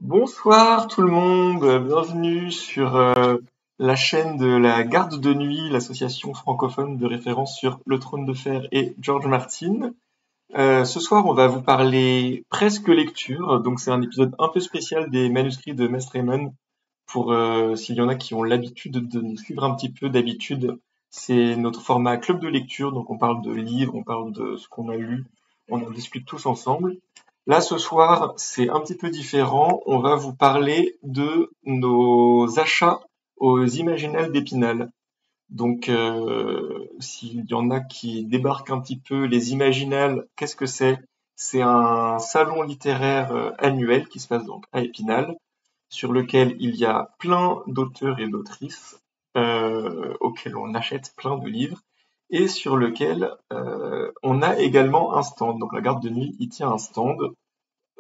Bonsoir tout le monde, bienvenue sur la chaîne de la Garde de Nuit, l'association francophone de référence sur Le Trône de Fer et George Martin. Ce soir, on va vous parler presque lecture, donc c'est un épisode un peu spécial des manuscrits de Mestre Raymond pour s'il y en a qui ont l'habitude de nous suivre un petit peu d'habitude. C'est notre format club de lecture, donc on parle de livres, on parle de ce qu'on a lu, on en discute tous ensemble. Là, ce soir, c'est un petit peu différent. On va vous parler de nos achats aux Imaginales d'Épinal. Donc, s'il y en a qui débarquent un petit peu, les Imaginales, qu'est-ce que c'est? C'est un salon littéraire annuel qui se passe donc à Épinal, sur lequel il y a plein d'auteurs et d'autrices auxquels on achète plein de livres et sur lequel on a également un stand. Donc la garde de nuit y tient un stand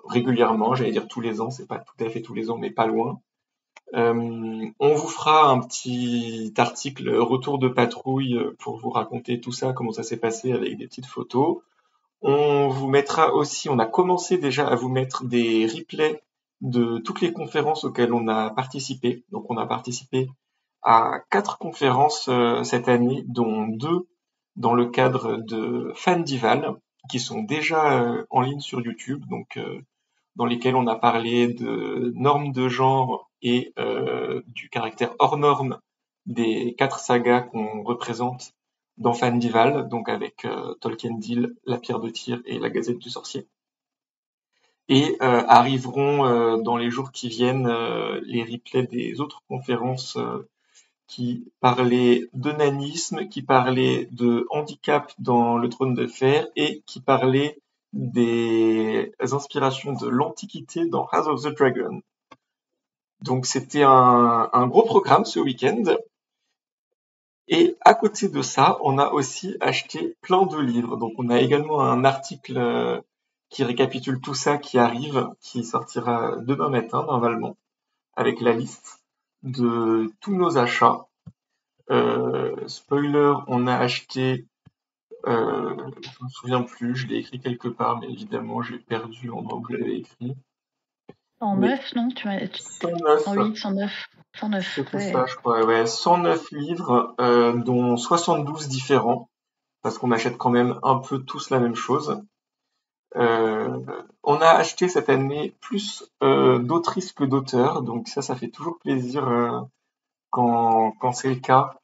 régulièrement, j'allais dire tous les ans, c'est pas tout à fait tous les ans, mais pas loin. On vous fera un petit article retour de patrouille pour vous raconter tout ça, comment ça s'est passé avec des petites photos. On vous mettra aussi, on a commencé déjà à vous mettre des replays de toutes les conférences auxquelles on a participé. Donc on a participé à 4 conférences cette année, dont 2 dans le cadre de Fandival, qui sont déjà en ligne sur YouTube, donc dans lesquelles on a parlé de normes de genre et du caractère hors norme des 4 sagas qu'on représente dans Fandival, donc avec Tolkien Deal, La Pierre de Tir et La Gazette du Sorcier. Et arriveront dans les jours qui viennent les replays des autres conférences qui parlaient de nanisme, qui parlaient de handicap dans le trône de fer et qui parlaient des inspirations de l'Antiquité dans House of the Dragon. Donc c'était un gros programme ce week-end. Et à côté de ça, on a aussi acheté plein de livres. Donc on a également un article qui récapitule tout ça qui arrive, qui sortira demain matin normalement, avec la liste de tous nos achats. Spoiler, on a acheté, je me souviens plus, je l'ai écrit quelque part, mais évidemment j'ai perdu l'endroit où je l'avais écrit. Mais 109, non? 109, 108, 109. 109, c'était ouais. ça, je crois, ouais, 109 livres, dont 72 différents, parce qu'on achète quand même un peu tous la même chose. Euh, on a acheté cette année plus d'autrices que d'auteurs, donc ça fait toujours plaisir quand c'est le cas.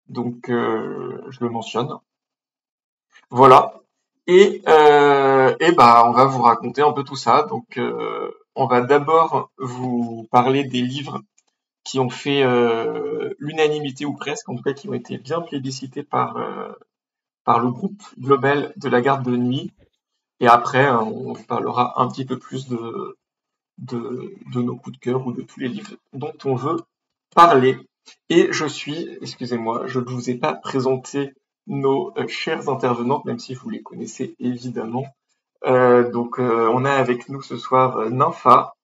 Donc je le mentionne. Voilà. Et bah, on va vous raconter un peu tout ça. Donc, on va d'abord vous parler des livres qui ont fait l'unanimité ou presque, en tout cas qui ont été bien plébiscités par le groupe global de la garde de nuit. Et après, on vous parlera un petit peu plus de nos coups de cœur ou de tous les livres dont on veut parler. Et excusez-moi, je ne vous ai pas présenté nos chères intervenantes, même si vous les connaissez évidemment. On a avec nous ce soir Nympha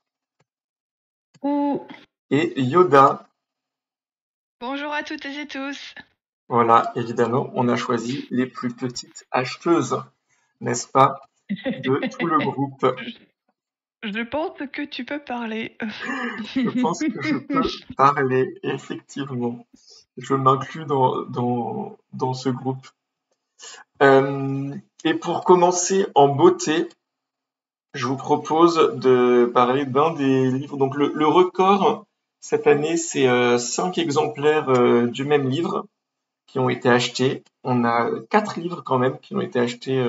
Ouh, et Yoda. Bonjour à toutes et tous. Voilà, évidemment, on a choisi les plus petites acheteuses, n'est-ce pas, de tout le groupe. Je pense que tu peux parler. Je pense que je peux parler, effectivement. Je m'inclus dans ce groupe. Et pour commencer en beauté, je vous propose de parler d'un des livres. Donc le record cette année, c'est 5 exemplaires du même livre qui ont été achetés. On a 4 livres quand même qui ont été achetés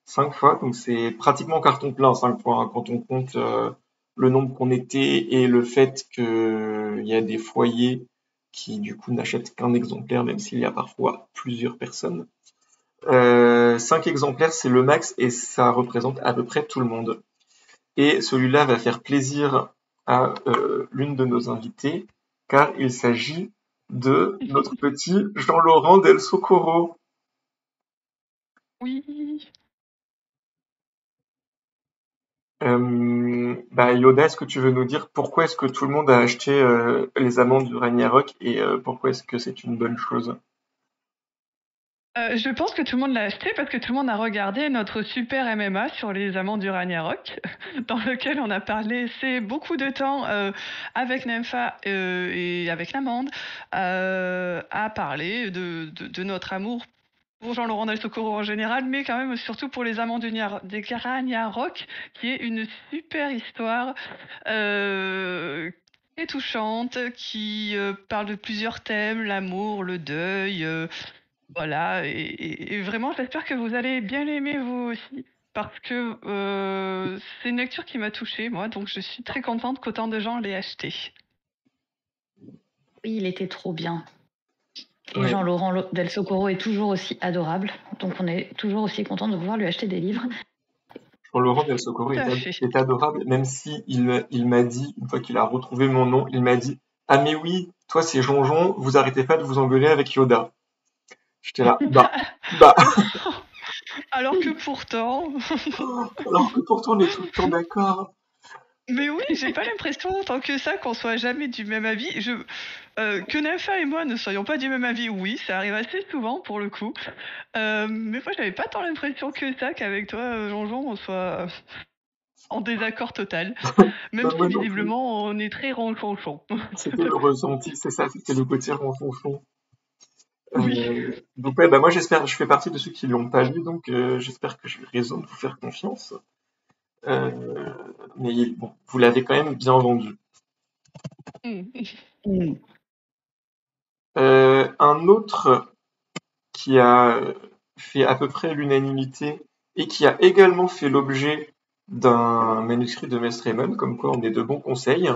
5 fois, donc c'est pratiquement carton plein 5 fois hein, quand on compte le nombre qu'on était et le fait qu'il y a des foyers qui du coup n'achètent qu'un exemplaire, même s'il y a parfois plusieurs personnes. 5 exemplaires, c'est le max et ça représente à peu près tout le monde. Et celui-là va faire plaisir à l'une de nos invitées, car il s'agit de notre petit Jean-Laurent Del Socorro. Oui. Yoda, est-ce que tu veux nous dire pourquoi est-ce que tout le monde a acheté les Amants du Ragnarok et pourquoi est-ce que c'est une bonne chose? Je pense que tout le monde l'a acheté parce que tout le monde a regardé notre super MMA sur les amants du Ragnarok, dans lequel on a parlé c'est beaucoup de temps avec Nympha et avec l'amande à parler de notre amour pour Jean-Laurent Del Socorro en général, mais quand même surtout pour les amants des Ragnarok, qui est une super histoire très touchante, qui parle de plusieurs thèmes, l'amour, le deuil. Voilà, et vraiment, j'espère que vous allez bien l'aimer vous aussi, parce que c'est une lecture qui m'a touchée, moi, donc je suis très contente qu'autant de gens l'aient acheté. Oui, il était trop bien. Et Ouais. Jean-Laurent Del Socorro est toujours aussi adorable, donc on est toujours aussi content de pouvoir lui acheter des livres. Jean-Laurent Del Socorro Tout à fait. est adorable, même si il m'a dit, une fois qu'il a retrouvé mon nom, il m'a dit: Ah, mais oui, toi c'est Jonjon, vous arrêtez pas de vous engueuler avec Yoda. J'étais là, bah, Alors que pourtant... alors que pourtant on est tout le temps d'accord. Mais oui, j'ai pas l'impression, tant que ça, qu'on soit jamais du même avis. Que Nympha et moi ne soyons pas du même avis, oui, ça arrive assez souvent pour le coup. Mais moi, j'avais pas tant l'impression que ça, qu'avec toi, Jean-Jean, on soit en désaccord total. Même Bah, si moi non plus. visiblement, on est très ronchonchon. C'était le ressenti, c'est ça, c'était le côté ronchonchon. Oui. Donc ouais, bah moi j'espère, je fais partie de ceux qui l'ont pas lu, donc j'espère que j'ai raison de vous faire confiance. Euh, mais bon, vous l'avez quand même bien vendu. Mm. Un autre qui a fait à peu près l'unanimité et qui a également fait l'objet d'un manuscrit de Mestre Raymond, comme quoi on est de bons conseils,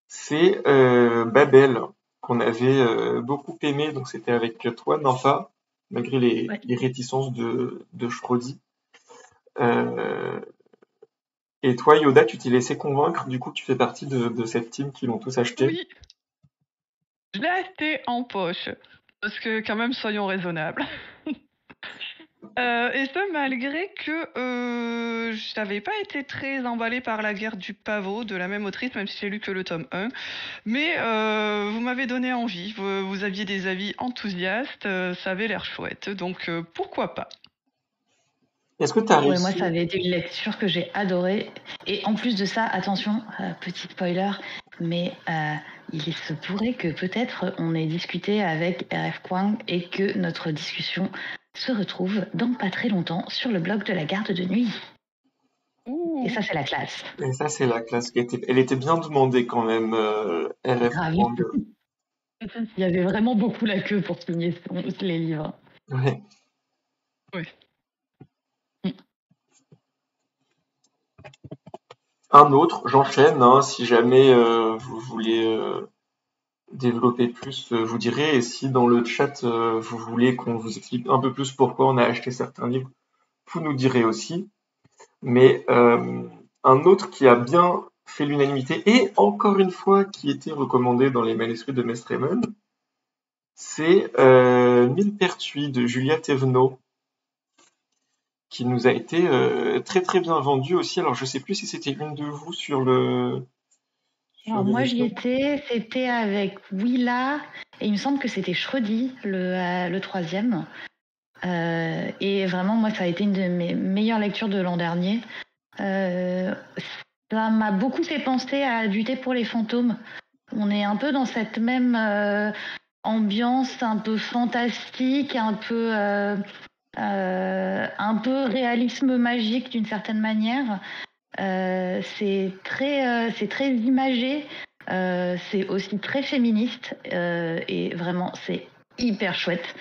c'est Babel, qu'on avait beaucoup aimé, donc c'était avec toi, Nympha, malgré Ouais. les réticences de Schrodi. Euh, et toi, Yoda, tu t'es laissé convaincre, du coup tu fais partie de cette team qui l'ont tous acheté. Oui, je l'ai acheté en poche. Parce que quand même, soyons raisonnables. Et ça, malgré que je n'avais pas été très emballée par La guerre du pavot de la même autrice, même si j'ai lu que le tome 1. Mais vous m'avez donné envie. Vous aviez des avis enthousiastes, ça avait l'air chouette. Donc pourquoi pas. Est-ce que tu as Ouais, moi, réussi? ça avait été une lecture que j'ai adorée. Et en plus de ça, attention, petit spoiler, mais il se pourrait que peut-être on ait discuté avec RF Kwang et que notre discussion se retrouve dans pas très longtemps sur le blog de la garde de nuit. Ouh. Et ça, c'est la classe. Et ça, c'est la classe elle était bien demandée quand même, RF Grave. Kwang. Il y avait vraiment beaucoup la queue pour signer les livres. Ouais. Oui. Un autre, j'enchaîne, hein, si jamais vous voulez développer plus, je vous dirai, et si dans le chat vous voulez qu'on vous explique un peu plus pourquoi on a acheté certains livres, vous nous direz aussi. Mais un autre qui a bien fait l'unanimité, et encore une fois qui était recommandé dans les manuscrits de Mestre Raymond, c'est Millepertuis de Julia Thévenot, qui nous a été très très bien vendu aussi. Alors je sais plus si c'était une de vous sur Alors moi, j'y l'émission. étais, c'était avec Willa, et il me semble que c'était Schrödi, le troisième. Et vraiment, moi, ça a été une de mes meilleures lectures de l'an dernier. Ça m'a beaucoup fait penser à Du thé pour les fantômes. On est un peu dans cette même ambiance un peu fantastique, un peu réalisme magique d'une certaine manière. C'est très imagé, c'est aussi très féministe et vraiment c'est hyper chouette.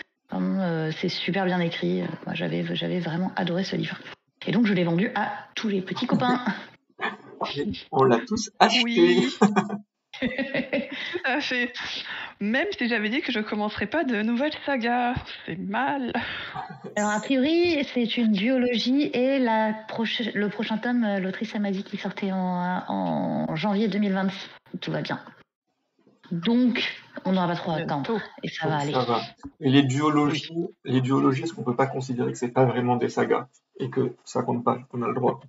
C'est super bien écrit. Moi j'avais vraiment adoré ce livre. Et donc je l'ai vendu à tous les petits copains. On l'a tous acheté. Oui, tout à fait. Même si j'avais dit que je commencerais pas de nouvelles sagas, c'est mal. Alors a priori c'est une duologie et le prochain tome, l'autrice m'a dit qu'il sortait en janvier 2026. Tout va bien. Donc on n'aura pas trop à attendre et ça va Donc aller. ça va. Et les duologies, est-ce qu'on peut pas considérer que c'est pas vraiment des sagas et que ça compte pas, qu'on a le droit?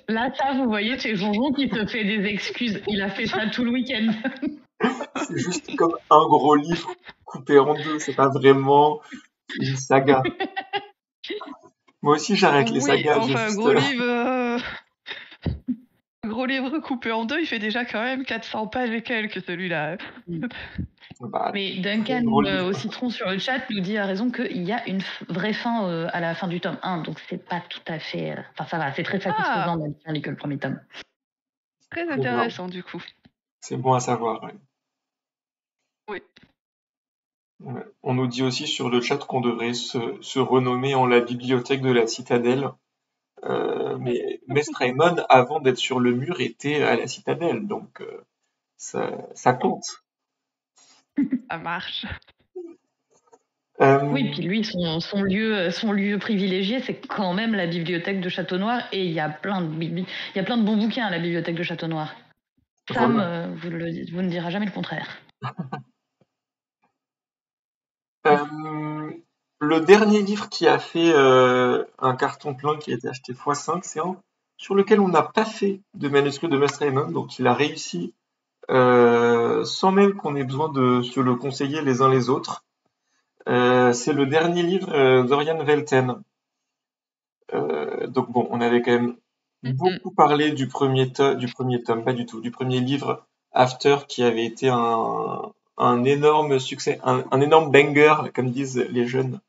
Là, ça, vous voyez, c'est Jonjon qui se fait des excuses. Il a fait ça tout le week-end. C'est juste comme un gros livre coupé en deux, c'est pas vraiment une saga. Moi aussi, j'arrête les Oui, sagas, j'ai enfin, juste... gros livre coupé en deux, il fait déjà quand même 400 pages et quelques, celui-là. bah, Mais très Duncan gros livre. au citron sur le chat nous dit à raison qu'il y a une vraie fin à la fin du tome 1, donc c'est pas tout à fait. Enfin, ça va, c'est très satisfaisant même si on lit que le premier tome. Très Très bien. intéressant, du coup. C'est bon à savoir, ouais. Oui. Ouais. On nous dit aussi sur le chat qu'on devrait se renommer en la bibliothèque de la Citadelle. Mais Mestre Raymond, avant d'être sur le mur, était à la Citadelle, donc ça compte. Ça marche. Oui, puis lui, son lieu privilégié, c'est quand même la bibliothèque de Château Noir, et il y a plein de bons bouquins à la bibliothèque de Château Noir. Sam, Voilà. vous ne dira jamais le contraire. Le dernier livre qui a fait un carton plein, qui a été acheté x5, c'est un sur lequel on n'a pas fait de manuscrit de Mestre Raymond, donc il a réussi sans même qu'on ait besoin de se le conseiller les uns les autres. C'est le dernier livre d'Oriane Velten. Donc bon, on avait quand même beaucoup parlé du premier tome, pas du tout, du premier livre After, qui avait été un énorme succès, un énorme banger, comme disent les jeunes.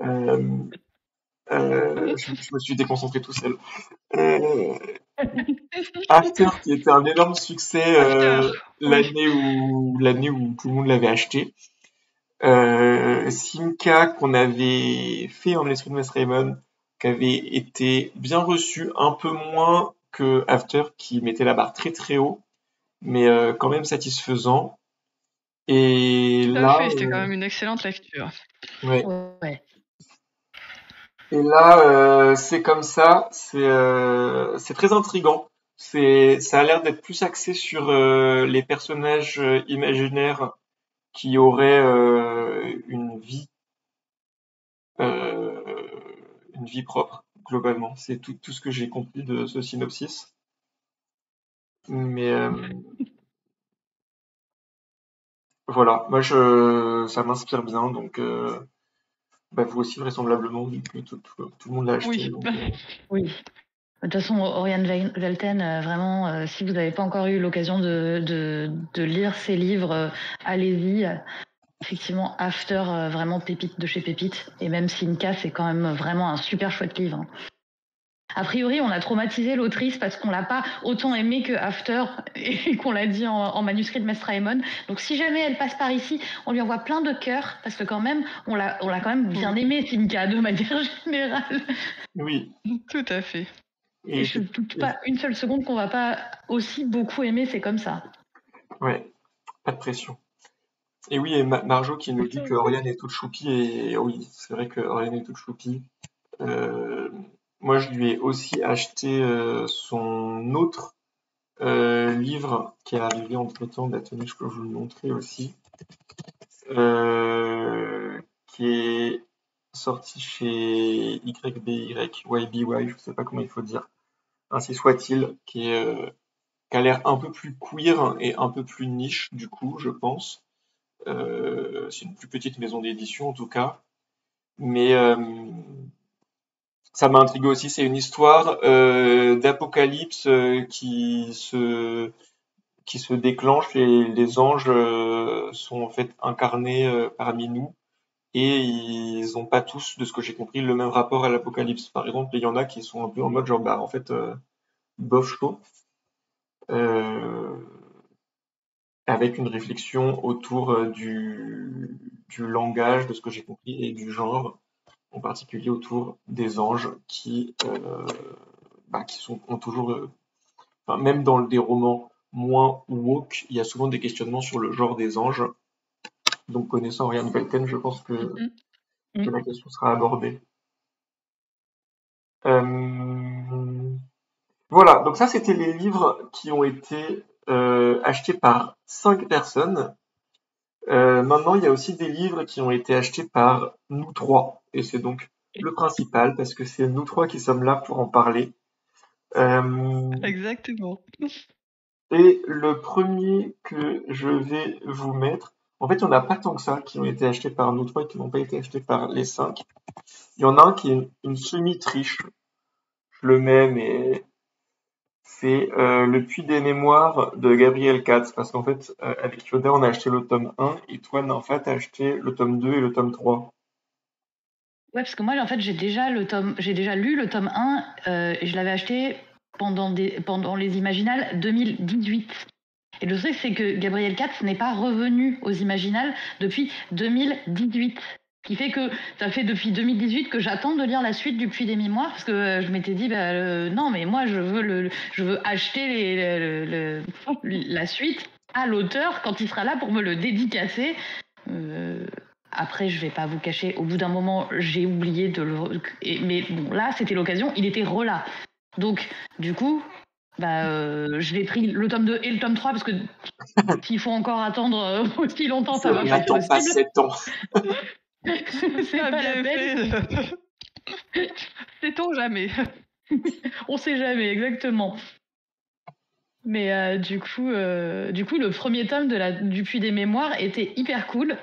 Je me suis déconcentré tout seul. Euh, After, qui était un énorme succès After, oui. l'année où tout le monde l'avait acheté. Simca, qu'on avait fait en esprit de Mass Raymond, qui avait été bien reçu, un peu moins que After, qui mettait la barre très très haut, mais quand même satisfaisant. Et Tout à là, fait, c'était quand même une excellente lecture. ouais. Ouais. Et là, c'est comme ça, c'est très intriguant. Ça a l'air d'être plus axé sur les personnages imaginaires qui auraient euh, une vie propre, globalement. C'est tout ce que j'ai compris de ce synopsis. Mais voilà, moi ça m'inspire bien, donc bah, vous aussi vraisemblablement, vu que tout le monde l'a acheté. Oui. Donc, Oui. De toute façon, Oriane Velten, vraiment, si vous n'avez pas encore eu l'occasion de lire ses livres, allez-y. Effectivement, After, vraiment pépite de chez Pépite. Et même Simca, c'est quand même vraiment un super chouette livre. Hein. A priori, on a traumatisé l'autrice parce qu'on l'a pas autant aimé que After et qu'on l'a dit en manuscrit de Mestre Raymond. Donc si jamais elle passe par ici, on lui envoie plein de cœurs parce que quand même, on l'a quand même bien aimé, Simca, de manière générale. oui. Tout à fait. Et je ne doute pas une seule seconde qu'on va pas aussi beaucoup aimer, c'est comme ça. Ouais, pas de pression. Et oui, et Marjo qui nous dit que Oriane est toute choupie, et oui, c'est vrai que Oriane est toute choupie. Euh, Moi, je lui ai aussi acheté son autre livre qui est arrivé entre-temps. Bah, tenez, je peux vous le montrer aussi. Qui est sorti chez YBY, je sais pas comment il faut dire. Ainsi soit-il, qui a l'air un peu plus queer et un peu plus niche, du coup, je pense. C'est une plus petite maison d'édition, en tout cas. Mais ça m'a intrigué aussi. C'est une histoire d'apocalypse qui se déclenche et les anges sont en fait incarnés parmi nous et ils ont pas tous, de ce que j'ai compris, le même rapport à l'apocalypse. Par exemple, il y en a qui sont un peu en mode genre bah en fait bof chaud, euh, avec une réflexion autour du langage, de ce que j'ai compris, et du genre, en particulier autour des anges qui ont toujours, enfin, même dans des romans moins woke, il y a souvent des questionnements sur le genre des anges. Donc, connaissant Oriane Velten, je pense que la question sera abordée. Voilà, donc ça, c'était les livres qui ont été achetés par 5 personnes. Maintenant, il y a aussi des livres qui ont été achetés par nous trois, et c'est donc le principal, parce que c'est nous trois qui sommes là pour en parler. Exactement. Et le premier que je vais vous mettre, En fait, il n'y en a pas tant que ça qui ont été achetés par nous trois et qui n'ont pas été achetés par les 5. Il y en a un qui est une semi-triche. Je le mets, mais c'est Le Puits des Mémoires de Gabriel Katz. Parce qu'en fait, avec Yoda, on a acheté le tome 1 et toi, Nympha, t'as acheté le tome 2 et le tome 3. Ouais, parce que moi, en fait, j'ai déjà lu le tome 1 et je l'avais acheté pendant les Imaginales 2018. Et le truc, c'est que Gabriel Katz n'est pas revenu aux Imaginales depuis 2018. Ce qui fait que ça fait depuis 2018 que j'attends de lire la suite du Puits des Mémoires, parce que je m'étais dit, non, mais moi, je veux acheter la suite à l'auteur quand il sera là pour me le dédicacer. Après, je vais pas vous cacher, au bout d'un moment, j'ai oublié de mais bon, là, c'était l'occasion, il était relâ. Donc, du coup, je l'ai pris le tome 2 et le tome 3 parce que s'il faut encore attendre aussi longtemps, ça va pas être N'attends pas possible. 7 ans. C'est pas la peine. Sait-on jamais. On sait jamais, exactement. Mais du coup, le premier tome du Puits des Mémoires était hyper cool.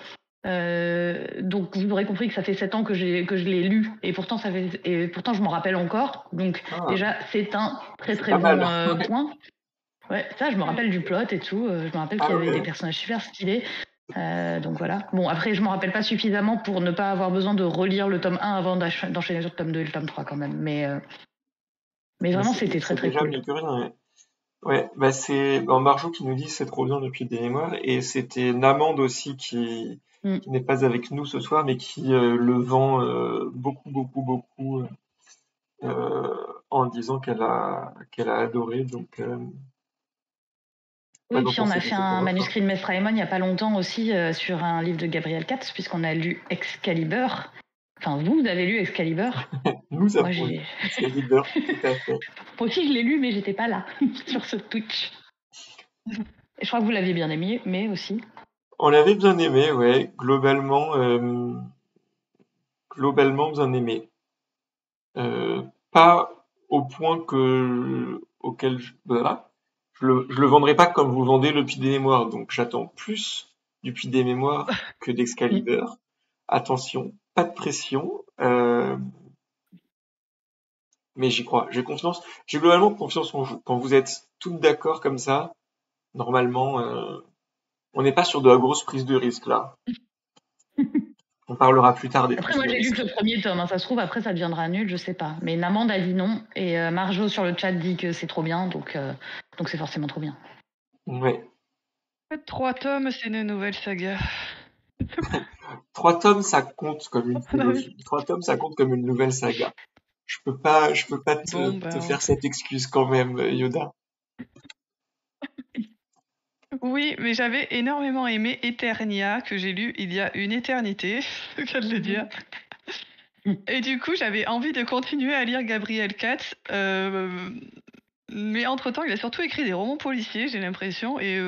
Donc vous aurez compris que ça fait 7 ans que je l'ai lu et pourtant je m'en rappelle encore. Donc déjà c'est un très très bon point. Ouais, ça je me rappelle du plot et tout. Je me rappelle qu'il y avait des personnages super stylés. Donc voilà. Bon après je m'en rappelle pas suffisamment pour ne pas avoir besoin de relire le tome 1 avant d'enchaîner sur le tome 2 et le tome 3 quand même. Mais vraiment c'était très très cool. Mieux que rien, ouais, c'est Marjo qui nous dit c'est trop bien depuis des mémoires et c'était Namande aussi qui n'est pas avec nous ce soir mais qui le vend beaucoup en disant qu'elle a adoré donc oui, puis on a fait un manuscrit de Maître Aemon il n'y a pas longtemps aussi sur un livre de Gabriel Katz puisqu'on a lu Excalibur. Enfin, vous avez lu Excalibur. Nous avons lu Excalibur, tout à fait. Moi aussi, je l'ai lu, mais j'étais pas là sur ce Twitch. Et je crois que vous l'aviez bien aimé, mais aussi. On l'avait bien aimé, ouais. Globalement bien aimé. Pas au point auquel je le vendrai pas comme vous vendez le Puits des Mémoires. Donc j'attends plus du Puits des Mémoires que d'Excalibur. Attention, pas de pression. Mais j'y crois, j'ai confiance. J'ai globalement confiance en vous. Quand vous êtes toutes d'accord comme ça, normalement, on n'est pas sur de la grosse prise de risque là. On parlera plus tard des Après, moi, j'ai lu que le premier tome. Ça se trouve, après, ça deviendra nul, je sais pas. Mais Namande a dit non. Et Marjo sur le chat dit que c'est trop bien. Donc c'est forcément trop bien. Ouais. 3 tomes, c'est une nouvelle saga. 3 tomes, ça compte comme une trilogie. 3 tomes, ça compte comme une nouvelle saga. Je peux pas te faire cette excuse quand même, Yoda. Oui, mais j'avais énormément aimé Eternia, que j'ai lu il y a une éternité, je viens de le dire. Et du coup, j'avais envie de continuer à lire Gabriel Katz. Mais entre-temps, il a surtout écrit des romans policiers, j'ai l'impression, et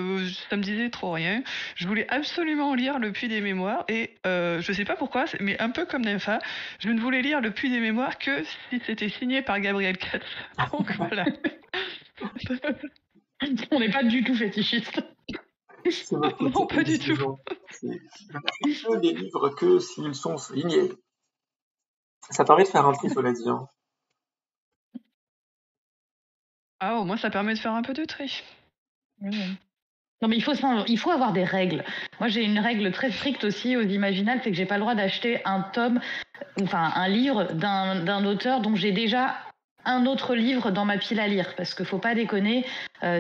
ça me disait trop rien. Je voulais absolument lire Le Puits des Mémoires, et je sais pas pourquoi, mais un peu comme Nympha, je ne voulais lire Le Puits des Mémoires que si c'était signé par Gabriel Katz. Donc voilà. On n'est pas du tout fétichiste. Non, pas du tout. Je n'achète que des livres que s'ils sont signés. Ça permet de faire un tri, cela dit. Ah, au moins ça permet de faire un peu de tri. Non, mais il faut avoir des règles. Moi, j'ai une règle très stricte aussi aux Imaginales, c'est que j'ai pas le droit d'acheter un livre d'un auteur dont j'ai déjà un autre livre dans ma pile à lire, parce qu'il faut pas déconner.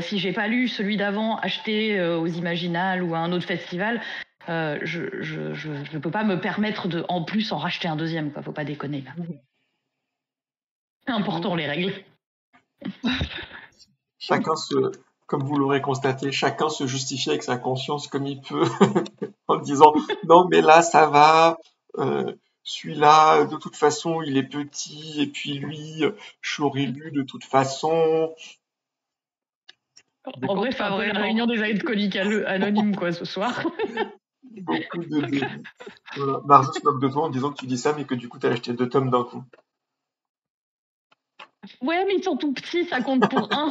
Si j'ai pas lu celui d'avant acheté aux Imaginales ou à un autre festival, je peux pas me permettre de en plus en racheter un deuxième, quoi. Faut pas déconner là. C'est important les règles. Comme vous l'aurez constaté, chacun se justifie avec sa conscience comme il peut en disant non mais là ça va, celui-là de toute façon il est petit et puis lui je l'aurais lu de toute façon. En vrai c'est un peu la réunion des alcooliques anonymes quoi ce soir. Beaucoup de déni. Voilà. Marjo se moque de toi en disant que tu dis ça mais que du coup t'as acheté 2 tomes d'un coup. Ouais mais ils sont tout petits, ça compte pour un.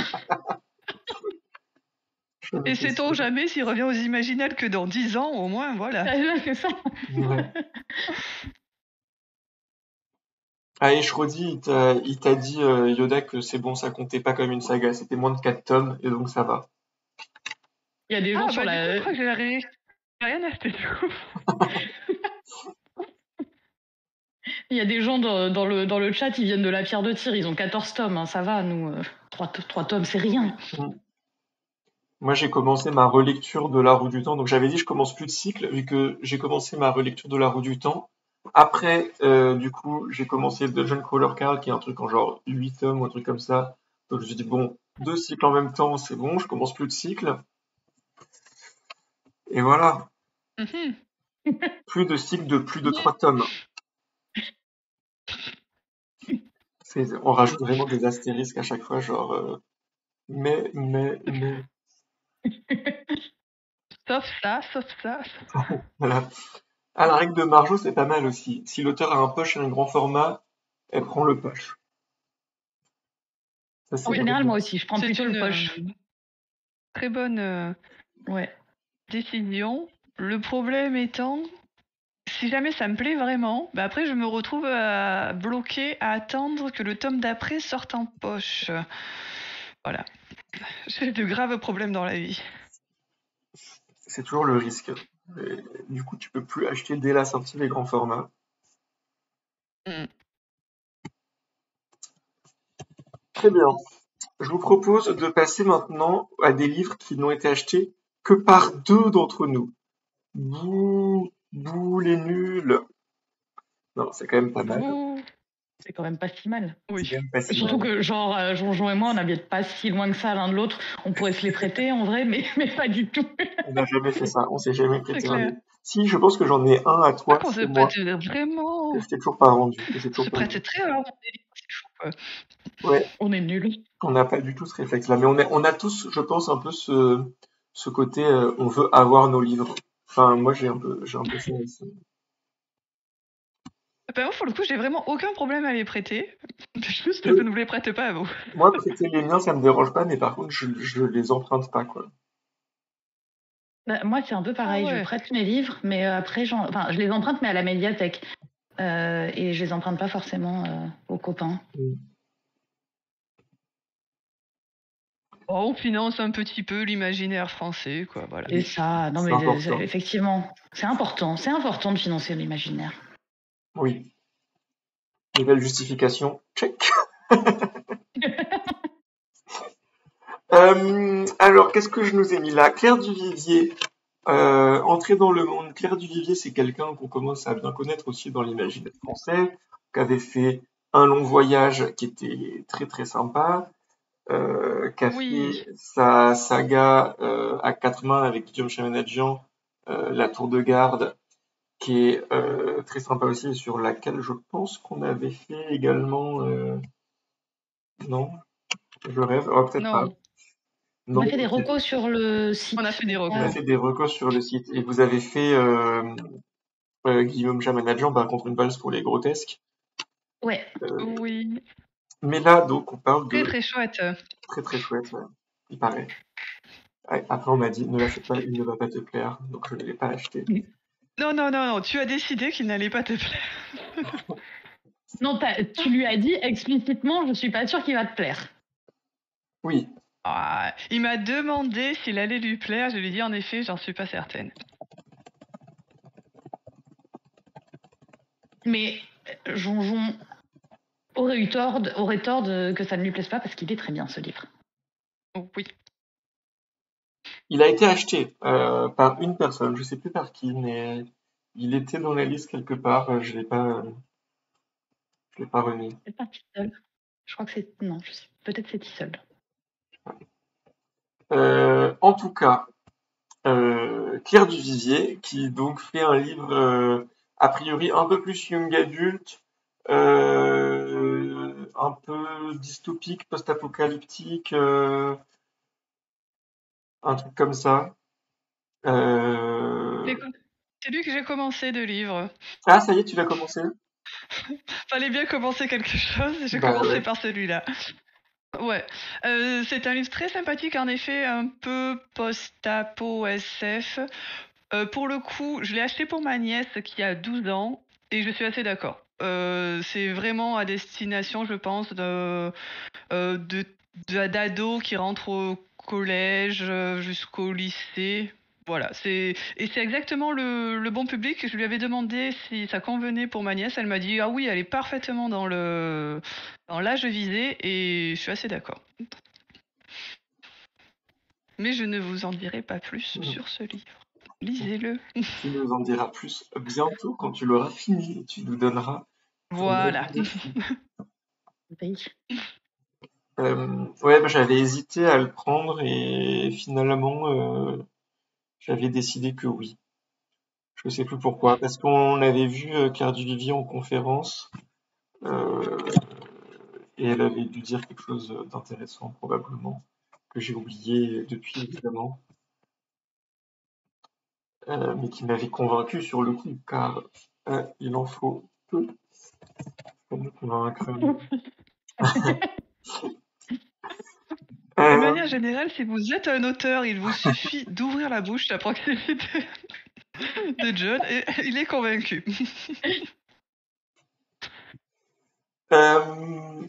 Je Et sait-on jamais s'il revient aux Imaginales que dans 10 ans, au moins, voilà. C'est ça. Ouais. Ah, et Shrody, il t'a dit, Yoda, que c'est bon, ça comptait pas comme une saga, c'était moins de 4 tomes, et donc ça va. Il y a des gens Ah, sur bah du coup, je la. crois que j'ai rien acheté du coup. Il y a des gens dans le chat, ils viennent de la Pierre de Tir, ils ont 14 tomes, hein, ça va, nous, 3 tomes, c'est rien. Moi, j'ai commencé ma relecture de La Roue du Temps, donc j'avais dit je commence plus de cycle, vu que j'ai commencé ma relecture de La Roue du Temps. Après, du coup, j'ai commencé Dungeon Crawler Carl, qui est un truc en genre 8 tomes ou un truc comme ça. Donc je me suis dit, bon, 2 cycles en même temps, c'est bon, je commence plus de cycle. Et voilà, Mhm. plus de cycles de plus de 3 tomes. On rajoute vraiment des astérisques à chaque fois, genre, mais. Sauf ça, sauf ça. Voilà. Ah, la règle de Marjo, c'est pas mal aussi. Si l'auteur a un push et un grand format, elle prend le push. Ça, c'est En général, vraiment- moi aussi, je prends C'est plutôt le une poche. très bonne Ouais. décision. Le problème étant, si jamais ça me plaît vraiment, bah après je me retrouve bloquée à attendre que le tome d'après sorte en poche. Voilà. J'ai de graves problèmes dans la vie. C'est toujours le risque. Et du coup, tu peux plus acheter dès la sortie les grands formats. Mm. Très bien. Je vous propose de passer maintenant à des livres qui n'ont été achetés que par 2 d'entre nous. Bouh, les nuls. Non, c'est quand même pas mal. Ouh, C'est quand même pas si mal. C'est oui. quand même pas si Surtout mal. que, genre, Jonjon et moi, on n'habite pas si loin que ça l'un de l'autre. On pourrait se les prêter en vrai, mais pas du tout. On n'a jamais fait ça. On s'est jamais C'est prêté un clair. livre. Si, je pense que j'en ai un à Ah, toi, qu'on se c'est moi, prête que vraiment. je t'ai toujours pas rendu. Que j'ai On se toujours pas prête lu. très rarement des livres, c'est fou quoi. Ouais, On est nuls. on n'a pas du tout ce réflexe-là. Mais on a tous, je pense, un peu ce côté, on veut avoir nos livres. Enfin, moi, j'ai un peu ça aussi. Bah, moi, pour le coup, j'ai vraiment aucun problème à les prêter. Juste, Oui. ne vous les prête pas à vous. Moi, prêter les miens, ça me dérange pas, mais par contre, je les emprunte pas, quoi. Bah, moi, c'est un peu Ah pareil. Je ouais. prête mes livres, mais après, enfin, je les emprunte, mais à la médiathèque. Et je les emprunte pas forcément aux copains. Oh, on finance un petit peu l'imaginaire français, quoi, voilà. Et ça, non C'est mais important. effectivement, c'est important. C'est important de financer l'imaginaire. Oui. Nouvelle justification. Check. Alors, qu'est-ce que je nous ai mis là? Claire Duvivier. Entrer dans le monde. Claire Duvivier, c'est quelqu'un qu'on commence à bien connaître aussi dans l'imaginaire français, qui avait fait un long voyage qui était très très sympa, qui a Oui. fait sa saga à 4 mains avec Guillaume Chamanadjian, La Tour de Garde, qui est très sympa aussi, et sur laquelle je pense qu'on avait fait également... non, je rêve. Oh, peut-être pas. Non, On Non, a fait des ok. recos sur le on a site. fait des On a recos. fait des recos sur le site et vous avez fait Guillaume Chamanadjian contre une valse pour les grotesques. Ouais. Oui. Mais là, donc, on parle Très de très chouette. très très chouette, il paraît. Ouais, après, on m'a dit, ne l'achète pas, il ne va pas te plaire, donc je ne l'ai pas acheté. Non, non, non, non, tu as décidé qu'il n'allait pas te plaire. Non, tu lui as dit explicitement, je suis pas sûre qu'il va te plaire. Oui, Ah, il m'a demandé s'il allait lui plaire. Je lui ai dit en effet, j'en suis pas certaine. Mais Jonjon aurait tort que ça ne lui plaise pas parce qu'il est très bien ce livre. Oh, oui. il a été acheté par une personne, je sais plus par qui, mais il était dans la liste quelque part, je l'ai pas remis. C'est pas Tissol. Je crois que c'est. Non, je sais. Peut-être c'est Tissol. En tout cas, Claire Duvivier, qui donc fait un livre a priori un peu plus young adulte, un peu dystopique, post-apocalyptique, un truc comme ça. Euh, C'est lui que j'ai commencé de livre. Ah, ça y est, tu l'as commencé? Fallait bien commencer quelque chose. J'ai Bah commencé ouais. par celui-là. Ouais, c'est un livre très sympathique, en effet, un peu post-apo SF. Pour le coup, je l'ai acheté pour ma nièce qui a 12 ans et je suis assez d'accord. C'est vraiment à destination, je pense, de d'ados qui rentrent au collège, jusqu'au lycée. Voilà, c'est exactement le bon public. Je lui avais demandé si ça convenait pour ma nièce. Elle m'a dit: «Ah oui, elle est parfaitement dans l'âge visé» et je suis assez d'accord. Mais je ne vous en dirai pas plus sur ce livre. Lisez-le. Tu nous en diras plus bientôt quand tu l'auras fini et tu nous donneras ton Voilà. avis dessus. Oui. Ouais, bah, j'avais hésité à le prendre et finalement, j'avais décidé que oui. Je sais plus pourquoi, parce qu'on avait vu Claire Duvivier en conférence euh, et elle avait dû dire quelque chose d'intéressant probablement que j'ai oublié depuis évidemment, mais qui m'avait convaincu sur le coup, car il en faut peu pour me convaincre. De Euh, manière générale, si vous êtes un auteur, il vous suffit d'ouvrir la bouche à proximité de John et il est convaincu. euh,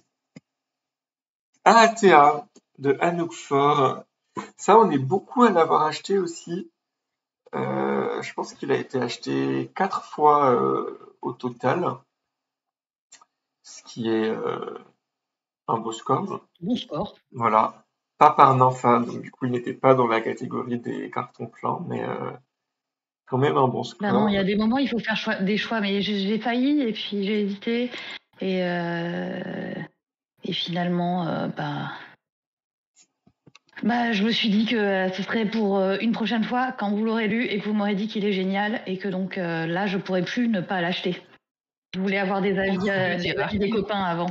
Alatea de Anouk Faure. Ça, on est beaucoup à l'avoir acheté aussi. Je pense qu'il a été acheté 4 fois au total, ce qui est un beau score. Bon sport. Voilà. Pas par Ninfa, donc du coup il n'était pas dans la catégorie des cartons pleins, mais quand même un bon Bah non, il y score. a des moments, il faut faire des choix, mais j'ai failli et puis j'ai hésité. Et, et finalement, je me suis dit que ce serait pour une prochaine fois quand vous l'aurez lu et que vous m'aurez dit qu'il est génial et que donc là, je pourrais plus ne pas l'acheter. Je voulais avoir des On avis, lui dira. Mmh. des copains avant.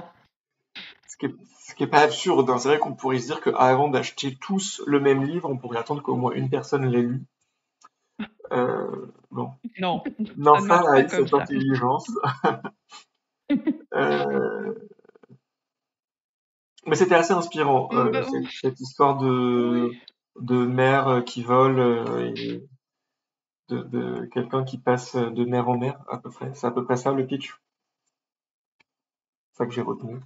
Ce qui est pas absurde, hein. C'est vrai qu'on pourrait se dire qu'avant d'acheter tous le même livre, on pourrait attendre qu'au moins une personne l'ait lu. Bon. Non, ça ne Ninfa marche a pas eu comme cette ça. intelligence. Euh, Mais c'était assez inspirant, Bah, cette histoire oui. de mère qui vole et de quelqu'un qui passe de mer en mer, à peu près. C'est à peu près ça le pitch. C'est ça que j'ai retenu.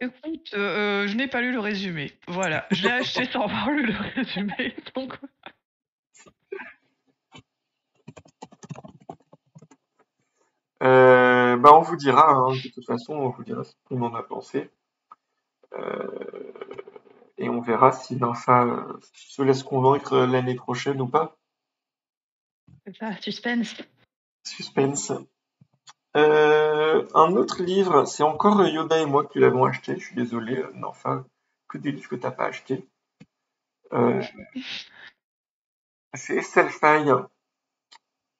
Écoute, je n'ai pas lu le résumé. Voilà, je l'ai acheté sans avoir lu le résumé. Donc, Bah on vous dira, hein, de toute façon, on vous dira ce qu'on en a pensé. Euh, et on verra si Ninfa se laisse convaincre l'année prochaine ou pas. C'est ça, suspense. Suspense. Un autre livre, c'est encore Yoda et moi qui l'avons acheté. Je suis désolé, Ninfa, que des livres que t'as pas acheté. Euh, c'est Estelle Faye.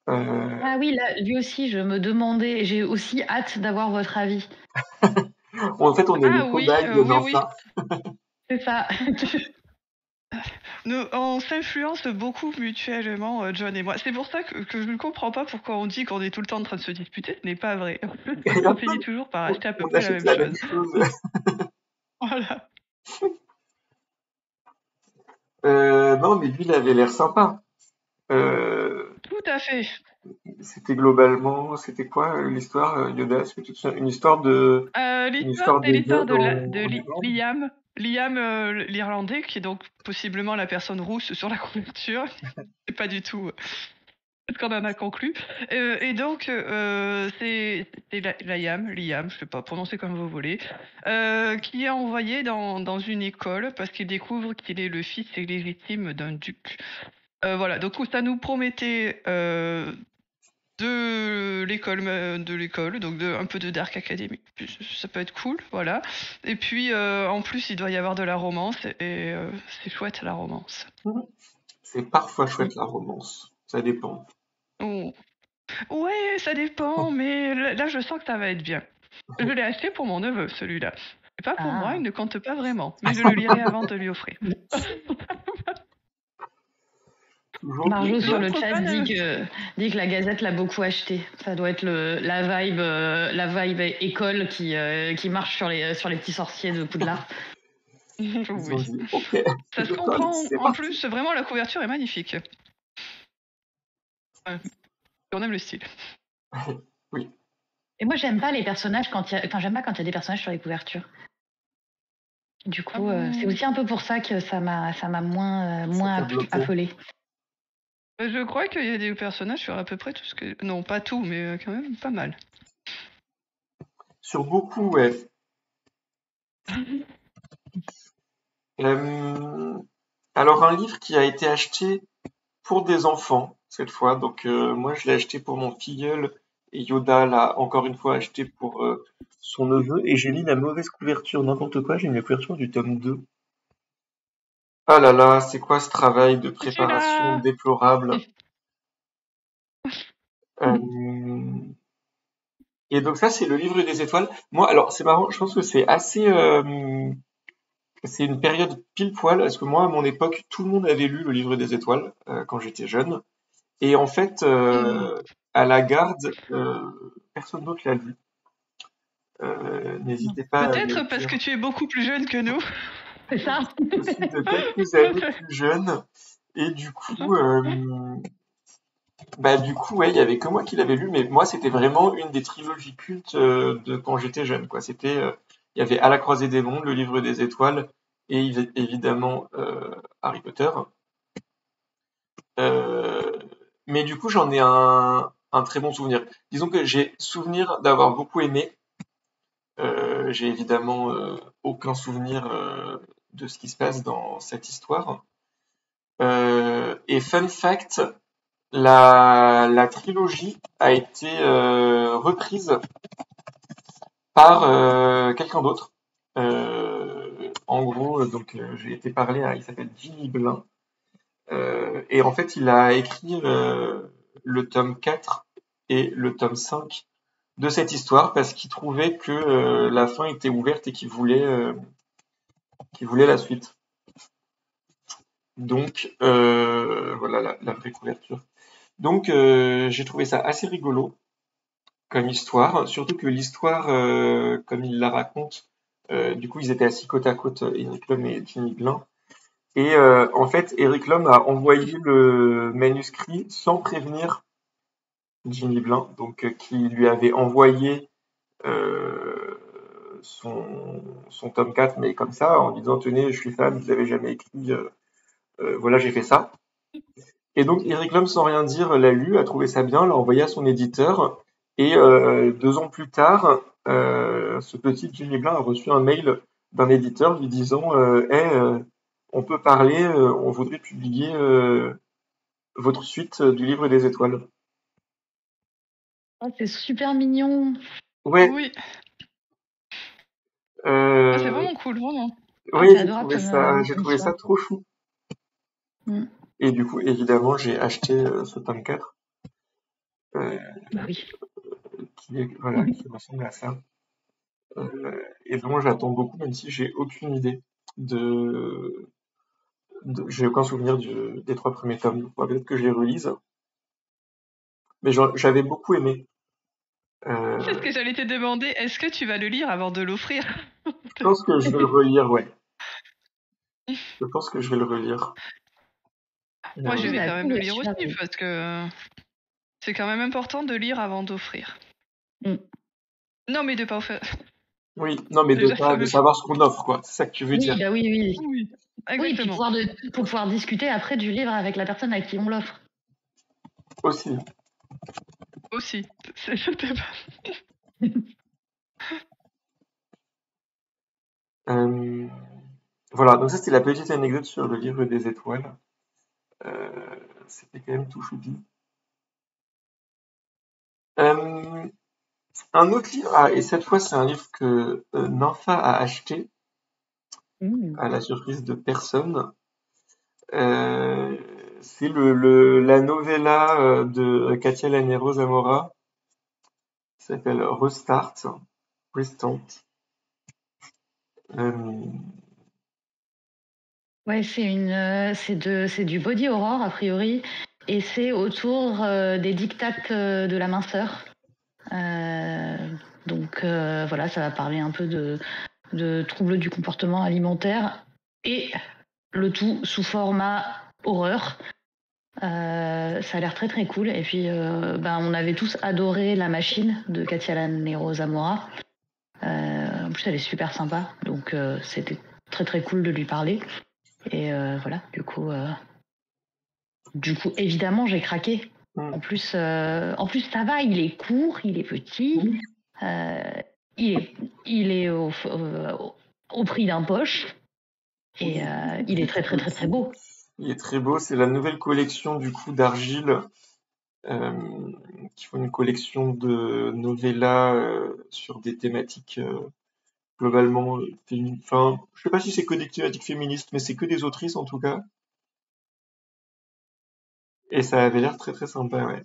Ah oui, là, lui aussi, je me demandais, j'ai aussi hâte d'avoir votre avis. En fait, on est les ah oui, cobayes de oui, oui. Ninfa. C'est ça. On s'influence beaucoup mutuellement, John et moi. C'est pour ça que je ne comprends pas pourquoi on dit qu'on est tout le temps en train de se disputer. Ce n'est pas vrai. Parce qu'on finit toujours par acheter à peu On près la achète même la même chose. chose. Voilà. Non, mais lui, il avait l'air sympa. Euh, Tout à fait. C'était globalement, c'était quoi l'histoire, Yoda? Est-ce que tu te souviens? Une L'histoire, histoire c'est de l'histoire Yoda de en Irlande? Liam. Liam, l'Irlandais, qui est donc possiblement la personne rousse sur la couverture. C'est pas du tout ce qu'on en a conclu. Et donc, c'est Liam, je sais pas, prononcez comme vous voulez, qui est envoyé dans une école parce qu'il découvre qu'il est le fils illégitime d'un duc. Voilà, donc ça nous promettait de l'école, donc un peu de Dark Academy. Ça peut être cool, voilà. Et puis, en plus, il doit y avoir de la romance, et c'est chouette la romance. C'est parfois chouette la romance. Ça dépend. Oh. Ouais, ça dépend, mais là, je sens que ça va être bien. Je l'ai acheté pour mon neveu, celui-là. C'est pas pour moi, Ah. il ne compte pas vraiment, mais je le lirai avant de lui offrir. Toujours Marjo des sur bonnes. le Notre chat fan, dit que la Gazette l'a beaucoup acheté. Ça doit être la vibe école qui marche sur les petits sorciers de Poudlard. Ils ont Oui. dit, ok, Ça se je colle, comprend. c'est En parti. plus, vraiment, la couverture est magnifique. Ouais. On aime le style. Oui, Et moi, j'aime pas les personnages j'aime pas quand il y a des personnages sur les couvertures. Du Ah coup, c'est bon. aussi un peu pour ça que ça m'a ça moins t'a bloqué. affolée. Je crois qu'il y a des personnages sur à peu près tout ce que. Non, pas tout, mais quand même pas mal. Sur beaucoup, ouais. Euh, alors, un livre qui a été acheté pour des enfants, cette fois. Donc, moi, je l'ai acheté pour mon filleul et Yoda l'a encore une fois acheté pour son neveu. Et j'ai mis la mauvaise couverture, n'importe quoi, j'ai mis la couverture du tome 2. Ah là là, c'est quoi ce travail de Je suis préparation là. déplorable? Euh, et donc ça, c'est le livre des étoiles. Moi, alors c'est marrant, je pense que c'est assez, c'est une période pile poil, parce que moi, à mon époque, tout le monde avait lu le livre des étoiles quand j'étais jeune. Et en fait, Hmm. à la garde, personne d'autre l'a lu. Non. N'hésitez pas à me Peut-être le parce que dire. tu es beaucoup plus jeune que nous. C'est ça. Je suis de quelques années plus jeune. Et du coup, ouais, il y avait que moi qui l'avais lu, mais moi, c'était vraiment une des trilogies cultes de quand j'étais jeune, quoi. C'était, il y avait À la croisée des mondes, Le livre des étoiles, et évidemment Harry Potter. Euh, mais du coup, j'en ai un très bon souvenir. Disons que j'ai souvenir d'avoir beaucoup aimé. J'ai évidemment aucun souvenir de ce qui se passe dans cette histoire. Et fun fact, la trilogie a été reprise par quelqu'un d'autre. En gros, j'ai été parlé à, il s'appelle Jimmy Blin, et en fait il a écrit le tome 4 et le tome 5 de cette histoire parce qu'il trouvait que la fin était ouverte et qu'il voulait la suite. Donc voilà la vraie couverture. Donc j'ai trouvé ça assez rigolo comme histoire, surtout que l'histoire, comme il la raconte, du coup ils étaient assis côte à côte, Eric Lhomme et Jimmy Blin. Et en fait, Eric Lhomme a envoyé le manuscrit sans prévenir Jimmy Blin, donc qui lui avait envoyé euh, son tome 4, mais comme ça, en disant tenez, je suis fan, vous l'avez jamais écrit, voilà, j'ai fait ça. Et donc Eric Lhomme, sans rien dire, l'a lu, a trouvé ça bien, l'a envoyé à son éditeur. Et 2 ans plus tard, ce petit Jimmy Blin a reçu un mail d'un éditeur lui disant hey, on peut parler, on voudrait publier votre suite du livre des étoiles. Oh, c'est super mignon. Ouais, Oui. Ah, c'est euh, vraiment cool, vraiment. Ah, oui, c'est adorable j'ai comme trouvé ça histoire. trop chou. Mm. Et du coup, évidemment, j'ai acheté ce tome 4 euh, Bah oui. voilà, qui ressemble à ça. Et dont j'attends beaucoup, même si j'ai aucune idée de, j'ai aucun souvenir des 3 premiers tomes. Faudra peut-être que je les relise. Mais j'avais beaucoup aimé. C'est ce Euh, que j'allais te demander. Est-ce que tu vas le lire avant de l'offrir? je pense que je vais le relire, ouais. Je pense que je vais le relire. Moi, je Oui, vais bah quand même cool, le ouais, lire super. aussi parce que c'est quand même important de lire avant d'offrir. Mm. Non, mais de pas offrir. Oui, non, mais Déjà, ça de me. savoir ce qu'on offre, quoi. C'est ça que tu veux Oui, dire. bah oui, oui. Oui, Oui, et puis exactement. pour pouvoir discuter après du livre avec la personne à qui on l'offre. Aussi. Aussi. C'était pas. Euh, voilà, donc ça c'était la petite anecdote sur le livre des étoiles. C'était quand même tout choupi. Euh, un autre livre, ah, et cette fois c'est un livre que Nympha a acheté, Mm. à la surprise de personne. Euh, c'est la novella de Katia Lanero Zamora, qui s'appelle Restart. Euh, Ouais, c'est du body horror a priori, et c'est autour des dictates de la minceur. Euh, donc voilà, ça va parler un peu de troubles du comportement alimentaire. et le tout sous format horreur. Ça a l'air très très cool. Et puis, on avait tous adoré La Machine de Katia Lanero Zamora. En plus, elle est super sympa, donc c'était très très cool de lui parler. Et voilà, du coup, évidemment, j'ai craqué. En plus, ça va, il est court, il est petit, il est au prix d'un poche, et il est très très très très beau. Il est très beau, c'est la nouvelle collection du coup d'Argile, qui font une collection de novellas sur des thématiques globalement féminines. Enfin, je sais pas si c'est que des thématiques féministes, mais c'est que des autrices en tout cas. Et ça avait l'air très très sympa, ouais.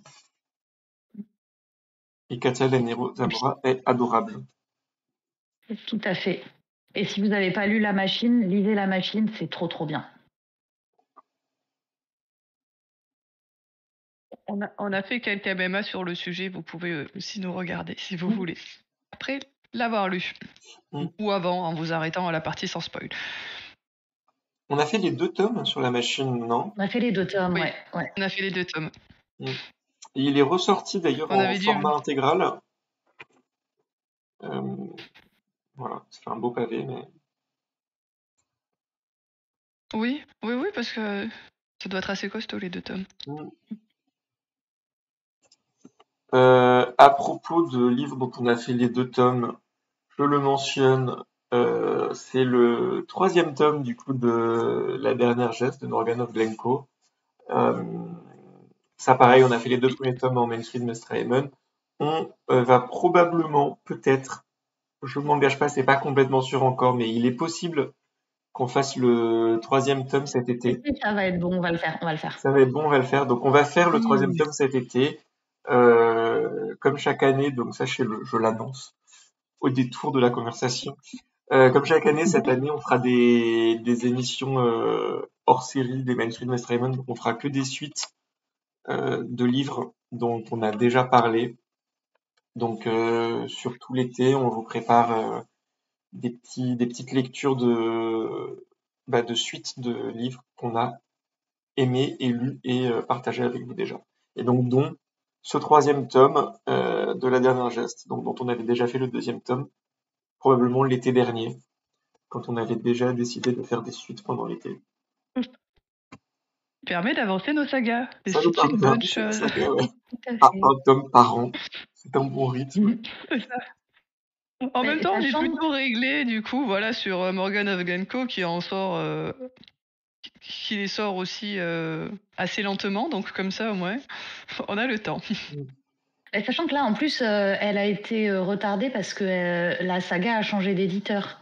Et Katia Lanero Zamora est adorable. Tout à fait. Et si vous n'avez pas lu La Machine, lisez La Machine, c'est trop trop bien. On a fait quelques MMA sur le sujet, vous pouvez aussi nous regarder si vous voulez. Après l'avoir lu. Ou avant, en vous arrêtant à la partie sans spoil. On a fait les 2 tomes sur La Machine, non? On a fait les 2 tomes, Oui, ouais. on a fait les 2 tomes. Et il est ressorti d'ailleurs en format intégral. Voilà, c'est un beau pavé, mais... Oui, parce que ça doit être assez costaud les 2 tomes. À propos de livres dont on a fait les 2 tomes, je le mentionne, c'est le 3e tome du coup de La Dernière Geste de Norganov Glencoe. Ça pareil, on a fait les 2 premiers tomes en Manfred Mestraemen. On va probablement, peut-être, je m'engage pas, c'est pas complètement sûr encore, mais il est possible qu'on fasse le 3e tome cet été. Ça va être bon, on va le faire. Ça va être bon, on va le faire. Donc on va faire le 3e tome cet été. Comme chaque année, donc sachez-le, je l'annonce au détour de la conversation. Comme chaque année, cette année, on fera des émissions hors série des Manfred Mestraemen. Donc on fera que des suites de livres dont on a déjà parlé. Donc sur tout l'été, on vous prépare des petites lectures de suites de livres qu'on a aimés et lus et partagés avec vous déjà. Et donc dont ce 3e tome de La Dernière Geste, donc dont on avait déjà fait le 2e tome, probablement l'été dernier, quand on avait déjà décidé de faire des suites pendant l'été. Permet d'avancer nos sagas. Ça nous C'est une permet bonne chose. à un tome par an. C'est un bon rythme. C'est ça. En même temps, on est plutôt réglé du coup, voilà, sur Morgan of Glencoe qui en sort, qui les sort aussi assez lentement, donc comme ça au moins, on a le temps. Et sachant que là, en plus, elle a été retardée parce que la saga a changé d'éditeur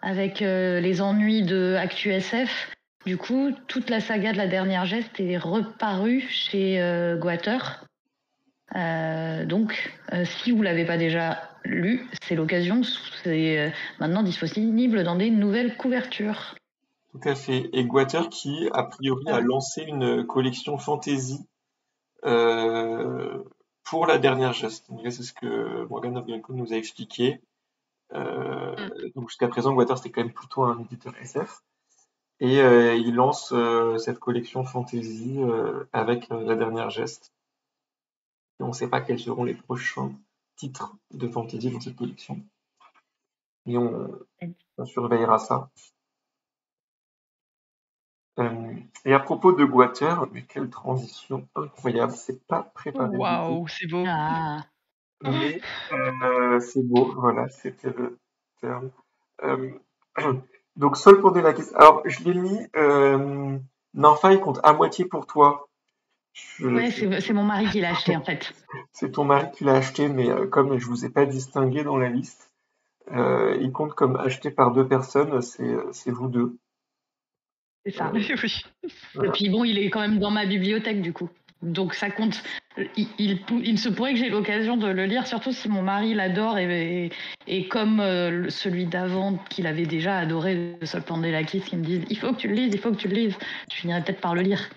avec les ennuis de ActuSF. Du coup, toute la saga de La Dernière Geste est reparue chez Guater. Donc, si vous l'avez pas déjà lu, c'est l'occasion. C'est maintenant disponible dans des nouvelles couvertures. Tout à fait. Et Guater qui, a priori, a lancé une collection fantasy pour La Dernière Geste. C'est ce que Morgan of Glencoe nous a expliqué. Donc jusqu'à présent, Guater c'était quand même plutôt un éditeur SF. Et il lance cette collection fantasy avec La Dernière Geste. Et on ne sait pas quels seront les prochains titres de fantasy dans cette collection. Et on surveillera ça. Et à propos de Guater, mais quelle transition incroyable, c'est pas préparé du tout. Waouh, c'est beau. Mais c'est beau, voilà, c'était le terme. Donc Sol pour Delakis. Alors je l'ai mis, Nympha il compte à moitié pour toi. Ouais, c'est mon mari qui l'a acheté en fait. C'est ton mari qui l'a acheté, mais comme je vous ai pas distingué dans la liste, il compte comme acheté par 2 personnes, c'est vous 2. C'est ça. Oui. Et puis bon, il est quand même dans ma bibliothèque du coup. Donc ça compte. Il se pourrait que j'ai l'occasion de le lire, surtout si mon mari l'adore et comme celui d'avant qu'il avait déjà adoré, de Sol Pandelakis, qui me disent il faut que tu le lises, il faut que tu le lises. Je finirai peut-être par le lire.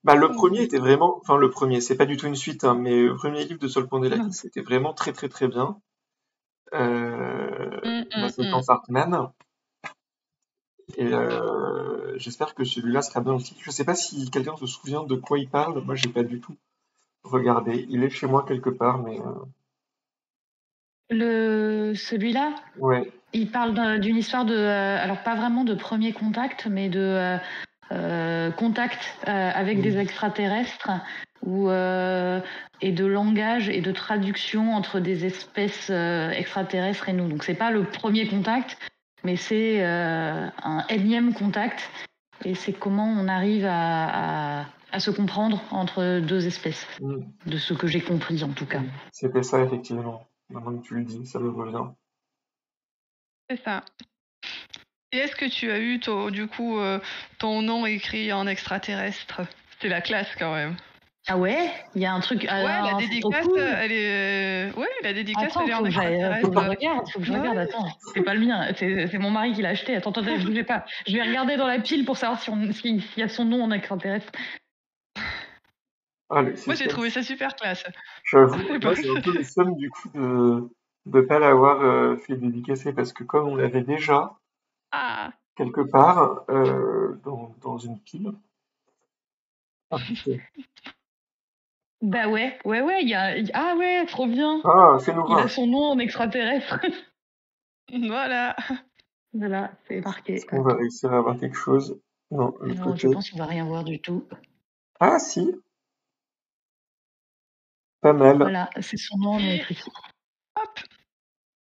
Bah, le premier était vraiment, enfin le premier, c'est pas du tout une suite, hein, mais le premier livre de Sol Pandelakis, c'était vraiment très très très bien. La séquence Hartman. Et j'espère que celui-là sera bien aussi. Je sais pas si quelqu'un se souvient de quoi il parle. Moi, j'ai pas du tout regardé. Il est chez moi quelque part, mais Celui-là, ouais. il parle d'une histoire de, alors pas vraiment de premier contact, mais de contact avec des extraterrestres et de langage et de traduction entre des espèces extraterrestres et nous. Donc c'est pas le premier contact, mais c'est un énième contact. Et c'est comment on arrive à se comprendre entre deux espèces, Mm. de ce que j'ai compris en tout cas. C'était ça, effectivement. Maintenant que tu le dis, ça me revient. C'est ça. Et est-ce que tu as eu, du coup, ton nom écrit en extraterrestre? C'est la classe quand même. Ah ouais, il y a un truc. Ouais, la C'est trop dédicace, cool. elle est. Ouais, la dédicace, Attends, elle est en faut que je extraterrestre. regarde, faut que je Ouais. regarde. Attends, c'est pas le mien, c'est mon mari qui l'a acheté. Attends, je bougez pas. Je vais regarder dans la pile pour savoir s'il y a son nom en extraterrestre. Ah, le Moi, j'ai suspense. trouvé ça super classe. J'avoue, C'est moi pas- j'ai un peu le seum du coup de pas l'avoir fait dédicacer parce que comme on l'avait déjà Ah, quelque part dans une pile. Ah, Bah ouais, il y a. Ah ouais, trop bien. ah, fais-nous Il a voir. son nom en extraterrestre. voilà. Voilà, c'est marqué. Est-ce qu'on va réussir à avoir quelque chose? Non, l'autre Non, je côté. pense qu'on va rien voir du tout. Ah si, pas mal. Voilà, c'est son nom en écrit. Hop.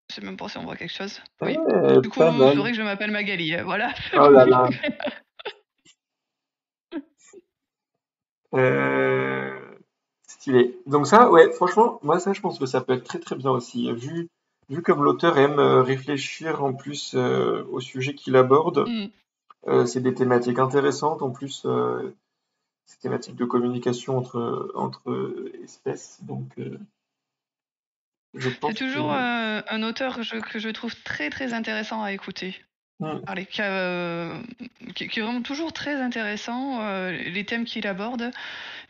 Je sais même pas si on voit quelque chose. Oui. Ouais, Du coup, pas vous mal. saurez que je m'appelle Magali. Voilà. Oh là là. Euh, Stylé. Donc ça, ouais, franchement, moi ça, je pense que ça peut être très très bien aussi. Vu comme l'auteur aime réfléchir en plus au sujet qu'il aborde, Mm. c'est des thématiques intéressantes. En plus, ces thématiques de communication entre espèces. Donc, je C'est pense que toujours un auteur que je trouve très très intéressant à écouter. hmm, Parler, qui est vraiment toujours très intéressant, les thèmes qu'il aborde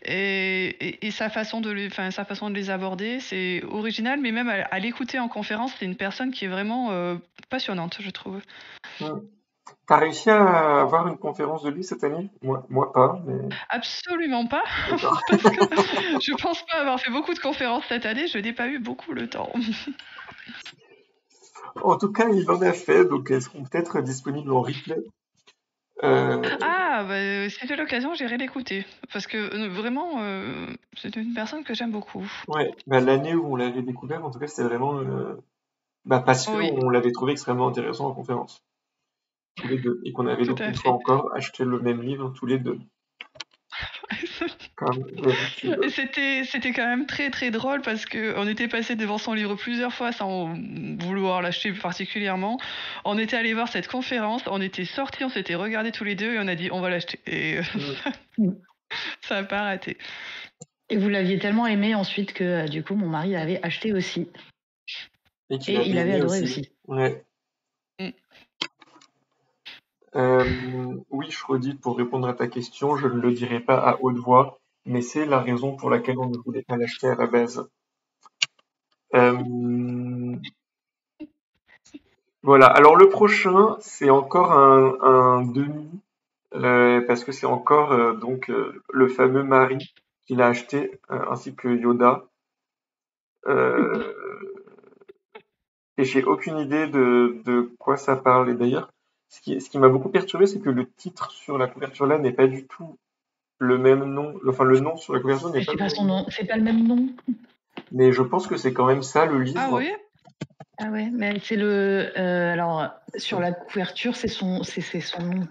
et sa façon sa façon de les aborder, c'est original, mais même à l'écouter en conférence, c'est une personne qui est vraiment passionnante, je trouve. hmm. T'as réussi à avoir une conférence de lui cette année? Moi pas, mais Absolument pas, d'accord. parce que je pense pas avoir fait beaucoup de conférences cette année, je n'ai pas eu beaucoup le temps. En tout cas, il en a fait, donc elles seront peut-être disponibles en replay. Euh, Ah, bah, si j'ai l'occasion, j'irai l'écouter, parce que vraiment, c'est une personne que j'aime beaucoup. ouais, bah, l'année où on l'avait découvert, en tout cas, c'était vraiment bah, parce que Oui, on l'avait trouvé extrêmement intéressant en conférence, tous les deux, et qu'on avait tout donc à une fois fait. encore acheté le même livre tous les deux, comme d'habitude. Et c'était quand même très très drôle parce que on était passé devant son livre plusieurs fois sans vouloir l'acheter particulièrement. On était allé voir cette conférence, on était sortis, on s'était regardés tous les deux et on a dit on va l'acheter. Et Mm. ça n'a pas raté. Et vous l'aviez tellement aimé ensuite que du coup mon mari l'avait acheté aussi. Et qu'il Et avait il avait aimé adoré aussi. aussi. Ouais. Mm. Oui, je redis pour répondre à ta question, je ne le dirai pas à haute voix, mais c'est la raison pour laquelle on ne voulait pas l'acheter à la base. Euh, voilà. Alors le prochain, c'est encore un demi, parce que c'est encore donc le fameux mari qu'il a acheté, ainsi que Yoda. Euh, et j'ai aucune idée de quoi ça parle. Et d'ailleurs, ce qui m'a beaucoup perturbé, c'est que le titre sur la couverture là n'est pas du tout le même nom. Enfin, le nom sur la couverture n'est Mais pas c'est le pas son même nom. nom, c'est pas le même nom. Mais je pense que c'est quand même ça le Ah livre. oui? Ah ouais, mais c'est le. Alors sur C'est- la couverture, c'est son nom.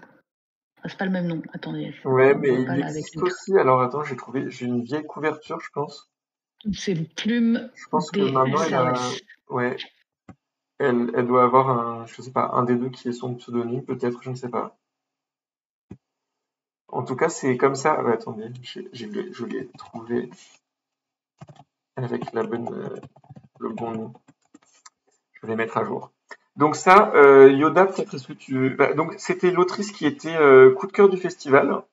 Ah, c'est pas le même nom. Attendez, Ouais, on mais voit pas il là avec existe les. aussi. Alors attends, j'ai une vieille couverture, je pense. C'est Plume Je pense que des maman, SRS. ouais, elle doit avoir je sais pas, un des deux qui est son pseudonyme, peut-être, je ne sais pas. En tout cas, c'est comme ça. Ouais, attendez, je l'ai trouvé avec le bon nom. Je vais mettre à jour. Donc ça, Yoda, peut-être est-ce que bah, donc c'était l'autrice qui était coup de cœur du festival,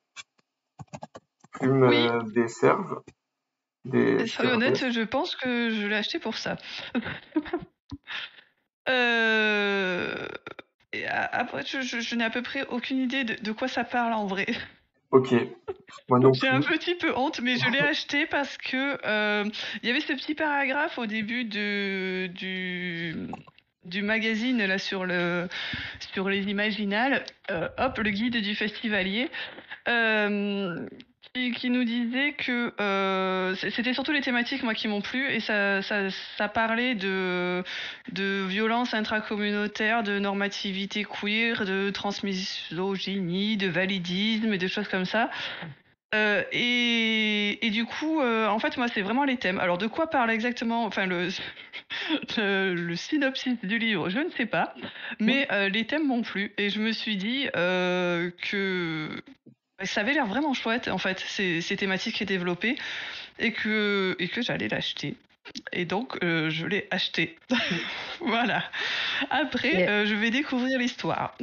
Plume Oui, des cerves, des soyons cerveaux. honnêtes, je pense que je l'ai acheté pour ça. Euh, Après, je n'ai à peu près aucune idée de quoi ça parle en vrai. Ok, moi non J'ai un plus. petit peu honte, mais je l'ai acheté parce que il y avait ce petit paragraphe au début du magazine là sur les Imaginales, hop, le guide du festivalier, euh, qui nous disait que c'était surtout les thématiques moi qui m'ont plu et ça parlait de violence intracommunautaire, de normativité queer, de transmisogynie, de validisme et de choses comme ça. Et du coup, en fait, moi, c'est vraiment les thèmes. Alors, de quoi parle exactement, enfin, le synopsis du livre, je ne sais pas, mais les thèmes m'ont plu. Et je me suis dit que ça avait l'air vraiment chouette, en fait, ces thématiques qui est développées, et que j'allais l'acheter. Et donc, je l'ai acheté. Voilà. Après, Et, je vais découvrir l'histoire.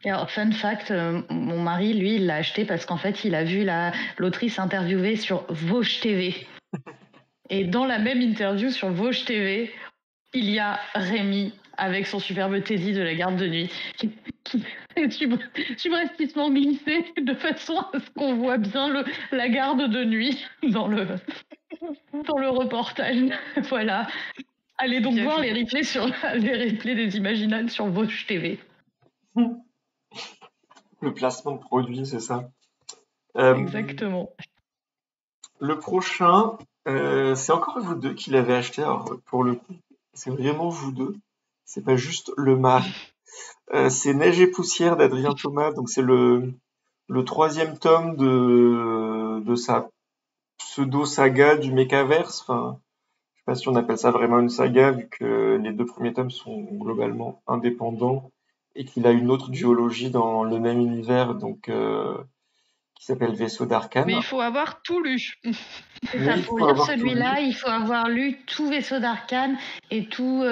et alors, fun fact, mon mari, lui, il l'a acheté parce qu'en fait, il a vu l'autrice interviewée sur Vosges TV. Et dans la même interview sur Vosges TV, il y a Rémi avec son superbe Teddy de la garde de nuit qui fait subrepticement glissé de façon à ce qu'on voit bien la garde de nuit dans le reportage. Voilà. Allez donc Bien voir joué. les replays des Imaginales sur Vosges TV. Le placement de produit, c'est ça. Euh, Exactement. le prochain, c'est encore vous deux qui l'avez acheté. Alors, pour le coup, c'est vraiment vous deux. C'est pas juste le mari. C'est Neige et poussière d'Adrien Thomas. Donc c'est le troisième tome de sa pseudo-saga du Mechaverse. Enfin, je sais pas si on appelle ça vraiment une saga, vu que les deux premiers tomes sont globalement indépendants et qu'il a une autre duologie dans le même univers, donc qui s'appelle Vaisseau Mais d'Arcane. il faut avoir tout lu. C'est Mais ça, il pour faut lire avoir tout lu. celui-là, il faut avoir lu tout Vaisseau d'Arcane et toute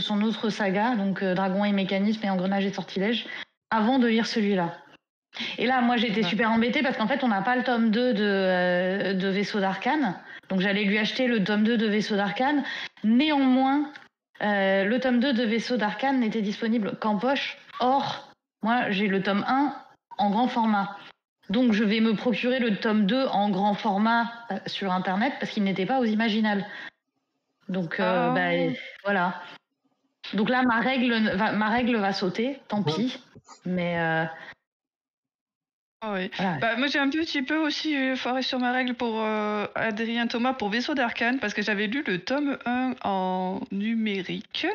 son autre saga, donc Dragon et Mécanisme et Engrenage et Sortilège, avant de lire celui-là. Et là, moi, j'étais super embêtée parce qu'en fait, on n'a pas le tome 2 de Vaisseau d'Arcane. Donc, j'allais lui acheter le tome 2 de Vaisseau d'Arcane. Néanmoins, le tome 2 de Vaisseau d'Arcane n'était disponible qu'en poche. Or, moi, j'ai le tome 1 en grand format. Donc, je vais me procurer le tome 2 en grand format sur Internet parce qu'il n'était pas aux Imaginales. Donc, voilà. Donc là, ma règle va sauter, tant pis. Mais Oui. voilà. Moi j'ai un petit peu aussi foiré sur ma règle pour Adrien Thomas pour Vaisseau d'Arcane parce que j'avais lu le tome 1 en numérique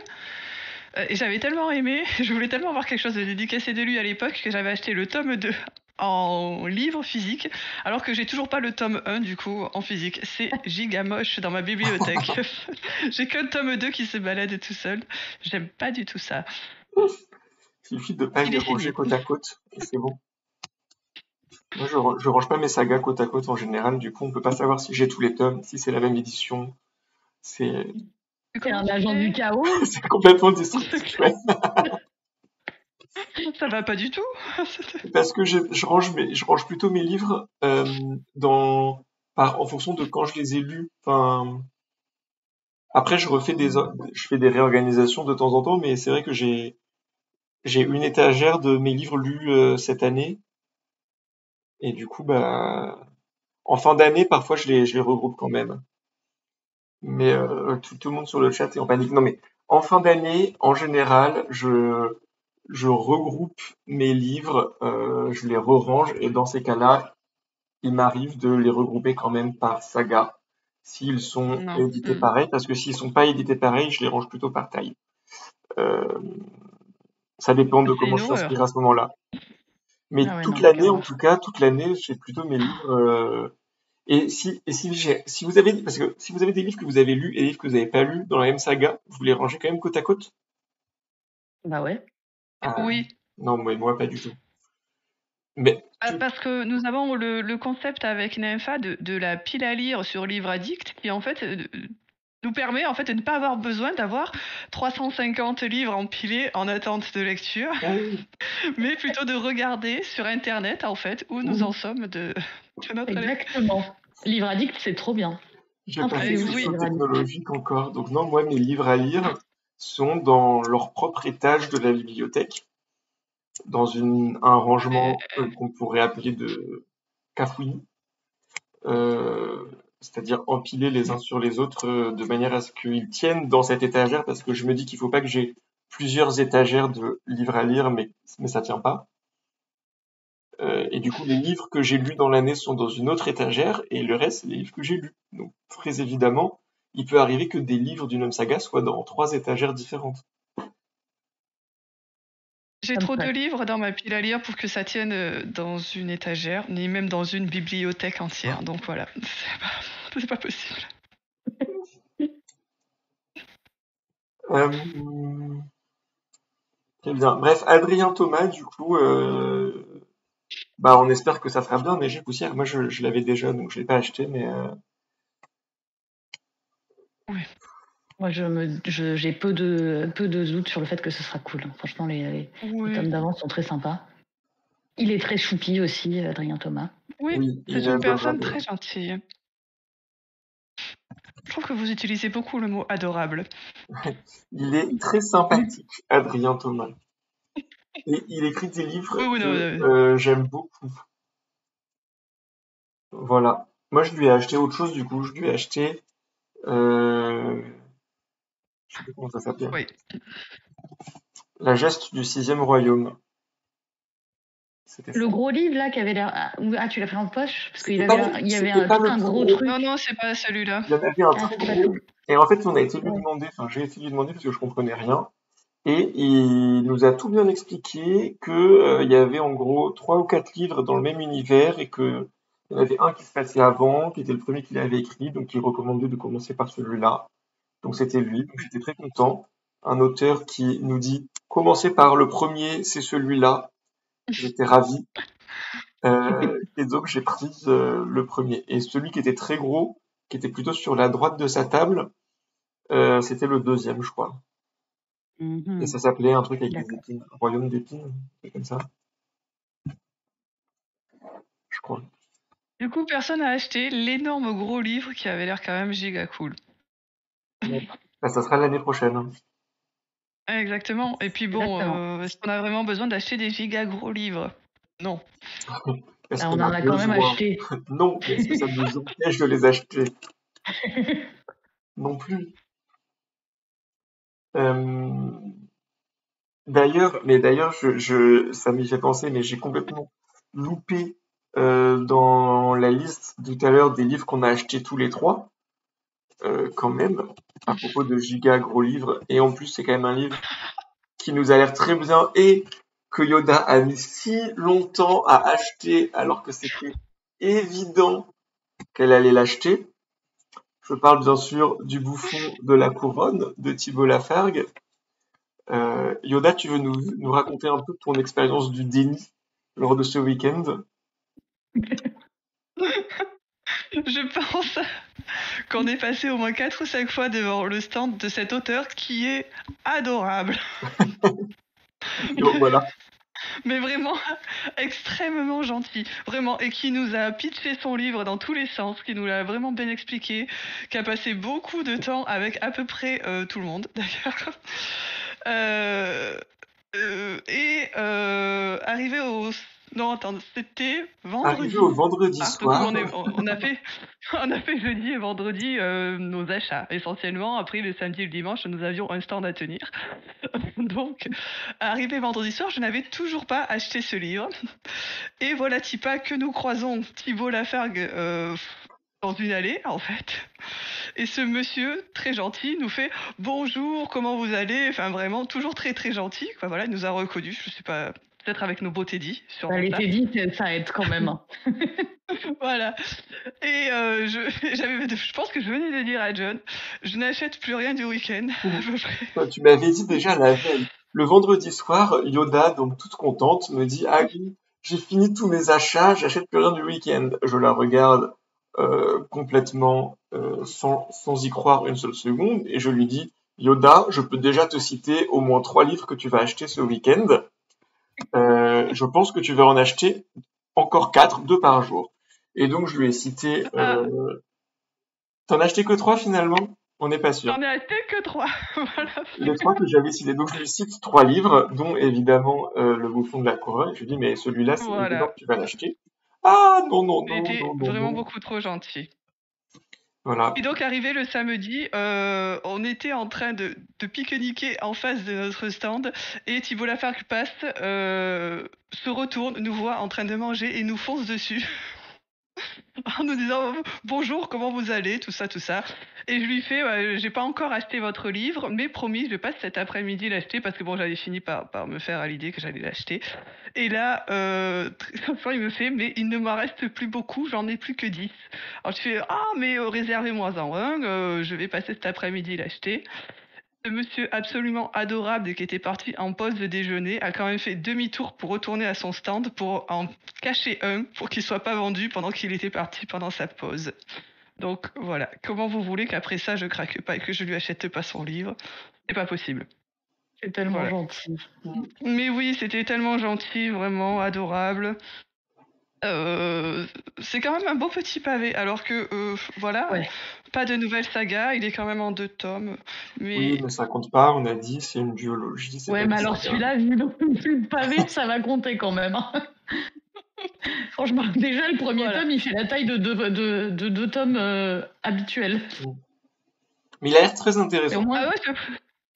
et j'avais tellement aimé, je voulais tellement avoir quelque chose de dédicacé de lui à l'époque que j'avais acheté le tome 2 en livre physique alors que j'ai toujours pas le tome 1 du coup en physique. C'est giga moche dans ma bibliothèque. J'ai que le tome 2 qui se balade tout seul. J'aime pas du tout ça. Il suffit de pas Il les est ranger fini. côte à côte et c'est bon. Moi, je range pas mes sagas côte à côte en général. Du coup, on peut pas savoir si j'ai tous les tomes, si c'est la même édition. C'est C'est un agent du chaos. c'est complètement destructif. Ouais. Ça va pas du tout. Parce que je range plutôt mes livres en fonction de quand je les ai lus. Enfin, après, je fais des réorganisations de temps en temps, mais c'est vrai que j'ai une étagère de mes livres lus cette année. Et du coup, bah, en fin d'année, parfois, je les regroupe quand même. Mais tout le monde sur le chat est en panique. Non, mais en fin d'année, en général, je regroupe mes livres, je les re-range, et dans ces cas-là, il m'arrive de les regrouper quand même par saga, s'ils sont Non. édités pareil, parce que s'ils sont pas édités pareil, je les range plutôt par taille. Euh, Ça dépend de C'est comment une je suis inspiré horreur. à ce moment-là. Mais Ah ouais, toute non, l'année, quelle en horreur. tout cas, toute l'année, j'ai plutôt mes livres. Si vous avez, parce que si vous avez des livres que vous avez lus et des livres que vous n'avez pas lus dans la même saga, vous les rangez quand même côte à côte? Bah ouais. Ah, Oui. non, moi pas du tout. Mais Parce que nous avons le concept avec Nympha de la pile à lire sur Livre Addict qui en fait nous permet en fait de ne pas avoir besoin d'avoir 350 livres empilés en attente de lecture, ah oui, mais plutôt de regarder sur internet en fait où nous en sommes de notre lecture. Exactement. Livre addict, c'est trop bien. j'ai Un pas fait privé ce aussi, Oui. saut livre addict. technologique encore. Donc non, moi mes livres à lire, sont dans leur propre étage de la bibliothèque, dans un rangement qu'on pourrait appeler de cafouillis, euh, c'est-à-dire empilés les uns sur les autres de manière à ce qu'ils tiennent dans cette étagère, parce que je me dis qu'il faut pas que j'ai plusieurs étagères de livres à lire, mais ça tient pas. Et du coup, les livres que j'ai lus dans l'année sont dans une autre étagère, et le reste, c'est les livres que j'ai lus. Donc, très évidemment, il peut arriver que des livres d'une même saga soient dans 3 étagères différentes. J'ai trop de livres dans ma pile à lire pour que ça tienne dans une étagère, ni même dans une bibliothèque entière. Donc voilà, c'est pas possible. Très bien. Bref, Adrien Thomas, du coup, on espère que ça sera bien. Neige et poussière, moi je l'avais déjà, donc je l'ai pas acheté, mais Oui. Moi, j'ai peu de doutes sur le fait que ce sera cool. Franchement, les tomes d'avant sont très sympas. Il est très choupi aussi, Adrien Thomas. Oui, c'est une personne très gentille. Je trouve que vous utilisez beaucoup le mot adorable. Il est très sympathique, Adrien Thomas. Et il écrit des livres que j'aime beaucoup. Voilà. Moi, je lui ai acheté autre chose, du coup. Je lui ai acheté... je sais plus comment ça s'appelle. Oui. La geste du 6e royaume. Le gros livre, là, qui avait l'air... Ah, tu l'as pris en poche? Parce qu'il y avait un gros truc. Non, c'est pas celui-là. Il y en avait un très gros. Et en fait, on a été lui demander, j'ai essayé de lui demander parce que je comprenais rien. Et il nous a tout bien expliqué que il y avait en gros 3 ou 4 livres dans le même univers et que il y en avait un qui se passait avant, qui était le premier qu'il avait écrit, donc il recommandait de commencer par celui-là. Donc c'était lui, donc j'étais très content. Un auteur qui nous dit commencez par le premier, c'est celui-là. J'étais ravi. Et donc j'ai pris le premier. Et celui qui était très gros, qui était plutôt sur la droite de sa table, c'était le deuxième, je crois. Et ça s'appelait un truc avec des épines, Royaume d'épines, c'est comme ça. Je crois. Du coup, personne n'a acheté l'énorme gros livre qui avait l'air quand même giga cool. Ça sera l'année prochaine. Exactement. Et puis bon, est-ce qu'on a vraiment besoin d'acheter des giga gros livres? Non. Est-ce on en a quand même acheté. Non, est-ce que ça nous empêche de les acheter? Non plus. D'ailleurs, ça m'y fait penser, mais j'ai complètement loupé dans la liste tout à l'heure des livres qu'on a achetés tous les trois, quand même, à propos de giga gros livres. Et en plus, c'est quand même un livre qui nous a l'air très bien et que Yoda a mis si longtemps à acheter alors que c'était évident qu'elle allait l'acheter. Je parle bien sûr du Bouffon de la Couronne de Thibault Lafargue. Yoda, tu veux nous raconter un peu ton expérience du déni lors de ce week-end? Je pense qu'on est passé au moins 4 ou 5 fois devant le stand de cet auteur qui est adorable. Donc voilà. Mais vraiment extrêmement gentil, vraiment, et qui nous a pitché son livre dans tous les sens, qui nous l'a vraiment bien expliqué, qui a passé beaucoup de temps avec à peu près tout le monde d'ailleurs. Arrivé au... Non, attends, c'était vendredi. Arrivé au vendredi soir. Donc on a fait jeudi et vendredi nos achats, essentiellement. Après, le samedi et le dimanche, nous avions un stand à tenir. Donc, arrivé vendredi soir, je n'avais toujours pas acheté ce livre. Et voilà Tipa que nous croisons Thibault Lafargue dans une allée, en fait. Et ce monsieur, très gentil, nous fait « Bonjour, comment vous allez ?» Enfin, vraiment, toujours très, très gentil. Enfin, voilà, il nous a reconnus, je sais pas, peut-être avec nos beaux Teddy. Les Teddy, ça aide quand même. Voilà. Et je pense que je venais de dire à John, je n'achète plus rien du week-end, à peu près. Tu m'avais dit déjà la veille. Le vendredi soir, Yoda, donc toute contente, me dit « Ah oui, j'ai fini tous mes achats, j'achète plus rien du week-end. » Je la regarde complètement sans y croire une seule seconde et je lui dis Yoda, je peux déjà te citer au moins 3 livres que tu vas acheter ce week-end. Je pense que tu vas en acheter encore 4, 2 par jour. Et donc je lui ai cité... T'en as acheté que 3 finalement? On n'est pas sûr. J'en ai acheté que 3. Voilà. Les 3 que j'avais cités. Donc, je lui cite 3 livres, dont évidemment Le Bouffon de la Couronne. Je lui dis, mais celui-là, c'est évident Voilà. que tu vas l'acheter. Ah, non, non, Il non, était non, non, vraiment non. beaucoup trop gentil. Voilà. Et donc, arrivé le samedi, on était en train de pique-niquer en face de notre stand et Thibault Lafargue passe, se retourne, nous voit en train de manger et nous fonce dessus en nous disant bonjour, comment vous allez, tout ça, tout ça. Et je lui fais, j'ai pas encore acheté votre livre, mais promis, je passe cet après-midi l'acheter parce que bon, j'avais fini par me faire à l'idée que j'allais l'acheter. Et là, très souvent, il me fait, mais il ne m'en reste plus beaucoup, j'en ai plus que 10. Alors je fais, ah, mais réservez-moi-en un, je vais passer cet après-midi l'acheter. Ce monsieur absolument adorable et qui était parti en pause de déjeuner a quand même fait demi-tour pour retourner à son stand pour en cacher un pour qu'il soit pas vendu pendant qu'il était parti pendant sa pause. Donc voilà, comment vous voulez qu'après ça je craque pas et que je lui achète pas son livre? C'est pas possible. C'est tellement Voilà. gentil. Mais oui, c'était tellement gentil, vraiment adorable. C'est quand même un beau petit pavé, alors que voilà, Ouais. pas de nouvelle saga, il est quand même en 2 tomes. Oui, Mais mais ça compte pas, on a dit, c'est une duologie, c'est Ouais, pas mais une alors saga. celui-là, vu le pavé, ça va compter quand même. Hein. Franchement, déjà, le premier Voilà. tome, il fait la taille de 2 tomes habituels. Mais il a l'air très Et au intéressant. moins, Ah ouais,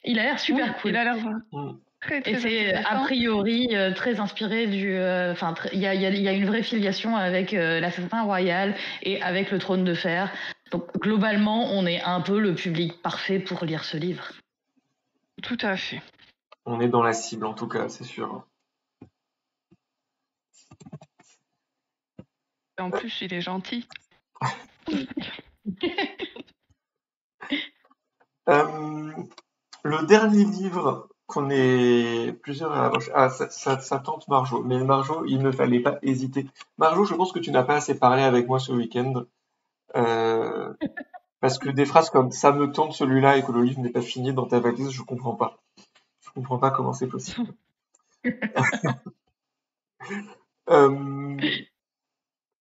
il a l'air super oui, cool. il a l'air Mm. très Et très c'est a intéressant. priori très inspiré du. Enfin, il y a une vraie filiation avec l'assassin royal et avec le trône de fer. Donc globalement, on est un peu le public parfait pour lire ce livre. Tout à fait. On est dans la cible, en tout cas, c'est sûr. Et en plus, il est gentil. Le dernier livre qu'on est plusieurs à avoir... Ah, ça tente Marjo. Mais Marjo, il ne fallait pas hésiter. Marjo, je pense que tu n'as pas assez parlé avec moi ce week-end. Parce que des phrases comme ça me tente celui-là et que le livre n'est pas fini dans ta valise, je comprends pas. Je comprends pas comment c'est possible. Euh,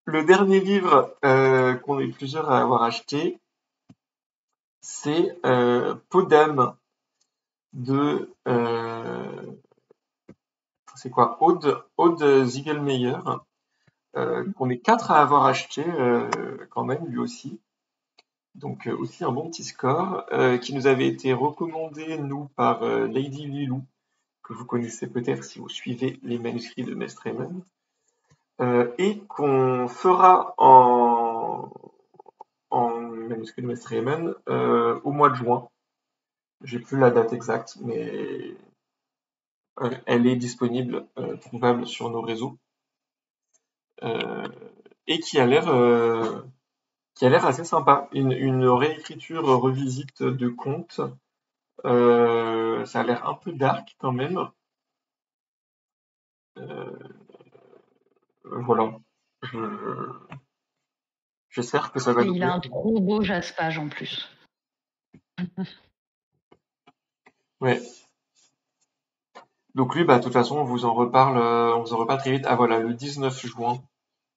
le dernier livre qu'on est plusieurs à avoir acheté, c'est Peau d'âme de c'est quoi Aude Ziegelmeyer, qu'on est 4 à avoir acheté quand même lui aussi. Donc aussi un bon petit score, qui nous avait été recommandé nous par Lady Lilou, que vous connaissez peut-être si vous suivez les manuscrits de Mestre Aymon, et qu'on fera en manuscrit de Mestre Aymon au mois de juin. J'ai plus la date exacte, mais elle est disponible, trouvable sur nos réseaux, et qui a l'air assez sympa. Une réécriture revisite de contes. Ça a l'air un peu dark quand même. Voilà. J'espère que ça va Et nous il a plaire. un trop beau jaspage en plus. Ouais. Donc lui, bah, de toute façon, on vous en reparle très vite. Ah voilà, le 19 juin,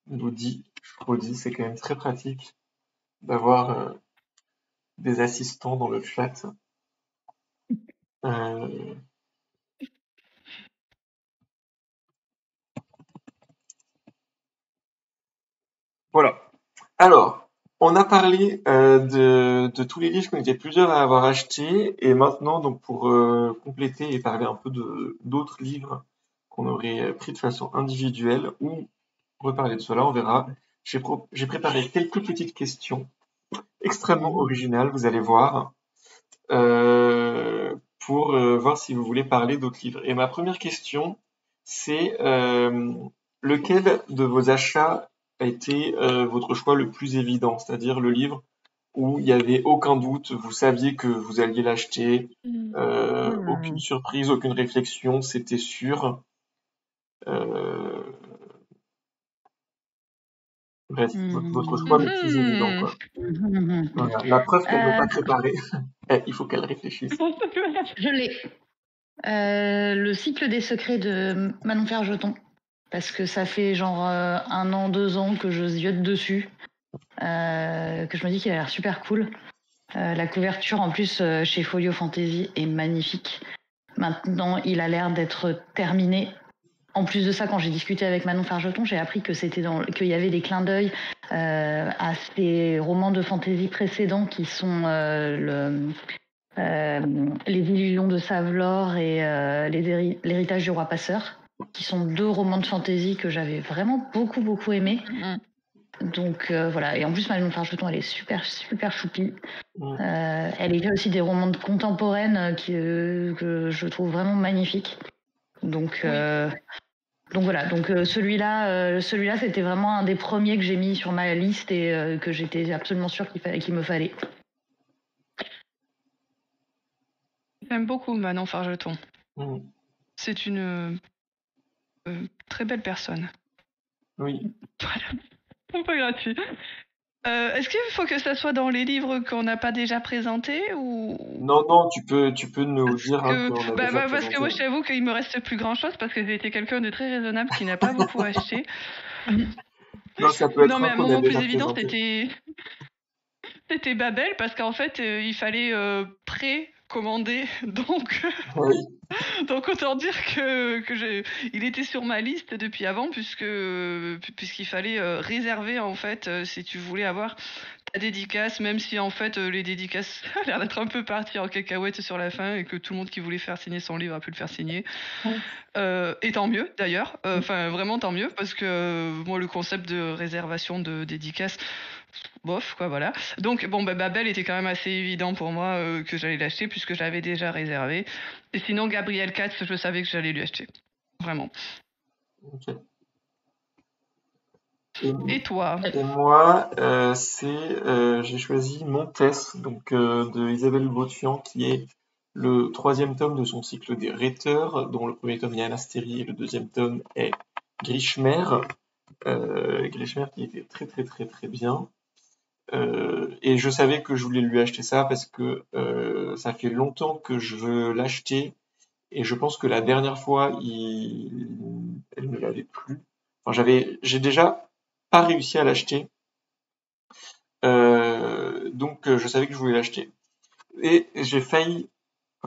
nous dit, je redis, c'est quand même très pratique d'avoir des assistants dans le chat. Euh, voilà. Alors, on a parlé de tous les livres qu'on était plusieurs à avoir achetés, et maintenant, donc pour compléter et parler un peu d'autres livres qu'on aurait pris de façon individuelle ou reparler de cela, on verra. J'ai préparé quelques petites questions extrêmement originales, vous allez voir, pour voir si vous voulez parler d'autres livres. Et ma première question, c'est lequel de vos achats a été votre choix le plus évident, c'est-à-dire le livre où il n'y avait aucun doute, vous saviez que vous alliez l'acheter, aucune surprise, aucune réflexion, c'était sûr. Euh, bref, votre choix le plus évident, quoi. Voilà. La preuve qu'elle n'est pas préparée. Il faut qu'elle réfléchisse. Je l'ai. Le cycle des secrets de Manon Ferjeton. Parce que ça fait genre 1 an, 2 ans que je ziote dessus. Que je me dis qu'il a l'air super cool. La couverture, en plus, chez Folio Fantasy, est magnifique. Maintenant, il a l'air d'être terminé. En plus de ça, quand j'ai discuté avec Manon Fargeton, j'ai appris que qu'il y avait des clins d'œil à ces romans de fantasy précédents qui sont Les Illusions de Savelor et L'Héritage du Roi Passeur, qui sont 2 romans de fantasy que j'avais vraiment beaucoup aimés. Donc voilà, et en plus Manon Fargeton, elle est super choupie. Elle écrit aussi des romans contemporaines que je trouve vraiment magnifiques. Donc voilà, donc celui-là c'était vraiment un des premiers que j'ai mis sur ma liste et que j'étais absolument sûre qu'il me fallait. J'aime beaucoup Manon Fargeton. C'est une très belle personne. Oui. Voilà, un peu gratuit. Est-ce qu'il faut que ça soit dans les livres qu'on n'a pas déjà présentés ou... Non, tu peux nous dire qu'on a déjà parce présenté. que moi, je t'avoue qu'il me reste plus grand-chose parce que j'ai été quelqu'un de très raisonnable qui n'a pas beaucoup acheté. Non, ça peut être Non, mais un un qu'on a moment plus déjà évident, présenté. c'était Babel parce qu'en fait, il fallait précommander, donc... Oui. Donc autant dire que il était sur ma liste depuis avant puisqu'il fallait réserver en fait si tu voulais avoir ta dédicace, même si en fait les dédicaces ça a l'air d'être un peu parti en cacahuète sur la fin et que tout le monde qui voulait faire signer son livre a pu le faire signer. Et tant mieux d'ailleurs, enfin vraiment tant mieux parce que moi le concept de réservation de dédicace, bof quoi, voilà. Donc bon, Babel était quand même assez évident pour moi que j'allais l'acheter puisque je l'avais déjà réservé. Et sinon Gabriel Katz, je savais que j'allais lui acheter, vraiment. Ok. Et toi? Et moi, j'ai choisi Montès, donc de Isabelle Botian, qui est le 3e tome de son cycle des Rhéteurs, dont le premier tome est Anastérie et le 2e tome est Grishmer. Grishmer qui était très bien. Et je savais que je voulais lui acheter ça parce que ça fait longtemps que je veux l'acheter et je pense que la dernière fois, elle ne l'avait plus. Enfin, j'ai déjà pas réussi à l'acheter. Donc je savais que je voulais l'acheter. Et j'ai failli,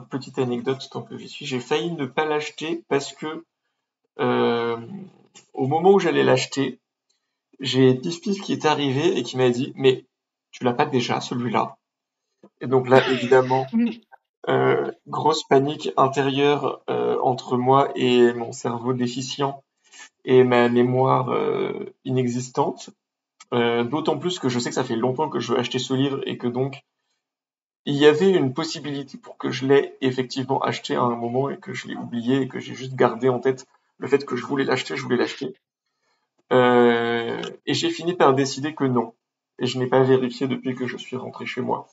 petite anecdote tant que j'y suis, j'ai failli ne pas l'acheter parce que au moment où j'allais l'acheter, j'ai Pif qui est arrivé et qui m'a dit mais tu l'as pas déjà celui-là? Et donc là évidemment grosse panique intérieure entre moi et mon cerveau déficient et ma mémoire inexistante. D'autant plus que je sais que ça fait longtemps que je veux acheter ce livre et que donc il y avait une possibilité pour que je l'aie effectivement acheté à un moment et que je l'ai oublié et que j'ai juste gardé en tête le fait que je voulais l'acheter. Et j'ai fini par décider que non. Et je n'ai pas vérifié depuis que je suis rentré chez moi.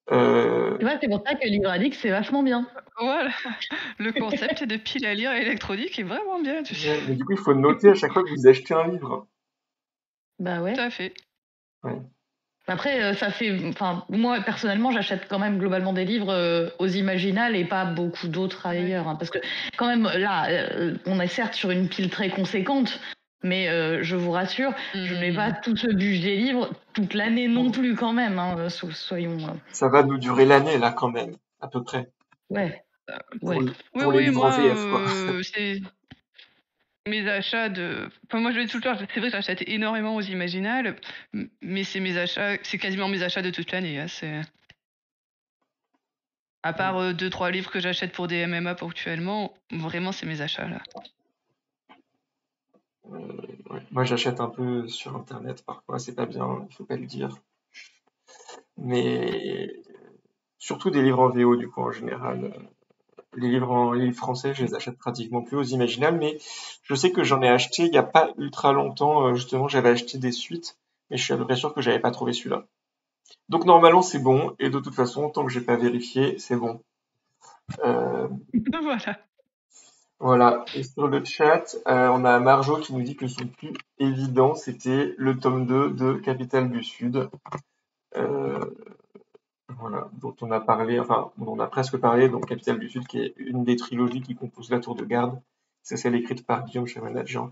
Tu vois, c'est pour ça que Livre Addict, c'est vachement bien. Voilà, le concept de pile à lire électronique est vraiment bien, tu sais. Mais du coup, il faut noter à chaque fois que vous achetez un livre. Bah ouais. Tout à fait. Ouais. Après, moi personnellement, j'achète quand même globalement des livres aux Imaginales et pas beaucoup d'autres ailleurs, hein, parce que quand même là, on est certes sur une pile très conséquente, mais je vous rassure, je n'ai pas tout ce budget livre toute l'année non plus quand même, hein, soyons. Ça va nous durer l'année là quand même, à peu près. Ouais. Pour les livres en VF quoi. C'est mes achats de... Enfin, moi je le dis tout le temps, c'est vrai que j'achète énormément aux Imaginales, mais c'est quasiment mes achats de toute l'année. Hein, à part 2-3 livres que j'achète pour des MMA ponctuellement, vraiment c'est mes achats là. Ouais. Moi j'achète un peu sur internet parfois, c'est pas bien, il faut pas le dire. Mais surtout des livres en VO du coup en général. Les livres français, je les achète pratiquement plus aux Imaginales, mais je sais que j'en ai acheté il n'y a pas ultra longtemps. Justement, j'avais acheté des suites, mais je suis à peu près sûr que j'avais pas trouvé celui-là. Donc normalement c'est bon, et de toute façon, tant que j'ai pas vérifié, c'est bon. Voilà. Voilà. Et sur le chat, on a Marjo qui nous dit que son plus évident, c'était le tome 2 de Capitale du Sud. Voilà, dont on a parlé, enfin, dont on a presque parlé, donc Capitale du Sud, qui est une des trilogies qui composent La Tour de Garde. C'est celle écrite par Guillaume Chamanadjian.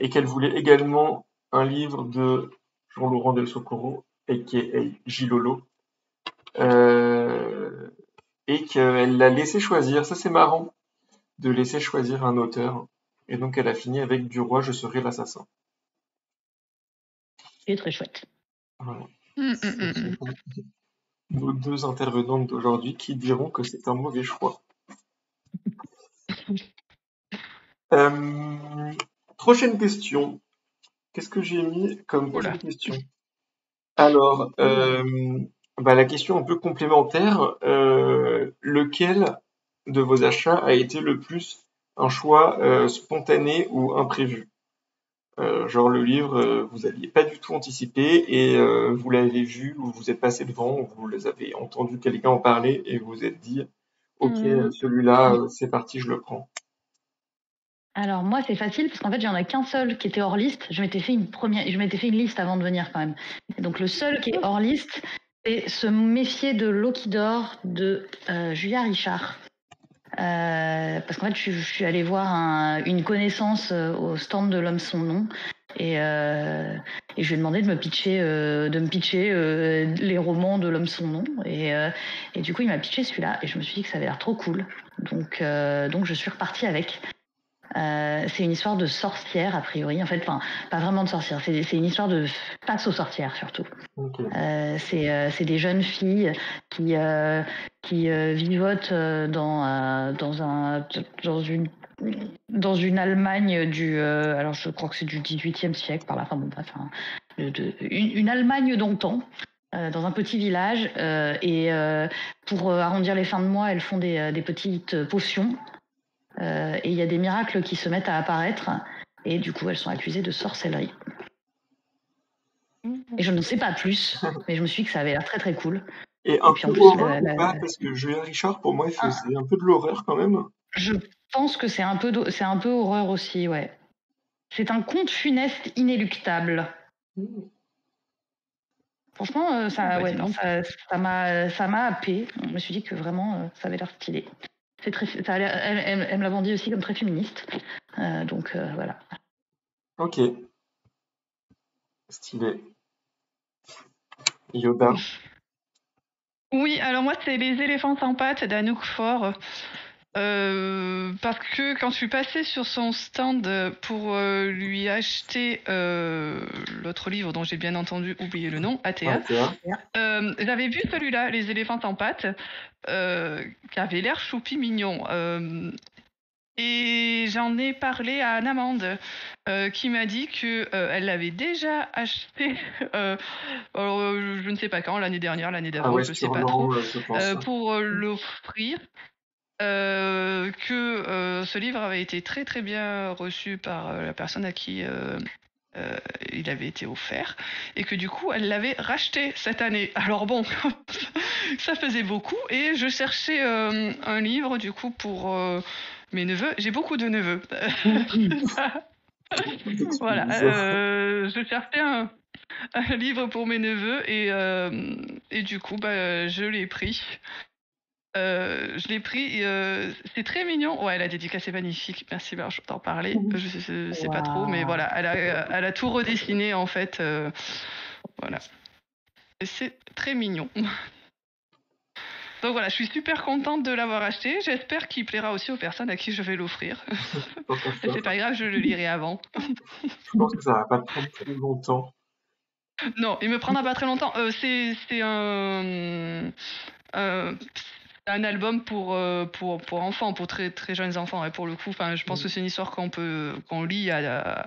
Et qu'elle voulait également un livre de Jean-Laurent Del Socorro, a.k.a. Gilolo, et qu'elle l'a laissé choisir. Ça, c'est marrant, de laisser choisir un auteur. Et donc, elle a fini avec Du roi, je serai l'assassin. C'est très chouette. Voilà. Mm, Ce mm, mm. sont nos deux intervenantes d'aujourd'hui qui diront que c'est un mauvais choix. Prochaine question. Qu'est-ce que j'ai mis comme prochaine Oula. question? Alors, la question un peu complémentaire, lequel de vos achats a été le plus un choix spontané ou imprévu? Genre le livre, vous n'aviez pas du tout anticipé et vous l'avez vu ou vous êtes passé devant ou vous les avez entendu quelqu'un en parler et vous vous êtes dit, ok, celui-là, c'est parti, je le prends. Alors moi c'est facile parce qu'en fait j'en ai qu'un seul qui était hors liste. Je m'étais fait une liste avant de venir quand même. Et donc le seul qui est hors liste, c'est Se méfier de l'eau qui dort de Julia Richard. Parce qu'en fait je suis allée voir une connaissance au stand de L'Homme Son Nom et je lui ai demandé de me pitcher les romans de L'Homme Son Nom et du coup il m'a pitché celui-là et je me suis dit que ça avait l'air trop cool. Donc je suis repartie avec. C'est une histoire de sorcière, a priori. En fait, pas vraiment de sorcière. C'est une histoire de face aux sorcières, surtout. Okay. C'est des jeunes filles qui vivotent dans une Allemagne alors je crois que c'est du XVIIIe siècle, par là. Enfin bon, bref, une Allemagne d'antan. Dans un petit village et pour arrondir les fins de mois, elles font des petites potions. Et il y a des miracles qui se mettent à apparaître et du coup elles sont accusées de sorcellerie. Et je ne sais pas plus, mais je me suis dit que ça avait l'air très très cool. Et un peu horreur ou pas? Parce que Julia Richard, pour moi, il faisait un peu de l'horreur quand même. Je pense que c'est un peu horreur aussi, ouais. C'est un conte funeste inéluctable. Franchement, ça m'a happé. Je me suis dit que vraiment, ça avait l'air stylé. Elle me l'a vendu aussi comme très féministe. Donc voilà. Ok. Stylé. Yoda. Oui, alors moi, c'est Les éléphants sans pattes d'Anouk Faure. Parce que quand je suis passée sur son stand pour lui acheter l'autre livre dont j'ai bien entendu oublier le nom, ATA, j'avais vu celui-là, Les éléphants sans pattes, qui avait l'air choupi mignon. Et j'en ai parlé à Anne Amande, qui m'a dit qu'elle l'avait déjà acheté, alors, je ne sais pas quand, l'année dernière, l'année d'avant, je ne sais pas trop, pour l'offrir. Que ce livre avait été très très bien reçu par la personne à qui il avait été offert et que du coup elle l'avait racheté cette année. Alors bon, ça faisait beaucoup et je cherchais un livre du coup pour mes neveux. J'ai beaucoup de neveux. Voilà, je cherchais un livre pour mes neveux et du coup je l'ai pris. Je l'ai pris, c'est très mignon. Ouais, la dédicace est magnifique. Merci Marge d'en parler. Je sais pas trop, mais voilà, elle a tout redessiné en fait. Voilà. Et c'est très mignon. Donc voilà, je suis super contente de l'avoir acheté. J'espère qu'il plaira aussi aux personnes à qui je vais l'offrir. Et c'est pas grave, je le lirai avant. Je pense que ça va pas prendre très longtemps. Non, il me prendra pas très longtemps. C'est un album pour enfants, pour très très jeunes enfants. Et pour le coup, je pense que c'est une histoire qu'on lit à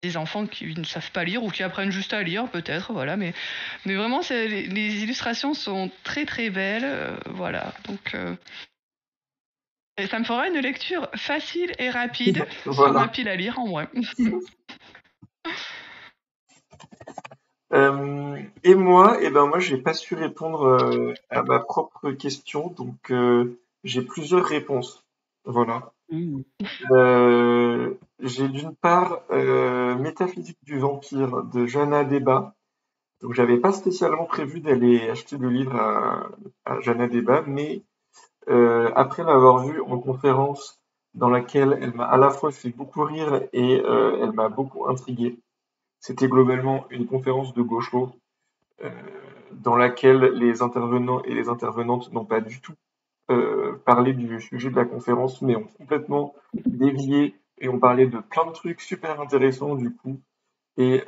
des enfants qui ne savent pas lire ou qui apprennent juste à lire, peut-être. Voilà, mais vraiment, les illustrations sont très très belles. Voilà, donc. Et ça me fera une lecture facile et rapide sur ma pile à lire en vrai. Et moi, moi, j'ai pas su répondre à ma propre question, donc j'ai plusieurs réponses. Voilà. J'ai d'une part Métaphysique du vampire de Jana Deba. Donc j'avais pas spécialement prévu d'aller acheter le livre à Jana Deba, mais après l'avoir vu en conférence dans laquelle elle m'a à la fois fait beaucoup rire et elle m'a beaucoup intrigué. C'était globalement une conférence de gaucho dans laquelle les intervenants et les intervenantes n'ont pas du tout parlé du sujet de la conférence, mais ont complètement dévié et ont parlé de plein de trucs super intéressants du coup. Et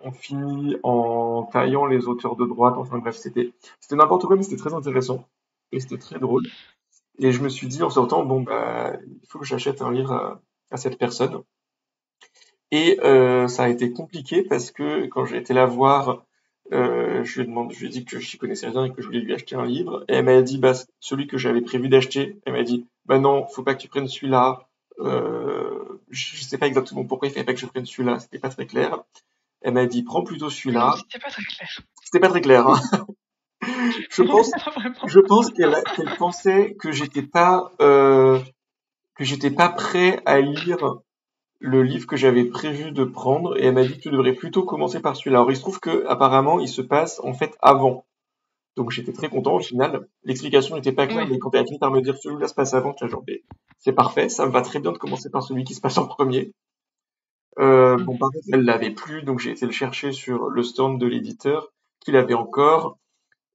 on finit en taillant les auteurs de droite. Enfin bref, c'était n'importe quoi, mais c'était très intéressant et c'était très drôle. Et je me suis dit en sortant, bon bah, il faut que j'achète un livre à cette personne. Et ça a été compliqué parce que quand j'ai été la voir, je lui ai dit que j'y connaissais rien et que je voulais lui acheter un livre. Et elle m'a dit, bah, celui que j'avais prévu d'acheter, elle m'a dit, bah non, faut pas que tu prennes celui-là. Je sais pas exactement pourquoi il fallait pas que je prenne celui-là, c'était pas très clair. Elle m'a dit, prends plutôt Non, celui-là. c'était pas très clair. C'était pas très clair, hein. Je Non, pense, pas vraiment. je pense qu'elle pensait que j'étais pas prêt à lire le livre que j'avais prévu de prendre et elle m'a dit que tu devrais plutôt commencer par celui-là. Alors il se trouve que apparemment il se passe en fait avant. Donc j'étais très content au final. L'explication n'était pas claire, Oui. mais quand elle a fini par me dire celui-là se passe avant, j'étais genre mais c'est parfait, ça me va très bien de commencer par celui qui se passe en premier. Bon par contre elle l'avait plus, donc j'ai été le chercher sur le stand de l'éditeur, qui l'avait encore.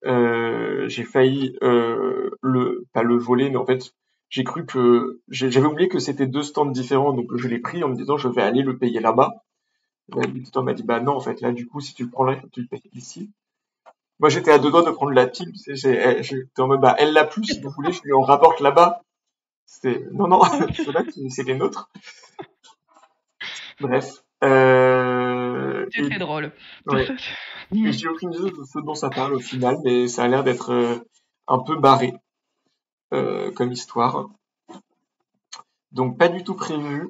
J'ai failli pas le voler, mais en fait j'ai cru que j'avais oublié que c'était deux stands différents, donc je l'ai pris en me disant je vais aller le payer là-bas. L'éditeur m'a dit bah non en fait là du coup si tu le prends là il faut que tu le payes ici. Moi j'étais à deux doigts de prendre la pile, tu sais, j'étais en mode bah elle l'a plus si vous voulez je lui en rapporte là-bas. C'est non non ceux-là c'est les nôtres. Bref C'est très drôle. ouais. Et j'ai aucune idée de ce dont ça parle au final, mais ça a l'air d'être un peu barré comme histoire. Donc pas du tout prévu.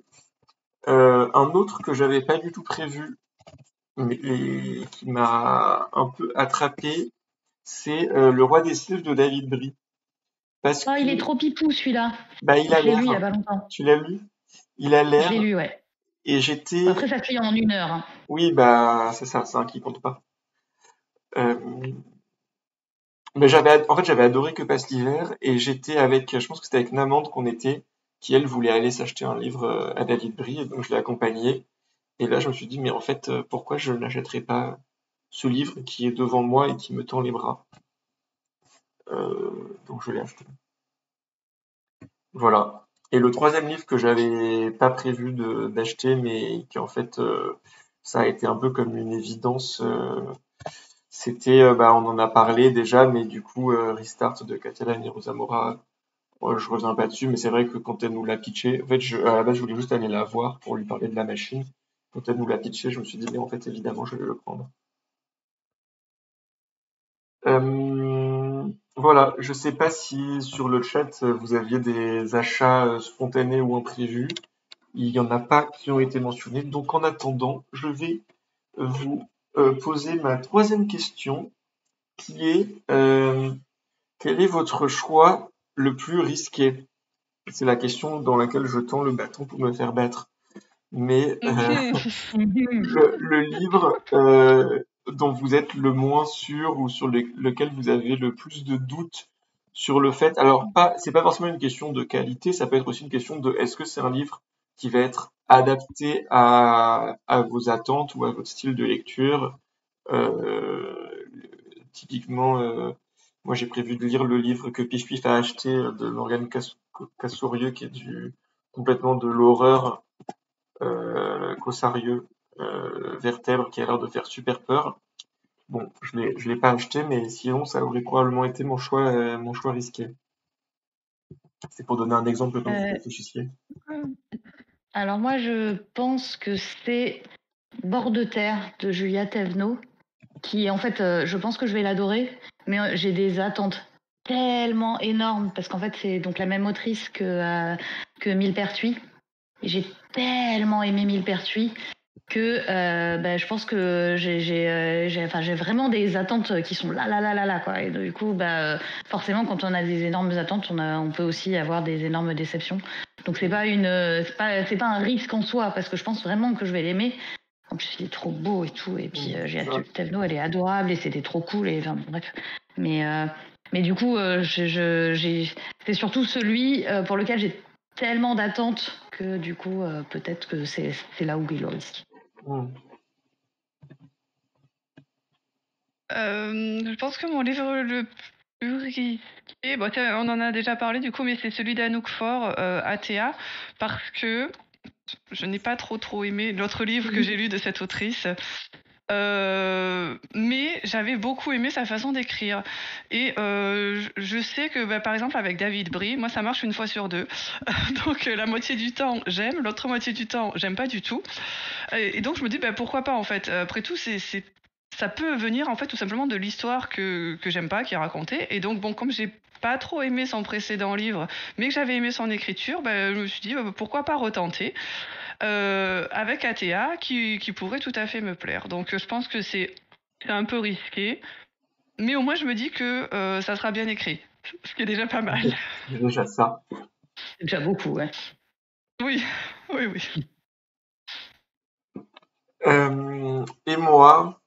Un autre que j'avais pas du tout prévu, mais qui m'a un peu attrapé, c'est Le Roi des Sylphes de David Brie. Parce Oh, il est que trop pipou celui-là. bah il a Je l'ai lu il y a l'air. pas longtemps. Tu l'as lu? Il a Je l'ai l'air. lu, ouais. Et Bon, après, j'étais. ça se lit en 1 heure. Hein. Oui, bah c'est ça, c'est un qui compte pas. Euh, Mais j'avais adoré Que passe l'hiver et j'étais avec, je pense que c'était avec Namande qu'on était, qui elle voulait aller s'acheter un livre à David Brie, et donc je l'ai accompagnée. Et là, je me suis dit, mais en fait, pourquoi je n'achèterais pas ce livre qui est devant moi et qui me tend les bras? Donc je l'ai acheté. Voilà. Et le troisième livre que j'avais pas prévu d'acheter, mais qui en fait, ça a été un peu comme une évidence. C'était, bah, on en a parlé déjà, mais du coup, Restart de Catalan Rosamora. Je reviens pas dessus, mais c'est vrai que quand elle nous l'a pitché, en fait, à la base, je voulais juste aller la voir pour lui parler de la machine. Quand elle nous l'a pitché, je me suis dit, mais en fait, évidemment, je vais le prendre. Voilà, je sais pas si sur le chat vous aviez des achats spontanés ou imprévus. Il y en a pas qui ont été mentionnés. Donc en attendant, je vais vous poser ma troisième question, qui est quel est votre choix le plus risqué? C'est la question dans laquelle je tends le bâton pour me faire battre. Mais le livre dont vous êtes le moins sûr ou sur lequel vous avez le plus de doutes sur le fait. Alors, c'est pas forcément une question de qualité, ça peut être aussi une question de est-ce que c'est un livre qui va être adapté à vos attentes ou à votre style de lecture. Euh, Typiquement, moi j'ai prévu de lire le livre que Pif Pif a acheté de Morgane Cassourieux, qui est complètement de l'horreur Cossarieux, Vertèbre, qui a l'air de faire super peur. Bon, je l'ai pas acheté, mais sinon ça aurait probablement été mon choix risqué. C'est pour donner un exemple quand vous réfléchissiez. Alors moi, je pense que c'est Bord de terre de Julia Thévenot, qui en fait, je pense que je vais l'adorer, mais j'ai des attentes tellement énormes parce qu'en fait, c'est donc la même autrice que Millepertuis. Et j'ai tellement aimé Millepertuis que je pense que j'ai vraiment des attentes qui sont là quoi. Et du coup, forcément, quand on a des énormes attentes, on peut aussi avoir des énormes déceptions. Donc c'est pas un risque en soi parce que je pense vraiment que je vais l'aimer. En plus, il est trop beau et tout. Et puis, Thévenot, elle est adorable et c'était trop cool. Et enfin, bref. Mais du coup, c'est surtout celui pour lequel j'ai tellement d'attentes que du coup, peut-être que c'est là où il le risque. Je pense que mon livre le plus risqué, bon, tiens, on en a déjà parlé du coup, mais c'est celui d'Anouk Faure, ATA, parce que je n'ai pas trop aimé l'autre livre que j'ai lu de cette autrice. Mais j'avais beaucoup aimé sa façon d'écrire. Et je sais que, par exemple, avec David Brie, moi, ça marche une fois sur deux. Donc, la moitié du temps, j'aime, l'autre moitié du temps, j'aime pas du tout. Et donc, je me dis, pourquoi pas, en fait. Après tout, ça peut venir, en fait, tout simplement de l'histoire que j'aime pas, qui est racontée. Et donc, bon, comme j'ai pas trop aimé son précédent livre, mais que j'avais aimé son écriture, je me suis dit, pourquoi pas retenter avec ATA qui pourrait tout à fait me plaire. Donc je pense que c'est un peu risqué, mais au moins je me dis que ça sera bien écrit, ce qui est déjà pas mal. C'est déjà ça. C'est déjà beaucoup, ouais. Oui. Et moi,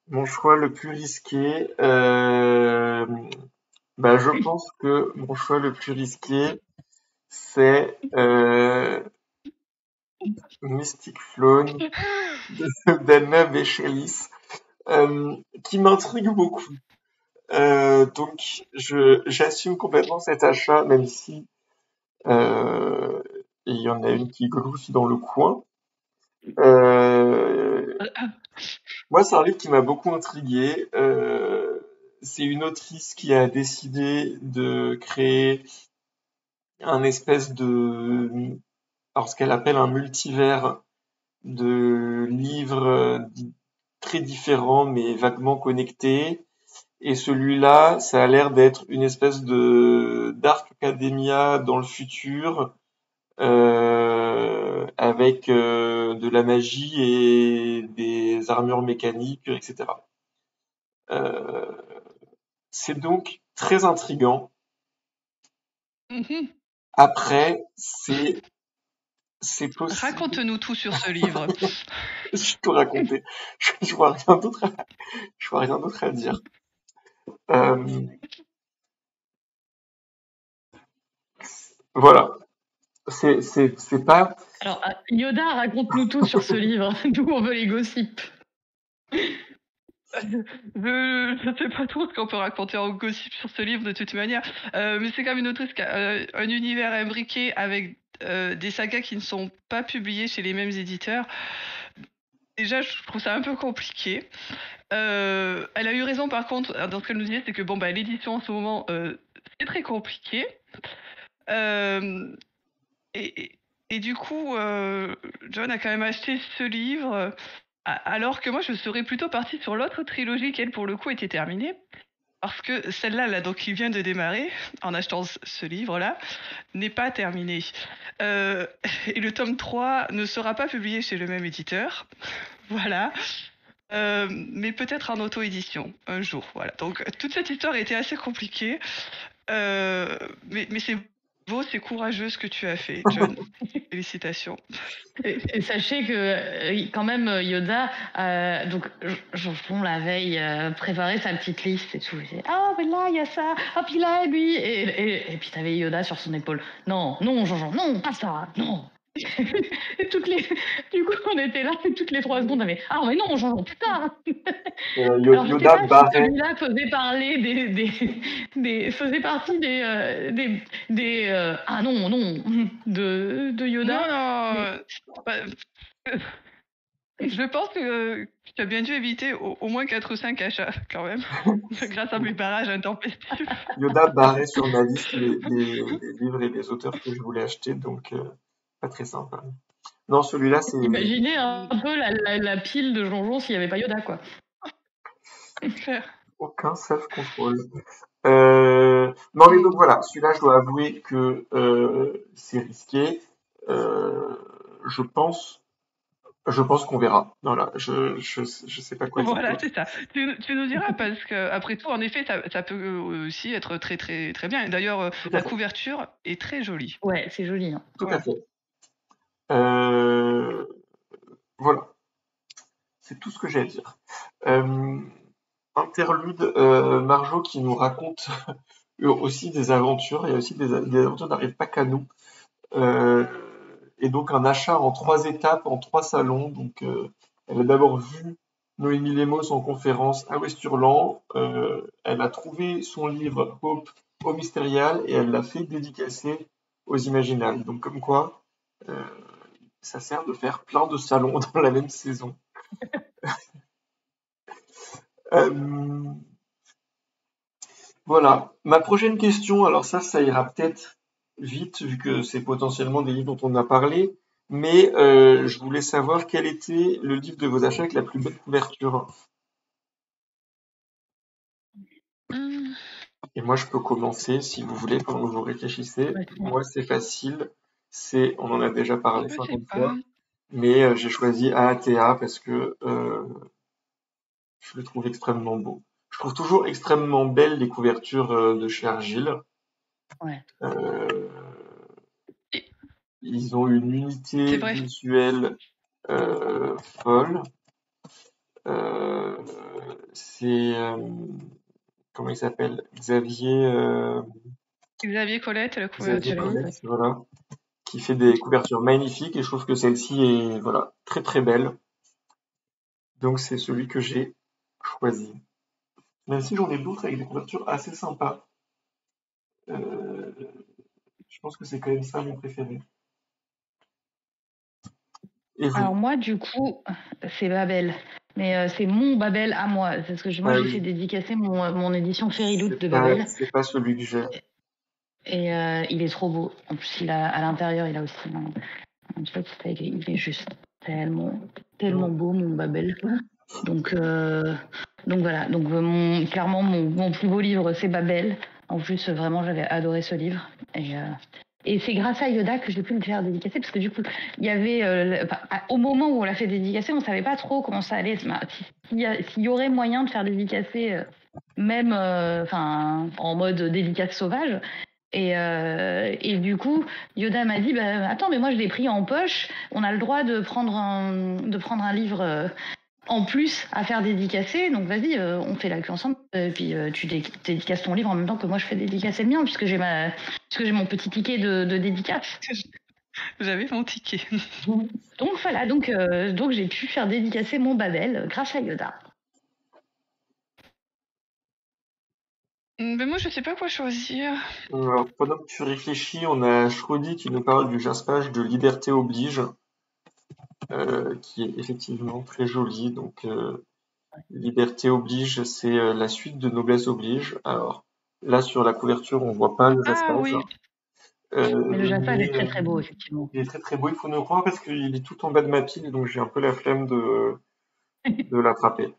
mon choix le plus risqué, je pense que mon choix le plus risqué, c'est Mystic Flone d'Anna Bechelis, qui m'intrigue beaucoup. Donc, j'assume complètement cet achat, même si il y en a une qui glousse dans le coin. Moi, c'est un livre qui m'a beaucoup intrigué. C'est une autrice qui a décidé de créer un espèce de, alors ce qu'elle appelle un multivers de livres très différents mais vaguement connectés. Et celui-là, ça a l'air d'être une espèce de Dark Academia dans le futur, avec de la magie et des armures mécaniques, etc. Euh, c'est donc très intriguant. Après, c'est possible. Raconte-nous tout sur ce livre. Je peux raconter. Je vois rien d'autre à dire. Voilà. C'est pas. Alors, Yoda, raconte-nous tout sur ce livre. D'où on veut les gossips. Je sais pas trop ce qu'on peut raconter en gossip sur ce livre de toute manière, mais c'est comme une autrice qui a un univers imbriqué avec des sagas qui ne sont pas publiées chez les mêmes éditeurs. Déjà, je trouve ça un peu compliqué. Elle a eu raison par contre dans ce qu'elle nous disait, c'est que l'édition en ce moment, c'est très compliqué. Et du coup, John a quand même acheté ce livre, alors que moi, je serais plutôt partie sur l'autre trilogie qui, elle, pour le coup, était terminée. Parce que celle-là, là, donc, qui vient de démarrer, en achetant ce livre-là, n'est pas terminée. Et le tome 3 ne sera pas publié chez le même éditeur. Voilà. Mais peut-être en auto-édition, un jour. Voilà. Donc, toute cette histoire a été assez compliquée. Mais c'est beau, c'est courageux ce que tu as fait, John. Félicitations. Et sachez que quand même Yoda, donc Jean la veille préparait sa petite liste et tout. Il disait, ah mais là il y a ça, ah puis là lui et puis t'avais Yoda sur son épaule. Non, Jean, non, pas ça, non. Et du coup on était là et toutes les 3 secondes on avait, ah mais non Jean, putain. Alors je sais Yoda pas si barrait. celui-là faisait parler faisait partie des ah non de Yoda. Non. Je pense que tu as bien dû éviter au moins 4 ou 5 achats quand même, grâce à mes barrages intempestifs. Yoda barrait sur ma liste les livres et les auteurs que je voulais acheter, donc pas très sympa. Non, celui-là, c'est. Imaginez un peu la pile de Jean s'il n'y avait pas Yoda, quoi. Aucun self-control. Non, mais donc voilà, celui-là, je dois avouer que c'est risqué. Je pense qu'on verra. Voilà, je sais pas quoi dire. Voilà, c'est ça. Tu nous diras parce que après tout, en effet, ça peut aussi être très très très bien. Et d'ailleurs, la couverture est très jolie. Ouais, c'est joli. Hein. Tout à fait. Voilà. C'est tout ce que j'ai à dire. Interlude, Marjo qui nous raconte aussi des aventures. Il y a aussi des aventures n'arrivent pas qu'à nous. Et donc un achat en 3 étapes, en 3 salons. Donc elle a d'abord vu Noémie Lemos en conférence à Westurland. Elle a trouvé son livre Hope au Mystérial et elle l'a fait dédicacer aux Imaginales. Donc comme quoi, euh, ça sert de faire plein de salons dans la même saison. Euh, voilà. Ma prochaine question, alors ça ira peut-être vite vu que c'est potentiellement des livres dont on a parlé, mais je voulais savoir quel était le livre de vos achats avec la plus belle couverture. Hum, Et moi, je peux commencer si vous voulez pendant que vous réfléchissez. Voici. Moi, c'est facile. On en a déjà parlé Je sais 50 pas. fois, mais j'ai choisi AATA parce que je le trouve extrêmement beau. Je trouve toujours extrêmement belles les couvertures de chez Argile. Ouais. Euh, Et- Ils ont une C'est unité vrai. visuelle folle. Euh, c'est comment il s'appelle? Xavier Colette, la Xavier couverture. Joli. Colette, voilà, qui fait des couvertures magnifiques et je trouve que celle-ci est voilà très très belle. Donc c'est celui que j'ai choisi. Même si j'en ai d'autres avec des couvertures assez sympas. Euh, je pense que c'est quand même ça mon préféré. Et Alors vous? moi, du coup, c'est Babel. Mais c'est mon Babel à moi. Parce que moi, Ah j'ai fait oui, dédicacer mon édition Fairyloot de Babel. c'est pas celui que j'ai. Et il est trop beau. En plus, à l'intérieur, il a aussi un truc. Il est juste tellement beau, mon Babel. Donc, voilà. Donc, clairement, mon plus beau livre, c'est Babel. En plus, vraiment, j'avais adoré ce livre. Et c'est grâce à Yoda que j'ai pu le faire dédicacer, parce que du coup, il y avait, au moment où on l'a fait dédicacer, on ne savait pas trop comment ça allait. S'il y aurait moyen de faire dédicacer, même en mode dédicace sauvage. Et du coup, Yoda m'a dit, bah, attends, mais moi je l'ai pris en poche. On a le droit de prendre un livre en plus à faire dédicacer. Donc vas-y, on fait la queue ensemble. Et puis tu dédicaces ton livre en même temps que moi je fais dédicacer le mien, puisque j'ai mon petit ticket de dédicace. J'avais mon ticket. Donc voilà, donc j'ai pu faire dédicacer mon Babel grâce à Yoda. Mais moi, je sais pas quoi choisir. Alors, pendant que tu réfléchis, on a Schrödi qui nous parle du jaspage de Liberté oblige, qui est effectivement très joli. Donc, Liberté oblige, c'est la suite de Noblesse oblige. Alors, là, sur la couverture, on voit pas le Ah jaspage, oui. Mais le jaspage est mais très très beau, effectivement. il est très très beau. Il faut nous croire parce qu'il est tout en bas de ma pile, donc j'ai un peu la flemme de l'attraper.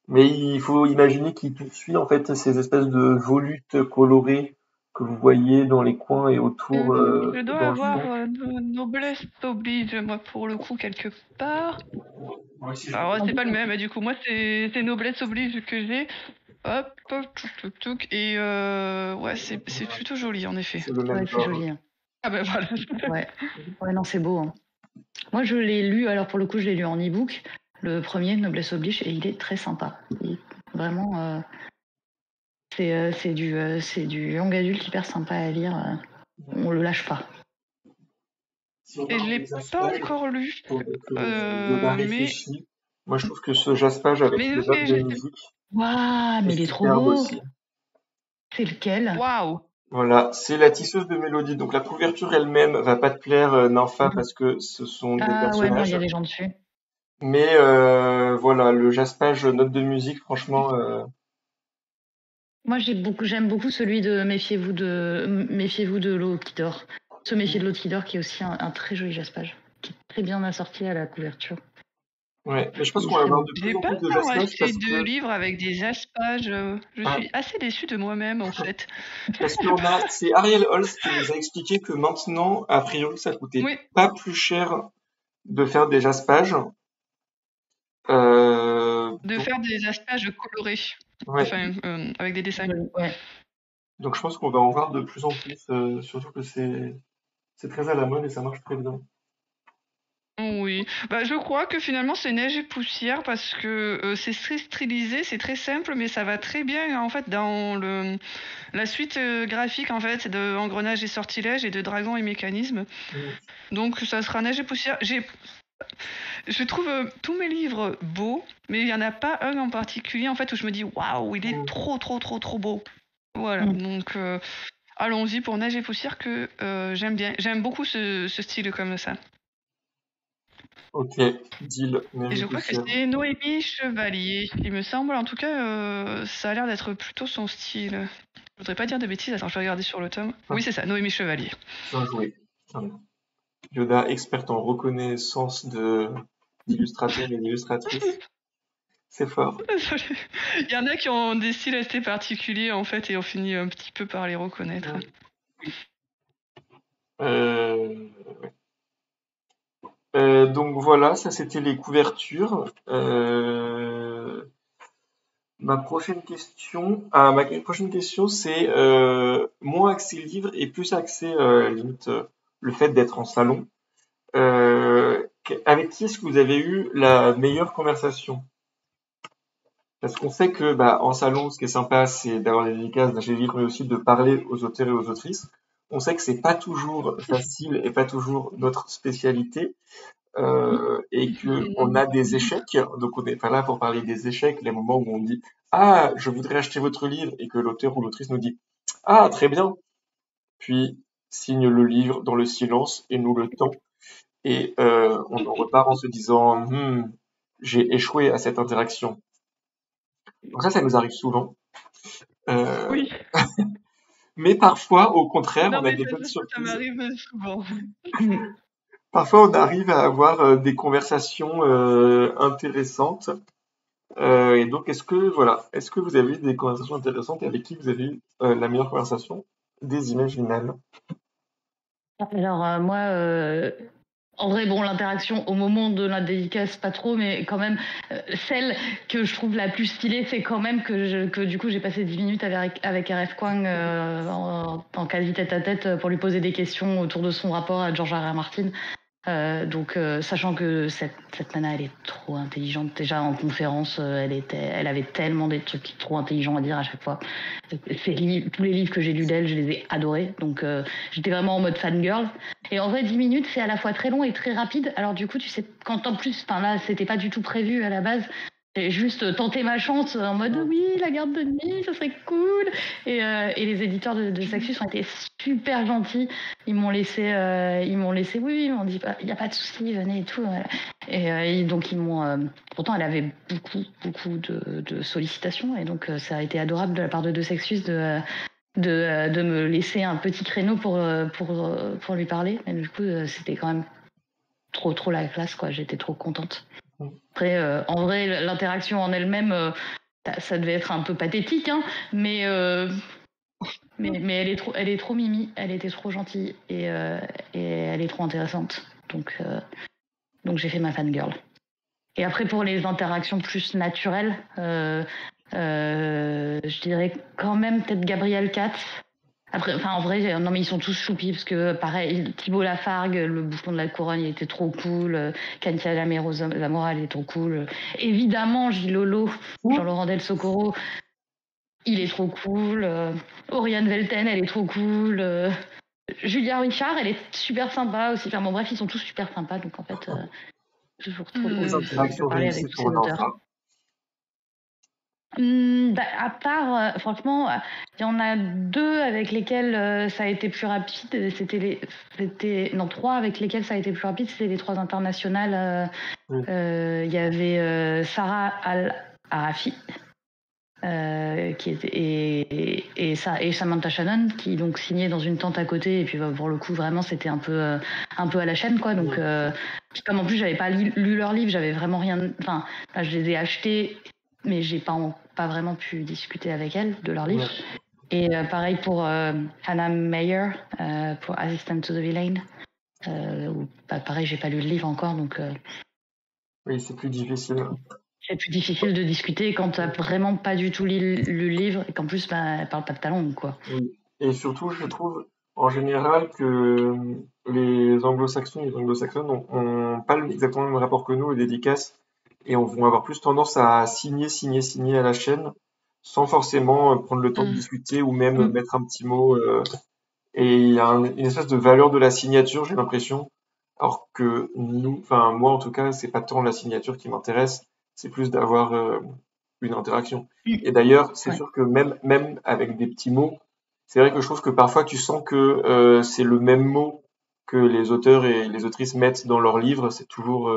Mais il faut imaginer qu'il poursuit en fait ces espèces de volutes colorées que vous voyez dans les coins et autour Je dois dans le avoir fond. Noblesse oblige, moi, pour le coup, quelque part. Moi aussi, je Alors, ouais, peux c'est pas le même, mais du coup, moi, c'est Noblesse oblige que j'ai. Hop, hop, touc. Et ouais, c'est plutôt joli, en effet. c'est le même Ouais, c'est genre. joli. Hein. Ah ben voilà. Ouais. Ouais, non, c'est beau. Hein. Moi, je l'ai lu, alors pour le coup, je l'ai lu en e-book, le premier, Noblesse oblige, et il est très sympa. Vraiment, c'est du young adulte hyper sympa à lire. On le lâche pas. Si on Et je parle l'ai des pas aspages, encore lu. pendant que Yoda Mais, réfléchit, moi je trouve que ce jaspage avec mais, les notes mais de je sais. musique Waouh, est mais il est trop superbe beau. aussi. C'est lequel? Waouh! Voilà, c'est la tisseuse de mélodie. Donc la couverture elle-même va pas te plaire, Nympha, parce que ce sont des Ah ouais, non, il y personnages. a des gens dessus. Mais voilà, le jaspage note de musique, franchement, Moi, j'aime beaucoup celui de Méfiez-vous de l'eau qui dort. Se méfier de l'eau qui dort, qui est aussi un très joli jaspage, qui est très bien assorti à la couverture. ouais. Mais je pense Il est qu'on va très avoir beau. de J'ai plus en pas plus de encore jaspage acheté de que livre avec des aspages. Je ah, suis assez déçue de moi-même, en fait. parce c'est Ariel Holst qui nous a expliqué que maintenant, a priori, ça coûtait Oui, pas plus cher de faire des jaspages. de Donc, faire des aspages colorés. ouais. Enfin, avec des dessins. Ouais. Donc je pense qu'on va en voir de plus en plus, surtout que c'est très à la mode et ça marche très bien. Oui, bah, je crois que finalement c'est Neige et Poussière parce que c'est très stylisé, c'est très simple, mais ça va très bien en fait dans la suite graphique en fait de Engrenages et Sortilèges et de Dragons et Mécanismes. Mm. Donc ça sera Neige et Poussière. Je trouve tous mes livres beaux, mais il n'y en a pas un en particulier en fait où je me dis waouh, il est trop trop trop trop beau. Voilà, donc allons-y pour Neige et Poussière que j'aime bien. J'aime beaucoup ce style comme ça. Ok, deal, Neige Et et je crois que Poussière. c'est Noémie Chevalier, il me semble. En tout cas, ça a l'air d'être plutôt son style. Je voudrais pas dire de bêtises, attends, je vais regarder sur le tome. Oui, c'est ça, Noémie Chevalier. Bien joué. Yoda, experte en reconnaissance d'illustrateurs et d'illustratrices. C'est fort. Il y en a qui ont des styles assez particuliers en fait et on finit un petit peu par les reconnaître. Donc voilà, ça c'était les couvertures. Ma prochaine question, c'est moins axé livre et plus axé limite le fait d'être en salon. Avec qui est-ce que vous avez eu la meilleure conversation? Parce qu'on sait que en salon, ce qui est sympa, c'est d'avoir des dédicaces, d'acheter des livres, mais aussi de parler aux auteurs et aux autrices. On sait que c'est pas toujours facile et pas toujours notre spécialité. Et que on a des échecs, donc on n'est pas là pour parler des échecs, les moments où on dit ah je voudrais acheter votre livre et que l'auteur ou l'autrice nous dit ah très bien, puis signe le livre dans le silence et nous le tend et on en repart en se disant j'ai échoué à cette interaction. Donc ça nous arrive souvent. Oui. Mais parfois au contraire Non on a mais des ça, bonnes ça, ça surprises. m'arrive souvent. Parfois on arrive à avoir des conversations intéressantes. Et donc, est-ce que vous avez eu des conversations intéressantes et avec qui vous avez eu la meilleure conversation des Imaginales? Alors moi, en vrai, bon, l'interaction au moment de la dédicace, pas trop, mais quand même, celle que je trouve la plus stylée, c'est quand même que du coup, j'ai passé 10 minutes avec RF Kwang en quasi tête-à-tête pour lui poser des questions autour de son rapport à George R.R. Martin. Donc, sachant que cette nana, elle est trop intelligente. Déjà en conférence, elle avait tellement des trucs trop intelligents à dire à chaque fois. Tous les livres que j'ai lus d'elle, je les ai adorés. Donc, j'étais vraiment en mode fangirl. Et en vrai, 10 minutes, c'est à la fois très long et très rapide. Alors, du coup, tu sais, quand en plus, enfin là, c'était pas du tout prévu à la base. J'ai juste tenté ma chance en mode oui, la garde de nuit, ça serait cool. Et les éditeurs de Saxus ont été super gentils. Ils m'ont laissé, oui, ils m'ont dit, il n'y a pas de souci, venez et tout. Voilà. Et donc, ils m'ont. Pourtant, elle avait beaucoup de sollicitations. Et donc, ça a été adorable de la part de Saxus de me laisser un petit créneau pour lui parler. Et du coup, c'était quand même trop la classe, quoi. J'étais trop contente. Après, en vrai, l'interaction en elle-même, ça devait être un peu pathétique, hein, mais elle est trop mimi, elle était trop gentille et elle est trop intéressante. Donc j'ai fait ma fangirl. Et après, pour les interactions plus naturelles, je dirais quand même peut-être Gabriel Katz. Après, enfin, en vrai, non, mais ils sont tous choupis parce que, pareil, Thibault Lafargue, le bouffon de la couronne, il était trop cool. Kantia Lamero Zamora, il est trop cool. Évidemment, Gilolo, Jean-Laurent Del Socorro, il est trop cool. Oriane Velten, elle est trop cool. Julia Richard, elle est super sympa aussi. Enfin, bon, bref, ils sont tous super sympas. Donc, en fait, toujours trop cool de parler avec tous ces auteurs. À part, franchement, il y en a 2 avec lesquels ça a été plus rapide. Non, 3 avec lesquels ça a été plus rapide. C'était les 3 internationales. Il y avait Sarah Al-Arafi qui était, et Samantha Shannon qui donc signait dans une tente à côté. Et puis pour le coup, vraiment, c'était un peu à la chaîne, quoi. Donc, comme en plus, j'avais pas lu leurs livres, j'avais vraiment rien. Enfin, là, je les ai achetés, mais j'ai pas vraiment pu discuter avec elles de leurs livres. Et pareil pour Hannah Meyer, pour Assistant to the Villain. Pareil, j'ai pas lu le livre encore, donc. Oui, c'est plus difficile. C'est plus difficile de discuter quand t'as vraiment pas du tout lu le livre et qu'en plus, elle parle pas de ta langue, quoi. Oui. Et surtout, je trouve en général que les anglo-saxons ont pas exactement le même rapport que nous aux dédicaces et vont avoir plus tendance à signer à la chaîne sans forcément prendre le temps de discuter ou même mettre un petit mot. Et il y a une espèce de valeur de la signature, j'ai l'impression, alors que nous, enfin moi en tout cas, c'est pas tant la signature qui m'intéresse, c'est plus d'avoir une interaction. Et d'ailleurs, c'est Ouais. sûr que même avec des petits mots, c'est vrai que je trouve que parfois tu sens que c'est le même mot que les auteurs et les autrices mettent dans leurs livres, c'est toujours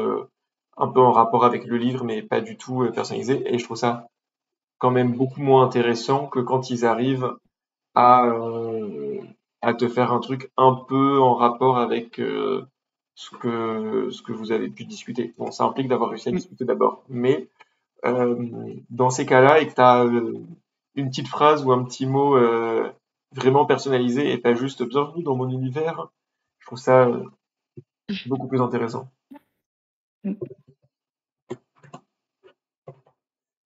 un peu en rapport avec le livre, mais pas du tout personnalisé. Et je trouve ça quand même beaucoup moins intéressant que quand ils arrivent à, euh, à te faire un truc un peu en rapport avec ce que vous avez pu discuter. Bon, ça implique d'avoir réussi à Mm. discuter d'abord, mais euh, dans ces cas-là, et que tu as une petite phrase ou un petit mot vraiment personnalisé et pas juste bienvenue dans mon univers, je trouve ça beaucoup plus intéressant. Mm.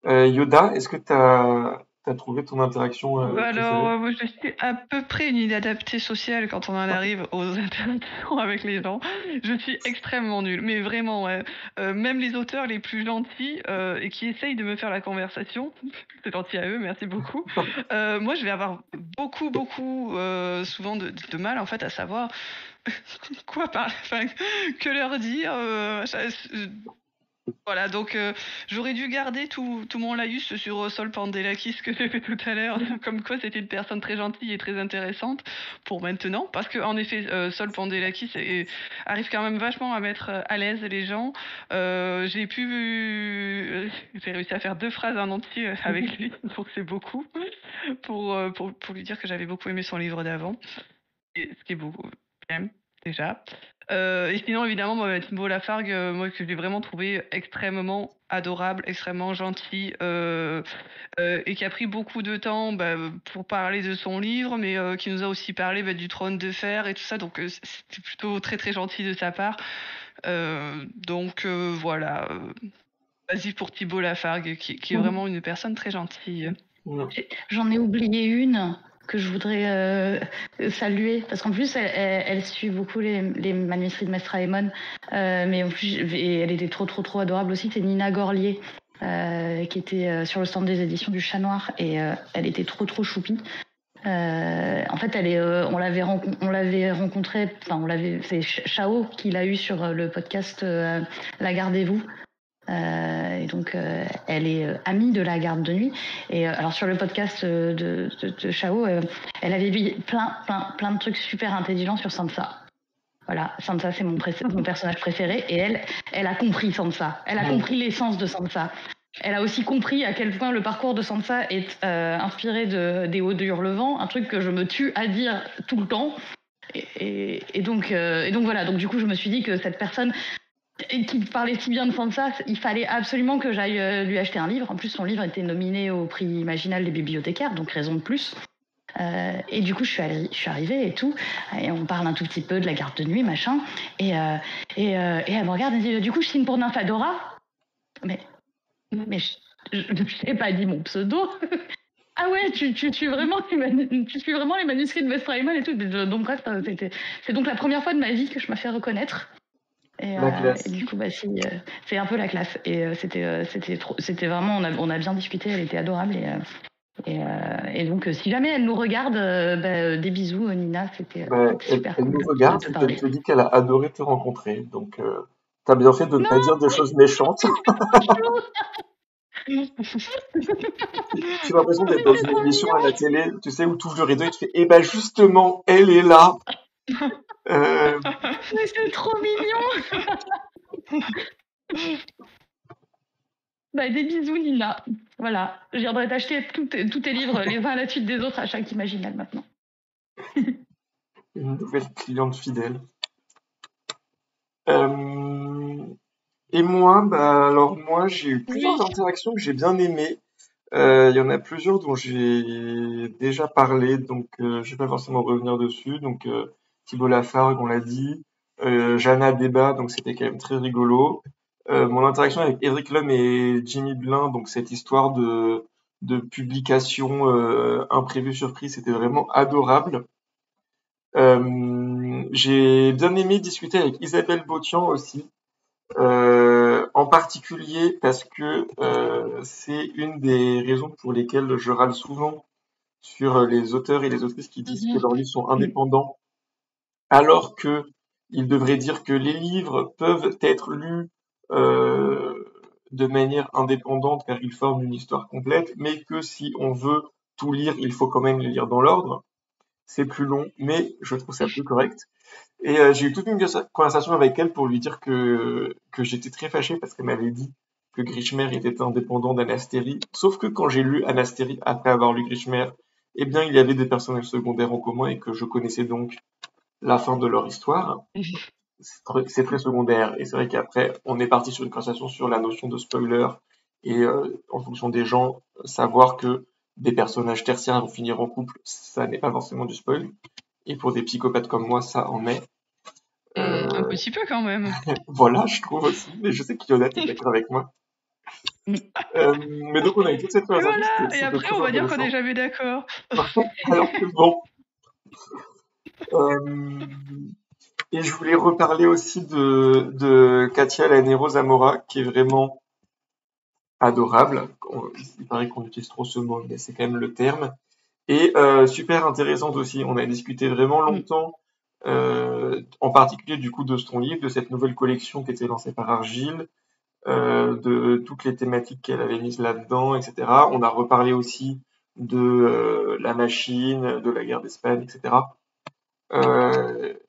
Yoda, est-ce que tu as trouvé ton interaction Alors, préférée? moi, je suis à peu près une inadaptée sociale quand on en arrive aux interactions avec les gens. Je suis extrêmement nulle, mais vraiment, ouais. Même les auteurs les plus gentils et qui essayent de me faire la conversation, c'est gentil à eux, merci beaucoup. Moi, je vais avoir beaucoup, souvent de mal en fait à savoir quoi parler, enfin, que leur dire. Voilà, donc j'aurais dû garder tout mon laïus sur Sol Pandelakis que j'ai fait tout à l'heure, comme quoi c'était une personne très gentille et très intéressante pour maintenant, parce que en effet, Sol Pandelakis arrive quand même vachement à mettre à l'aise les gens. J'ai réussi à faire 2 phrases en entier avec lui, donc c'est beaucoup, pour lui dire que j'avais beaucoup aimé son livre d'avant, et ce qui est beaucoup, quand même, déjà. Et sinon, évidemment, moi, Thibaut Lafargue, moi, que j'ai vraiment trouvé extrêmement adorable, extrêmement gentil, et qui a pris beaucoup de temps bah, pour parler de son livre, mais qui nous a aussi parlé bah, du trône de fer et tout ça. Donc, c'était plutôt très gentil de sa part. Donc, voilà. Vas-y pour Thibaut Lafargue, qui est vraiment une personne très gentille. J'en ai oublié une que je voudrais saluer, parce qu'en plus, elle suit beaucoup les manuscrits de Mestre Aemon, mais en plus, et elle était trop adorable aussi, c'est Nina Gorlier, qui était sur le stand des éditions du Chat Noir, et elle était trop choupie. En fait, on l'avait rencontrée, enfin, c'est Chao qui l'a eu sur le podcast La Gardez-vous. Et donc, elle est amie de la garde de nuit. Et alors, sur le podcast de Chao, elle avait dit plein de trucs super intelligents sur Sansa. Voilà, Sansa, c'est mon personnage préféré. Et elle a compris Sansa. Elle a compris l'essence de Sansa. Elle a aussi compris à quel point le parcours de Sansa est inspiré des Hauts de Hurlevent, un truc que je me tue à dire tout le temps. Et donc voilà, donc du coup, je me suis dit que cette personne qui parlait si bien de Sansa, il fallait absolument que j'aille lui acheter un livre. En plus, son livre était nominé au prix Imaginal des bibliothécaires, donc raison de plus. Et du coup, je suis arrivée et tout, et on parle un tout petit peu de la garde de nuit, machin. Et elle me regarde et dit, du coup, je signe pour Nymphadora. Mais je n'ai pas dit mon pseudo. Ah ouais, tu suis vraiment les manuscrits de Mestre Aemon et tout. Donc bref, c'est donc la première fois de ma vie que je me fais reconnaître. La classe. Et du coup, bah, c'est un peu la classe. Et c'était vraiment, on a bien discuté, elle était adorable. Et donc, si jamais elle nous regarde, des bisous, Nina, c'était Bah, super elle cool nous de regarde te et qu'elle parler. te dit qu'elle a adoré te rencontrer. Donc, t'as bien fait de ne Non, pas dire des choses méchantes. J'ai l'impression d'être dans c'est une trop émission à mignon. la télé, tu sais, où tu ouvres le rideau et tu fais, eh ben justement, elle est là. Euh, Mais c'est trop mignon. Bah, des bisous, Nina. Voilà, je viendrai t'acheter tous tes livres, les uns à la suite des autres, à chaque Imaginal maintenant. une nouvelle cliente fidèle. Euh, et moi, bah alors moi, j'ai eu plusieurs Oui. interactions que j'ai bien aimées. Il y en a plusieurs dont j'ai déjà parlé, donc je vais pas forcément revenir dessus. Donc Thibaut Lafargue, on l'a dit, Jana Débat, donc c'était quand même très rigolo. Mon interaction avec Eric Lhomme et Jimmy Blin, donc cette histoire de publication imprévue surprise, c'était vraiment adorable. J'ai bien aimé discuter avec Isabelle Botian aussi, en particulier parce que c'est une des raisons pour lesquelles je râle souvent sur les auteurs et les autrices qui disent que leurs livres sont indépendants, alors que il devrait dire que les livres peuvent être lus euh, de manière indépendante car ils forment une histoire complète, mais que si on veut tout lire, il faut quand même les lire dans l'ordre. C'est plus long, mais je trouve ça plus correct. Et j'ai eu toute une conversation avec elle pour lui dire que j'étais très fâché parce qu'elle m'avait dit que Grishmer était indépendant d'Anastérie. Sauf que quand j'ai lu Anastérie après avoir lu Grishmer, eh bien, il y avait des personnages secondaires en commun et que je connaissais donc la fin de leur histoire. C'est très secondaire. Et c'est vrai qu'après, on est parti sur une conversation sur la notion de spoiler et en fonction des gens, savoir que des personnages tertiaires vont finir en couple, ça n'est pas forcément du spoil. Et pour des psychopathes comme moi, ça en est. Un Euh, petit peu quand même. voilà, je trouve aussi, mais je sais qu'Yonat est d'accord avec moi. Mais donc on a eu toute cette Et conversation, voilà. Et c'était après, très on va dire qu'on n'est intéressant. jamais d'accord. Alors que bon. Euh, et je voulais reparler aussi de Katia Lanero Zamora, qui est vraiment adorable. Il paraît qu'on utilise trop ce mot, mais c'est quand même le terme. Et super intéressante aussi. On a discuté vraiment longtemps, en particulier du coup de son livre, de cette nouvelle collection qui était lancée par Argile, de toutes les thématiques qu'elle avait mises là-dedans, etc. On a reparlé aussi de la machine, de la guerre d'Espagne, etc.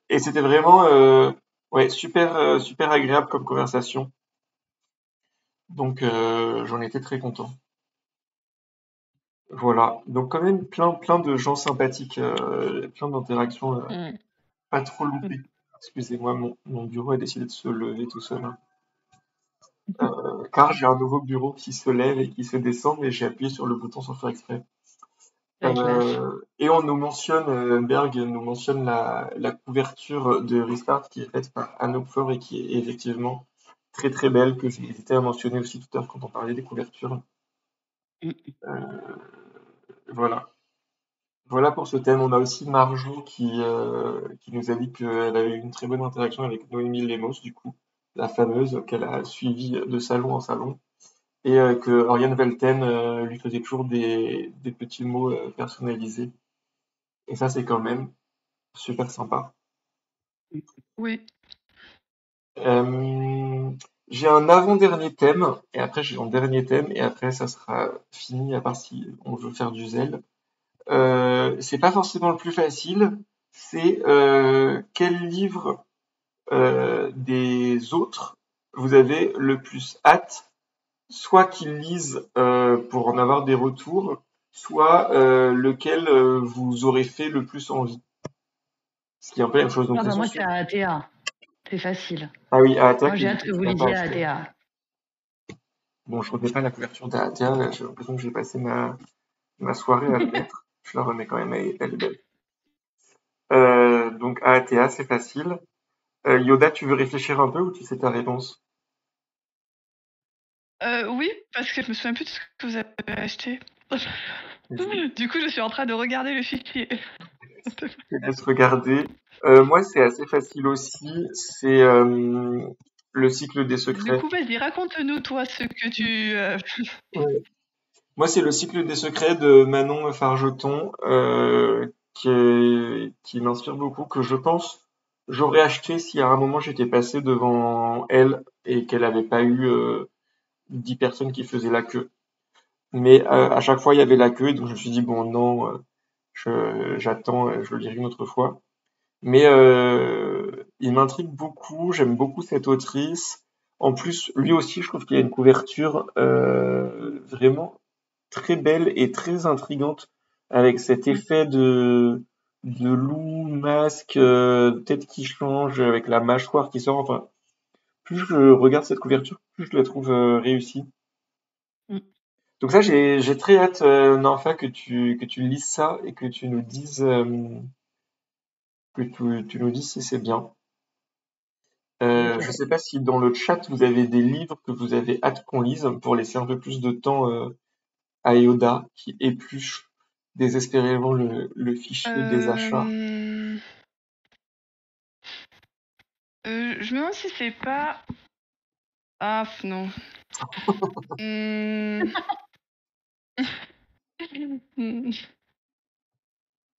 Et c'était vraiment ouais, super agréable comme conversation. Donc j'en étais très content. Voilà. Donc quand même plein de gens sympathiques, plein d'interactions Mm. pas trop loupées. Excusez-moi, mon bureau a décidé de se lever tout seul, hein. Car j'ai un nouveau bureau qui se lève et qui se descend, mais j'ai appuyé sur le bouton sans faire exprès. La classe. Et on nous mentionne, Berg nous mentionne la couverture de Restart qui est faite par Anouk Faure et qui est effectivement très belle, que j'ai hésité à mentionner aussi tout à l'heure quand on parlait des couvertures. Mm. Euh, voilà. Voilà pour ce thème. On a aussi Marjo qui nous a dit qu'elle avait eu une très bonne interaction avec Noémie Lemos, du coup, la fameuse qu'elle a suivie de salon en salon. Et que Oriane Velten lui faisait toujours des petits mots personnalisés. Et ça, c'est quand même super sympa. Oui. Euh, j'ai un avant-dernier thème, et après j'ai un dernier thème, et après ça sera fini, à part si on veut faire du zèle. C'est pas forcément le plus facile, c'est quel livre des autres vous avez le plus hâte, soit qu'ils lisent pour en avoir des retours, soit lequel vous aurait fait le plus envie. Ce qui est un peu la même chose. Donc Ah c'est bah moi, sûr. c'est ATA. C'est facile. Ah oui, Moi, Attack, j'ai du hâte coup, que tu vous l'as pas lisiez acheté. ATA. Bon, je remets pas la couverture d'Aatea, là, j'ai l'impression que j'ai passé ma soirée à la mettre. Je la remets quand même, elle est belle. Donc Aatea, c'est facile. Yoda, tu veux réfléchir un peu ou tu sais ta réponse? Oui, parce que je me souviens plus de ce que vous avez acheté. Je Du coup, je suis en train de regarder le fichier. te laisse regarder. Moi, c'est assez facile aussi. C'est le cycle des Du secrets. coup, vas-y, raconte-nous, toi, ce que tu... Ouais. Moi, c'est le cycle des secrets de Manon Fargeton qui m'inspire beaucoup, que je pense j'aurais acheté si à un moment j'étais passé devant elle et qu'elle n'avait pas eu 10 personnes qui faisaient la queue. Mais à chaque fois, il y avait la queue, et donc je me suis dit, bon, non, j'attends, je le lirai une autre fois. Mais il m'intrigue beaucoup, j'aime beaucoup cette autrice. En plus, lui aussi, je trouve qu'il y a une couverture vraiment très belle et très intrigante, avec cet effet de loup, masque, tête qui change, avec la mâchoire qui sort. Enfin, plus je regarde cette couverture, plus je la trouve réussie. Donc ça, j'ai très hâte, Norfa, que tu lises ça et que tu nous dises, tu nous dises si c'est bien. Je Ok. sais pas si dans le chat vous avez des livres que vous avez hâte qu'on lise pour laisser un peu plus de temps à Yoda qui épluche désespérément le fichier des achats. Euh, je me demande si c'est pas... Ah, non. Hmm.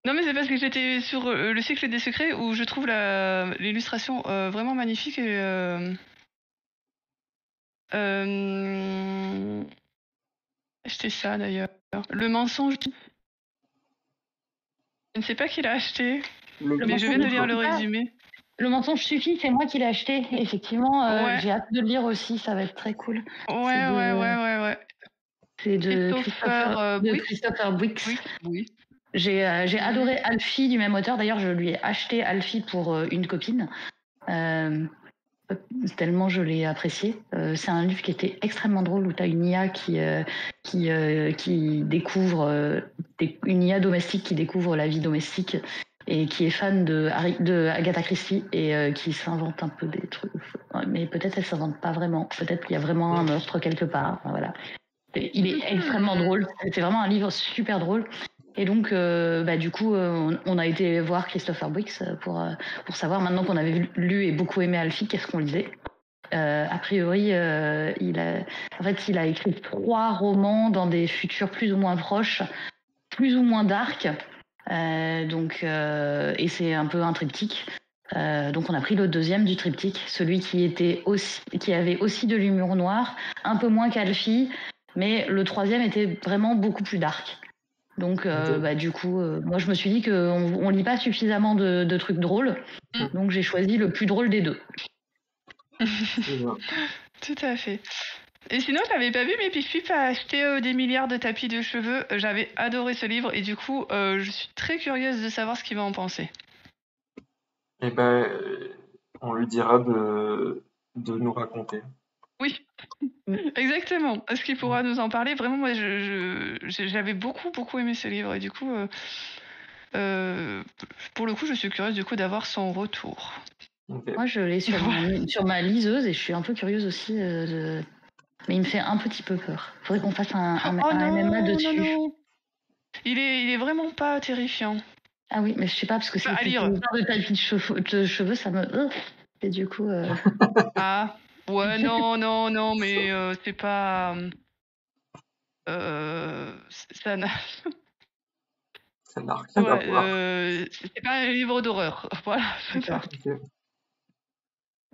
Non, mais c'est parce que j'étais sur le cycle des secrets où je trouve l'illustration vraiment magnifique et acheté ça d'ailleurs. Le mensonge. Je ne sais pas qui l'a acheté, mais je viens de lire le résumé. Le mensonge suffit, c'est moi qui l'ai acheté. Effectivement, Ouais. j'ai hâte de le lire aussi, ça va être très cool. Ouais. C'est de Christopher Buix. Oui. J'ai adoré Alfie du même auteur. D'ailleurs, je lui ai acheté Alfie pour une copine. Tellement je l'ai apprécié. C'est un livre qui était extrêmement drôle où tu as une IA qui découvre une IA domestique qui découvre la vie domestique et qui est fan de Agatha Christie et qui s'invente un peu des trucs. Mais peut-être elle s'invente pas vraiment. Peut-être qu'il y a vraiment un meurtre quelque part. Voilà. Il est extrêmement drôle. C'est vraiment un livre super drôle. Et donc, du coup, on a été voir Christopher Buix pour savoir, maintenant qu'on avait lu et beaucoup aimé Alfie, qu'est-ce qu'on lisait. A priori, il a écrit 3 romans dans des futurs plus ou moins proches, plus ou moins dark. Et c'est un peu un triptyque. Donc on a pris le deuxième du triptyque, celui qui avait aussi de l'humour noir, un peu moins qu'Alfie, mais le troisième était vraiment beaucoup plus dark. Donc du coup, moi je me suis dit qu'on lit pas suffisamment de trucs drôles, donc j'ai choisi le plus drôle des deux. Tout à fait. Et sinon, j'avais pas vu, mais Pif a acheté des milliards de tapis de cheveux. J'avais adoré ce livre et du coup, je suis très curieuse de savoir ce qu'il va en penser. Eh ben, on lui dira de nous raconter. Oui, exactement. Est-ce qu'il pourra nous en parler? Vraiment, moi, j'avais beaucoup aimé ce livre et du coup, pour le coup, je suis curieuse du coup d'avoir son retour. Okay. Moi, je l'ai sur ma liseuse et je suis un peu curieuse aussi mais il me fait un petit peu peur. Faudrait qu'on fasse un MMA dessus. Non. Il est vraiment pas terrifiant. Ah oui, mais je sais pas, parce que c'est de tapis de cheveux, ça me... Et du coup... Ah, ouais, non, mais c'est pas... ça n'a... Ça n'a rien à voir. C'est pas un livre d'horreur, voilà. Okay.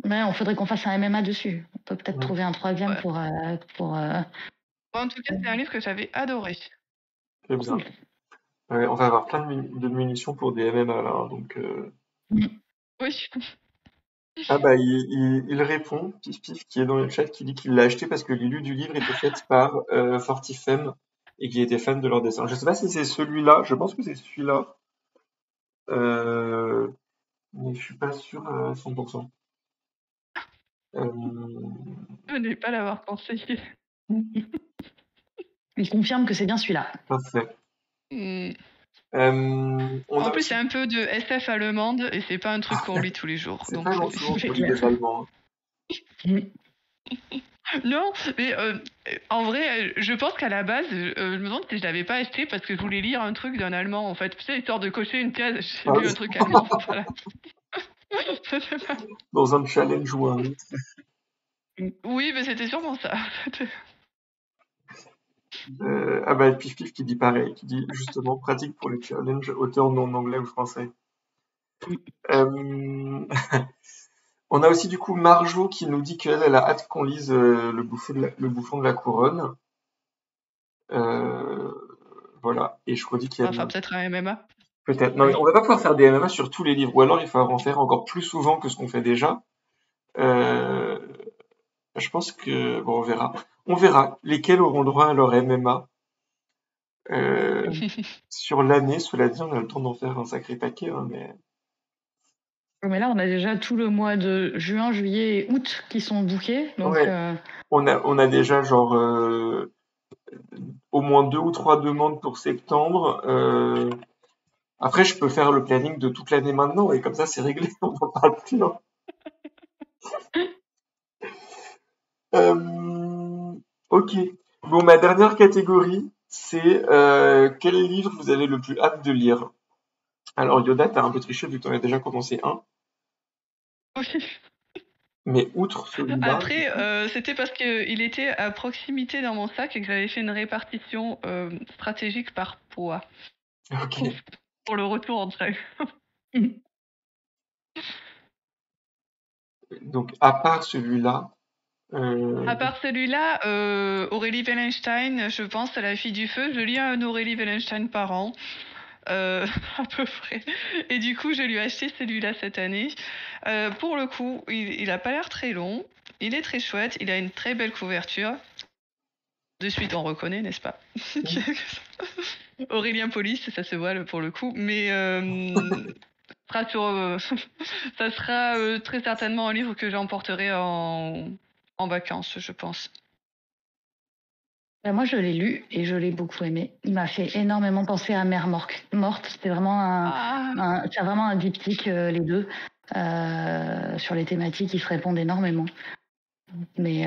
Mais on faudrait qu'on fasse un MMA dessus. On peut peut-être trouver un troisième pour... En tout cas, c'est un livre que j'avais adoré. Très bien. On va avoir plein de munitions pour des MMA là, donc... Oui. Ah bah il répond, Pif, qui est dans le chat, qui dit qu'il l'a acheté parce que l'illu du livre était faite par Fortifem et qu'il était fan de leur dessin. Je sais pas si c'est celui-là, je pense que c'est celui-là, mais je suis pas sûr à 100%. Je n'ai pas l'avoir conseillé. Il confirme que c'est bien celui-là. Parfait. En plus, c'est un peu de SF allemande et c'est pas un truc qu'on lit tous les jours. C'est pas souvent qu'on lit des Allemands. Non, mais en vrai, je pense qu'à la base, je me demande si je l'avais pas acheté parce que je voulais lire un truc d'un Allemand en fait. Tu sais, histoire de cocher une case, j'ai lu un truc allemand. Voilà. Dans un challenge ou un autre. Oui, mais c'était sûrement ça. Pif qui dit pareil, qui dit justement pratique pour les challenges, auteur non anglais ou français. On a aussi du coup Marjo qui nous dit qu'elle a hâte qu'on lise le bouffon de la couronne. Voilà, et je redis qu'il y a... Enfin, peut-être un MMA. Peut-être. Non, on va pas pouvoir faire des MMA sur tous les livres, ou alors il faut en faire encore plus souvent que ce qu'on fait déjà. Je pense que... Bon, on verra. On verra lesquels auront le droit à leur MMA. Sur l'année, cela dit, on a le temps d'en faire un sacré paquet, hein, mais... Mais là, on a déjà tout le mois de juin, juillet et août qui sont bookés. Donc, ouais. On a déjà genre au moins 2 ou 3 demandes pour septembre. Après, je peux faire le planning de toute l'année maintenant et comme ça, c'est réglé. On n'en parle plus. Ok. Bon, ma dernière catégorie, c'est quel livre vous avez le plus hâte de lire? Alors, Yoda, t'as un peu triché vu que t'en as déjà commencé un. Oui. Mais outre celui-là... Après, c'était parce qu'il était à proximité dans mon sac et que j'avais fait une répartition stratégique par poids. Ok. pour le retour en train. Donc, à part celui-là, À part celui-là, Aurélie Wellenstein, je pense à La fille du feu. Je lis un Aurélie Wellenstein par an, à peu près. Et du coup, je lui ai acheté celui-là cette année. Pour le coup, il a pas l'air très long. Il est très chouette. Il a une très belle couverture. De suite, on reconnaît, n'est-ce pas? Aurélien Police, ça se voit pour le coup. Mais sera sur, ça sera très certainement un livre que j'emporterai en vacances, je pense. Moi, je l'ai lu et je l'ai beaucoup aimé. Il m'a fait énormément penser à Mère morte. C'était vraiment c'est vraiment un diptyque, les deux, sur les thématiques. Ils se répondent énormément. Mais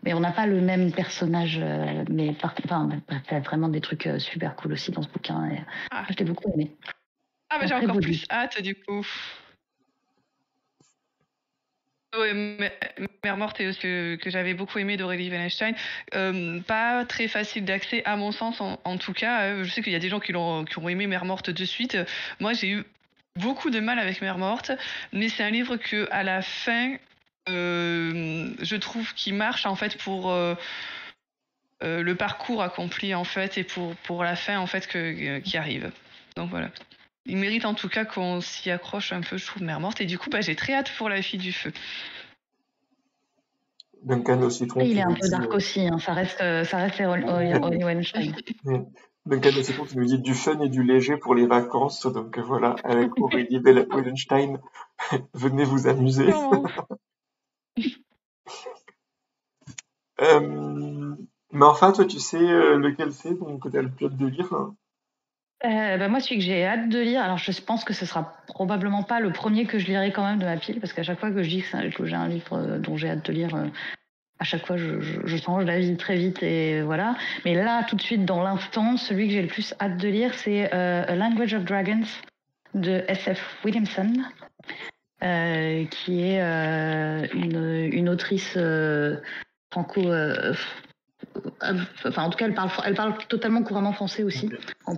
on n'a pas le même personnage. Mais il y a vraiment des trucs super cool aussi dans ce bouquin. Et, je l'ai beaucoup aimé. Bah, j'ai encore plus hâte du coup. Oui, Mère morte est aussi que j'avais beaucoup aimé d'Aurélie Wellenstein. Pas très facile d'accès à mon sens en tout cas. Je sais qu'il y a des gens qui ont aimé Mère morte de suite. Moi j'ai eu beaucoup de mal avec Mère morte, mais c'est un livre que à la fin je trouve qu'il marche en fait pour le parcours accompli en fait et pour la fin en fait qui arrive. Donc voilà. Il mérite en tout cas qu'on s'y accroche un peu, je trouve, Mère morte. Et du coup, j'ai très hâte pour La fille du feu. Duncan aussi. Il est un peu dark aussi, hein. Ça reste Aurélie Wellenstein. Duncan aussi qui nous dit du fun et du léger pour les vacances. Donc voilà, avec Aurélie Wellenstein, venez vous amuser. Mais enfin, toi, tu sais lequel c'est, donc tu as le hâte de lire, hein. Moi, celui que j'ai hâte de lire, alors je pense que ce sera probablement pas le premier que je lirai quand même de ma pile, parce qu'à chaque fois que je dis que j'ai un livre dont j'ai hâte de lire, à chaque fois je change d'avis très vite et voilà. Mais là, tout de suite, dans l'instant, celui que j'ai le plus hâte de lire, c'est A Language of Dragons de S.F. Williamson, qui est une autrice franco... en tout cas, elle parle totalement couramment français aussi, okay. En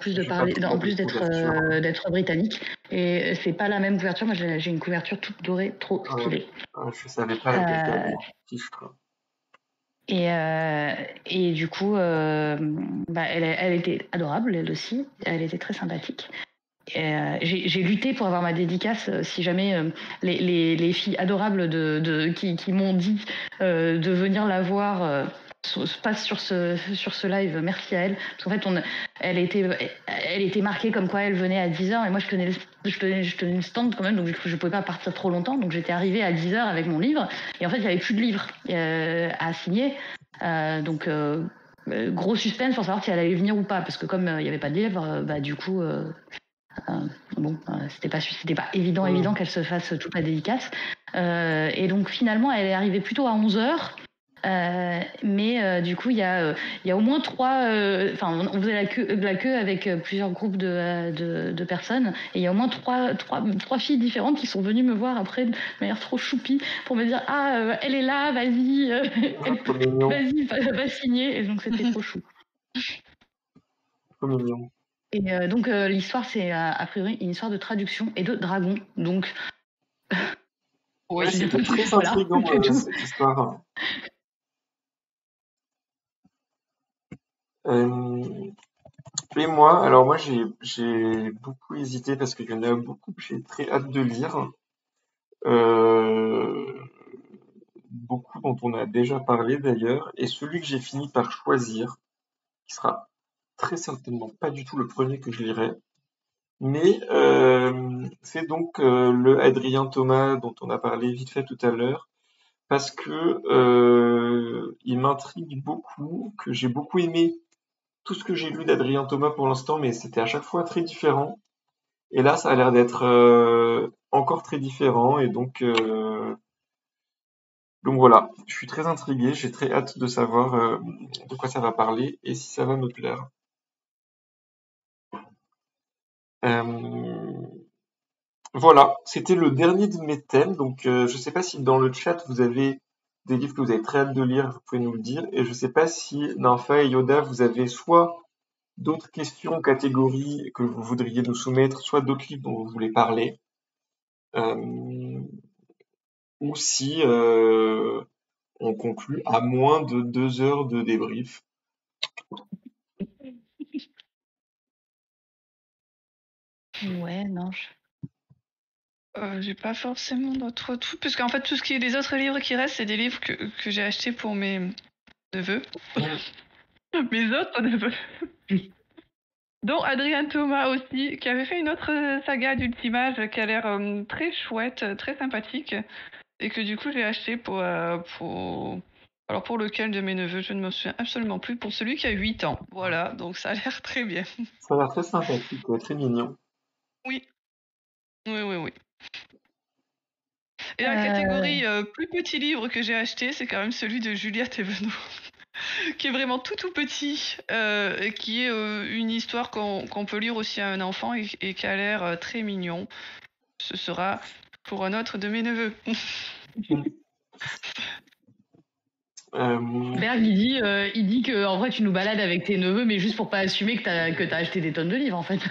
plus d'être britannique. Et c'est pas la même couverture. Moi, j'ai une couverture toute dorée, trop stylée. Je savais pas laquelle titre. Et du coup, elle était adorable, elle aussi. Elle était très sympathique. J'ai lutté pour avoir ma dédicace si jamais les filles adorables qui m'ont dit de venir la voir passe sur ce live. Merci à elle, parce qu'en fait elle était marquée comme quoi elle venait à 10h et moi je tenais le stand quand même, donc je pouvais pas partir trop longtemps, donc j'étais arrivée à 10h avec mon livre et en fait il y avait plus de livres à signer, donc gros suspense pour savoir si elle allait venir ou pas, parce que comme il y avait pas de livre, du coup c'était pas évident qu'elle se fasse toute la dédicace, et donc finalement elle est arrivée plutôt à 11h. Mais du coup il y a au moins 3, on faisait la queue avec plusieurs groupes de personnes, et il y a au moins trois filles différentes qui sont venues me voir après de manière trop choupie pour me dire elle est là, vas-y, vas-y, va signer, et donc c'était trop chou. Trop mignon. Et donc l'histoire, c'est a priori une histoire de traduction et de dragons, donc ouais, c'était très intriguant cette histoire. Et moi, j'ai beaucoup hésité parce qu'il y en a beaucoup que j'ai très hâte de lire. Beaucoup dont on a déjà parlé d'ailleurs. Et celui que j'ai fini par choisir, qui sera très certainement pas du tout le premier que je lirai, mais c'est donc le Adrien Thomas dont on a parlé vite fait tout à l'heure, parce que il m'intrigue beaucoup, que j'ai beaucoup aimé tout ce que j'ai lu d'Adrien Thomas pour l'instant, mais c'était à chaque fois très différent. Et là, ça a l'air d'être encore très différent, et donc voilà, je suis très intrigué, j'ai très hâte de savoir de quoi ça va parler et si ça va me plaire. Voilà, c'était le dernier de mes thèmes, donc je sais pas si dans le chat vous avez des livres que vous avez très hâte de lire, vous pouvez nous le dire, et je sais pas si Nympha et Yoda, vous avez soit d'autres questions, catégories que vous voudriez nous soumettre, soit d'autres livres dont vous voulez parler, ou si on conclut à moins de 2 heures de débrief. Ouais, non. J'ai pas forcément d'autres trucs, parce qu'en fait, tout ce qui est les autres livres qui restent, c'est des livres que j'ai achetés pour mes neveux. Mes autres neveux. Dont Adrien Thomas aussi, qui avait fait une autre saga d'Ultimage qui a l'air très chouette, très sympathique, et que du coup j'ai acheté alors pour lequel de mes neveux, je ne me souviens absolument plus, pour celui qui a 8 ans. Voilà, donc ça a l'air très bien. Ça a l'air très sympathique, très mignon. Oui. Oui. Et la catégorie plus petit livre que j'ai acheté, c'est quand même celui de Julia Thévenot, qui est vraiment tout petit, et qui est une histoire qu'on peut lire aussi à un enfant et qui a l'air très mignon. Ce sera pour un autre de mes neveux. Berg, il dit que en vrai tu nous balades avec tes neveux, mais juste pour pas assumer que t'as acheté des tonnes de livres en fait.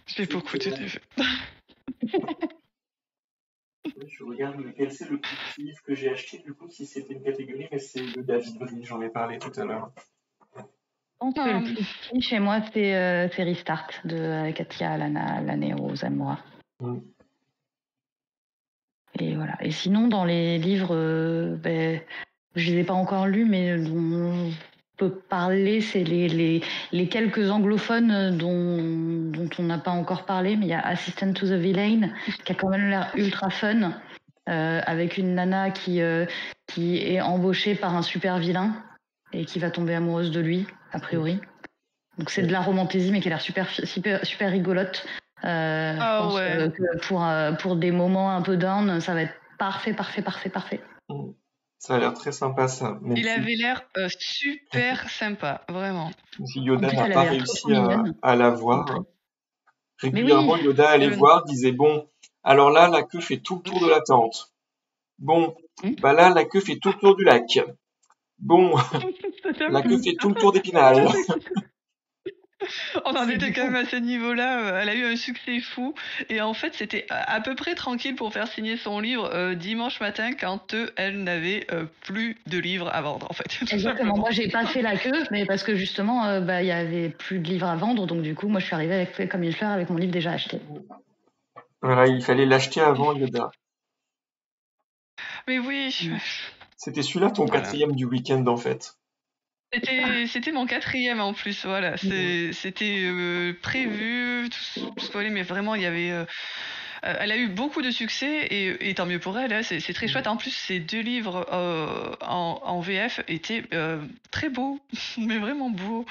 J'ai beaucoup de neveux. Je regarde lequel c'est le plus petit livre que j'ai acheté, du coup, si c'était une catégorie, mais c'est de David Brie, j'en ai parlé tout à l'heure. Je pense que le plus petit chez moi, c'est Restart de Katia Lanero Zamora. Et voilà. Et sinon, dans les livres, je les ai pas encore lus, mais dont on peut parler, c'est les quelques anglophones dont on n'a pas encore parlé, mais il y a Assistant to the Villain, qui a quand même l'air ultra fun, avec une nana qui est embauchée par un super vilain et qui va tomber amoureuse de lui, a priori. Donc c'est de la romantaisie, mais qui a l'air super rigolote. Je pense que pour des moments un peu down, ça va être parfait. Ça a l'air très sympa, ça. Il avait l'air super sympa, vraiment. Si Yoda n'a pas réussi à la voir, régulièrement oui, Yoda allait voir, disait bon, alors là, la queue fait tout le tour de la tente. Bon, bah là, la queue fait tout le tour du lac. Bon, la queue fait tout le tour d'Épinal. On en était quand même à ce niveau-là. Elle a eu un succès fou. Et en fait, c'était à peu près tranquille pour faire signer son livre dimanche matin quand elle n'avait plus de livres à vendre, en fait. Exactement. Moi, j'ai pas fait la queue, mais parce que justement, il y avait plus de livres à vendre. Donc, du coup, moi, je suis arrivée comme une fleur avec mon livre déjà acheté. Voilà, il fallait l'acheter avant Yoda. Mais oui. C'était celui-là ton quatrième du week-end, en fait. C'était mon quatrième en plus, voilà. C'était prévu, tout spoilé, mais vraiment, il y avait... elle a eu beaucoup de succès et tant mieux pour elle, hein, c'est très chouette. En plus, ces 2 livres en VF étaient très beaux, mais vraiment beaux.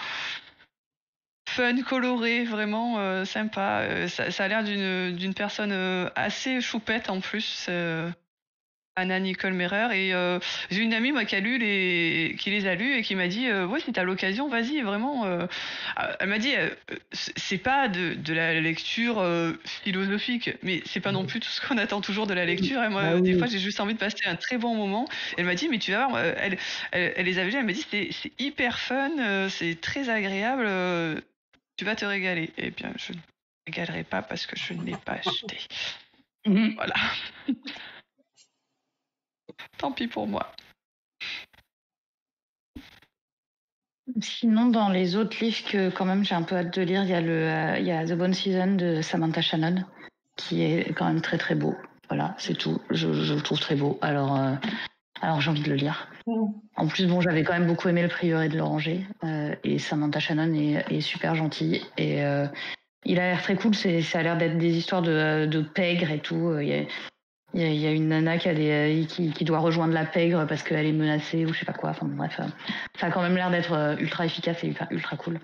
Fun, coloré, vraiment sympa. Ça a l'air d'une personne assez choupette en plus. Anna Nicole Mehrer, et j'ai une amie moi qui les a lus et qui m'a dit ouais, si t'as l'occasion, vas-y, vraiment. Elle m'a dit c'est pas de la lecture philosophique, mais c'est pas non plus tout ce qu'on attend toujours de la lecture, et moi des fois j'ai juste envie de passer un très bon moment. Elle m'a dit mais tu vas voir, elle les avait lues, elle m'a dit c'est hyper fun, c'est très agréable, tu vas te régaler. Et bien je ne me régalerai pas parce que je ne l'ai pas acheté. Voilà. Tant pis pour moi. Sinon, dans les autres livres que quand même j'ai un peu hâte de lire, il y a The Bone Season de Samantha Shannon, qui est quand même très très beau. Voilà, c'est tout. Je le trouve très beau. Alors j'ai envie de le lire. En plus, bon, j'avais quand même beaucoup aimé Le Prieuré de l'Oranger, et Samantha Shannon est super gentille, et il a l'air très cool. Ça a l'air d'être des histoires de pègres et tout. Il y a une nana qui doit rejoindre la pègre parce qu'elle est menacée ou je sais pas quoi. Enfin bref, ça a quand même l'air d'être ultra efficace et ultra cool.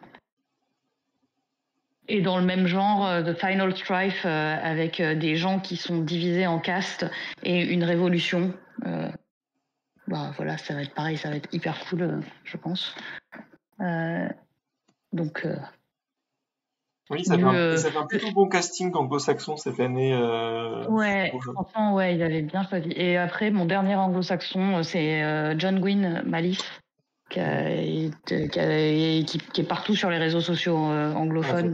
Et dans le même genre, The Final Strife, avec des gens qui sont divisés en castes et une révolution. Voilà, ça va être pareil, ça va être hyper cool, je pense. Donc... Oui, ça fait un plutôt bon casting anglo-saxon cette année. Ouais, franchement, ouais, il avait bien choisi. Et après, mon dernier anglo-saxon, c'est John Gwynne Malice, qui est partout sur les réseaux sociaux anglophones.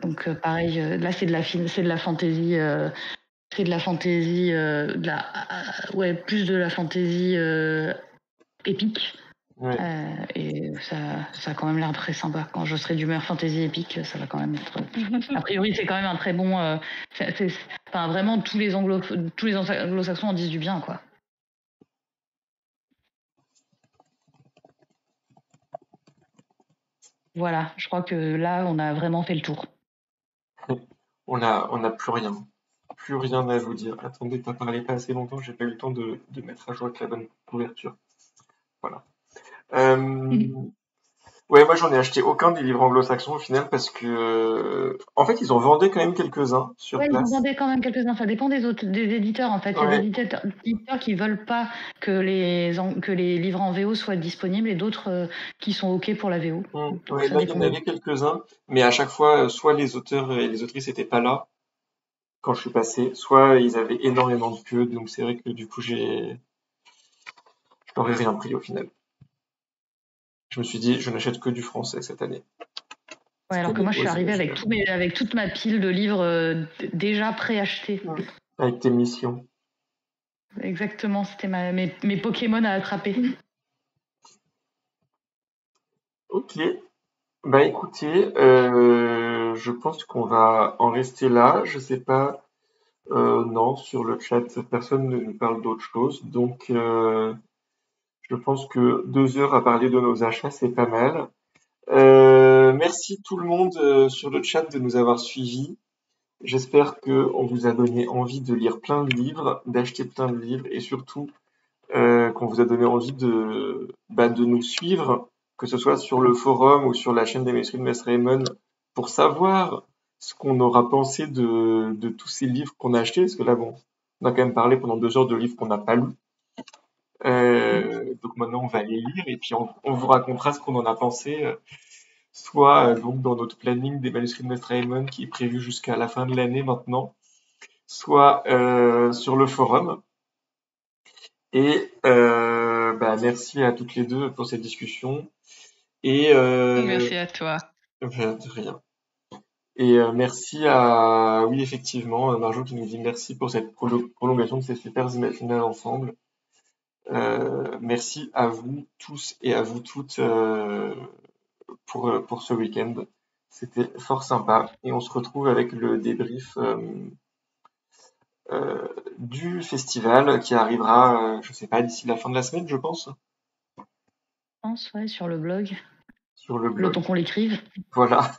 Donc pareil, là c'est de la fantaisie. C'est de la fantaisie, plus de la fantaisie épique. Ouais. Et ça a quand même l'air très sympa. Quand je serai d'humeur fantaisie épique, ça va quand même être. A priori, c'est quand même un très bon. Enfin, vraiment, tous les anglo-saxons en disent du bien, quoi. Voilà, je crois que là, on a vraiment fait le tour. On a plus rien. Plus rien à vous dire. Attendez, t'as parlé pas assez longtemps, j'ai pas eu le temps de mettre à jour avec la bonne couverture. Voilà. Ouais, moi j'en ai acheté aucun des livres anglo-saxons au final parce que en fait ils en vendaient quand même quelques-uns sur Ouais, ils en place. vendaient quand même quelques-uns. Ça dépend des éditeurs en fait. Il y a des éditeurs qui veulent pas que les livres en VO soient disponibles et d'autres qui sont OK pour la VO. Ouais, là il y en avait quelques-uns, mais à chaque fois soit les auteurs et les autrices étaient pas là quand je suis passé, soit ils avaient énormément de queue, donc c'est vrai que du coup je n'aurais rien pris au final. Je me suis dit je n'achète que du français cette année. Ouais, alors que moi je suis arrivée avec toute ma pile de livres déjà préachetés. Avec tes missions. Exactement, c'était mes Pokémon à attraper. Ok. Bah écoutez, je pense qu'on va en rester là. Je sais pas. Non, sur le chat, personne ne nous parle d'autre chose. Donc, je pense que 2 heures à parler de nos achats, c'est pas mal. Merci tout le monde sur le chat de nous avoir suivis. J'espère que on vous a donné envie de lire plein de livres, d'acheter plein de livres et surtout qu'on vous a donné envie de nous suivre, que ce soit sur le forum ou sur la chaîne des Maîtres de Mess Raymond, pour savoir ce qu'on aura pensé de tous ces livres qu'on a achetés, parce que là, bon, on a quand même parlé pendant 2 heures de livres qu'on n'a pas lus. Donc maintenant, on va les lire et puis on vous racontera ce qu'on en a pensé, soit donc dans notre planning des manuscrits de Maître Raymond qui est prévu jusqu'à la fin de l'année maintenant, soit sur le forum. Et merci à toutes les deux pour cette discussion. Et merci à toi. De rien. Et merci à, oui effectivement, Marjo qui nous dit merci pour cette prolongation de ces super imaginales ensemble. Merci à vous tous et à vous toutes pour ce week-end. C'était fort sympa et on se retrouve avec le débrief du festival qui arrivera, je sais pas, d'ici la fin de la semaine, je pense. Je pense, ouais, sur le blog. Sur le blog. Le temps qu'on l'écrive. Voilà.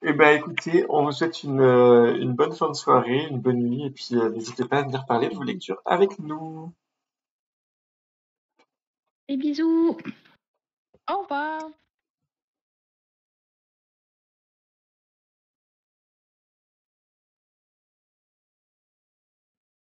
Eh ben, écoutez, on vous souhaite une bonne fin de soirée, une bonne nuit, et puis n'hésitez pas à venir parler de vos lectures avec nous. Et bisous. Au revoir.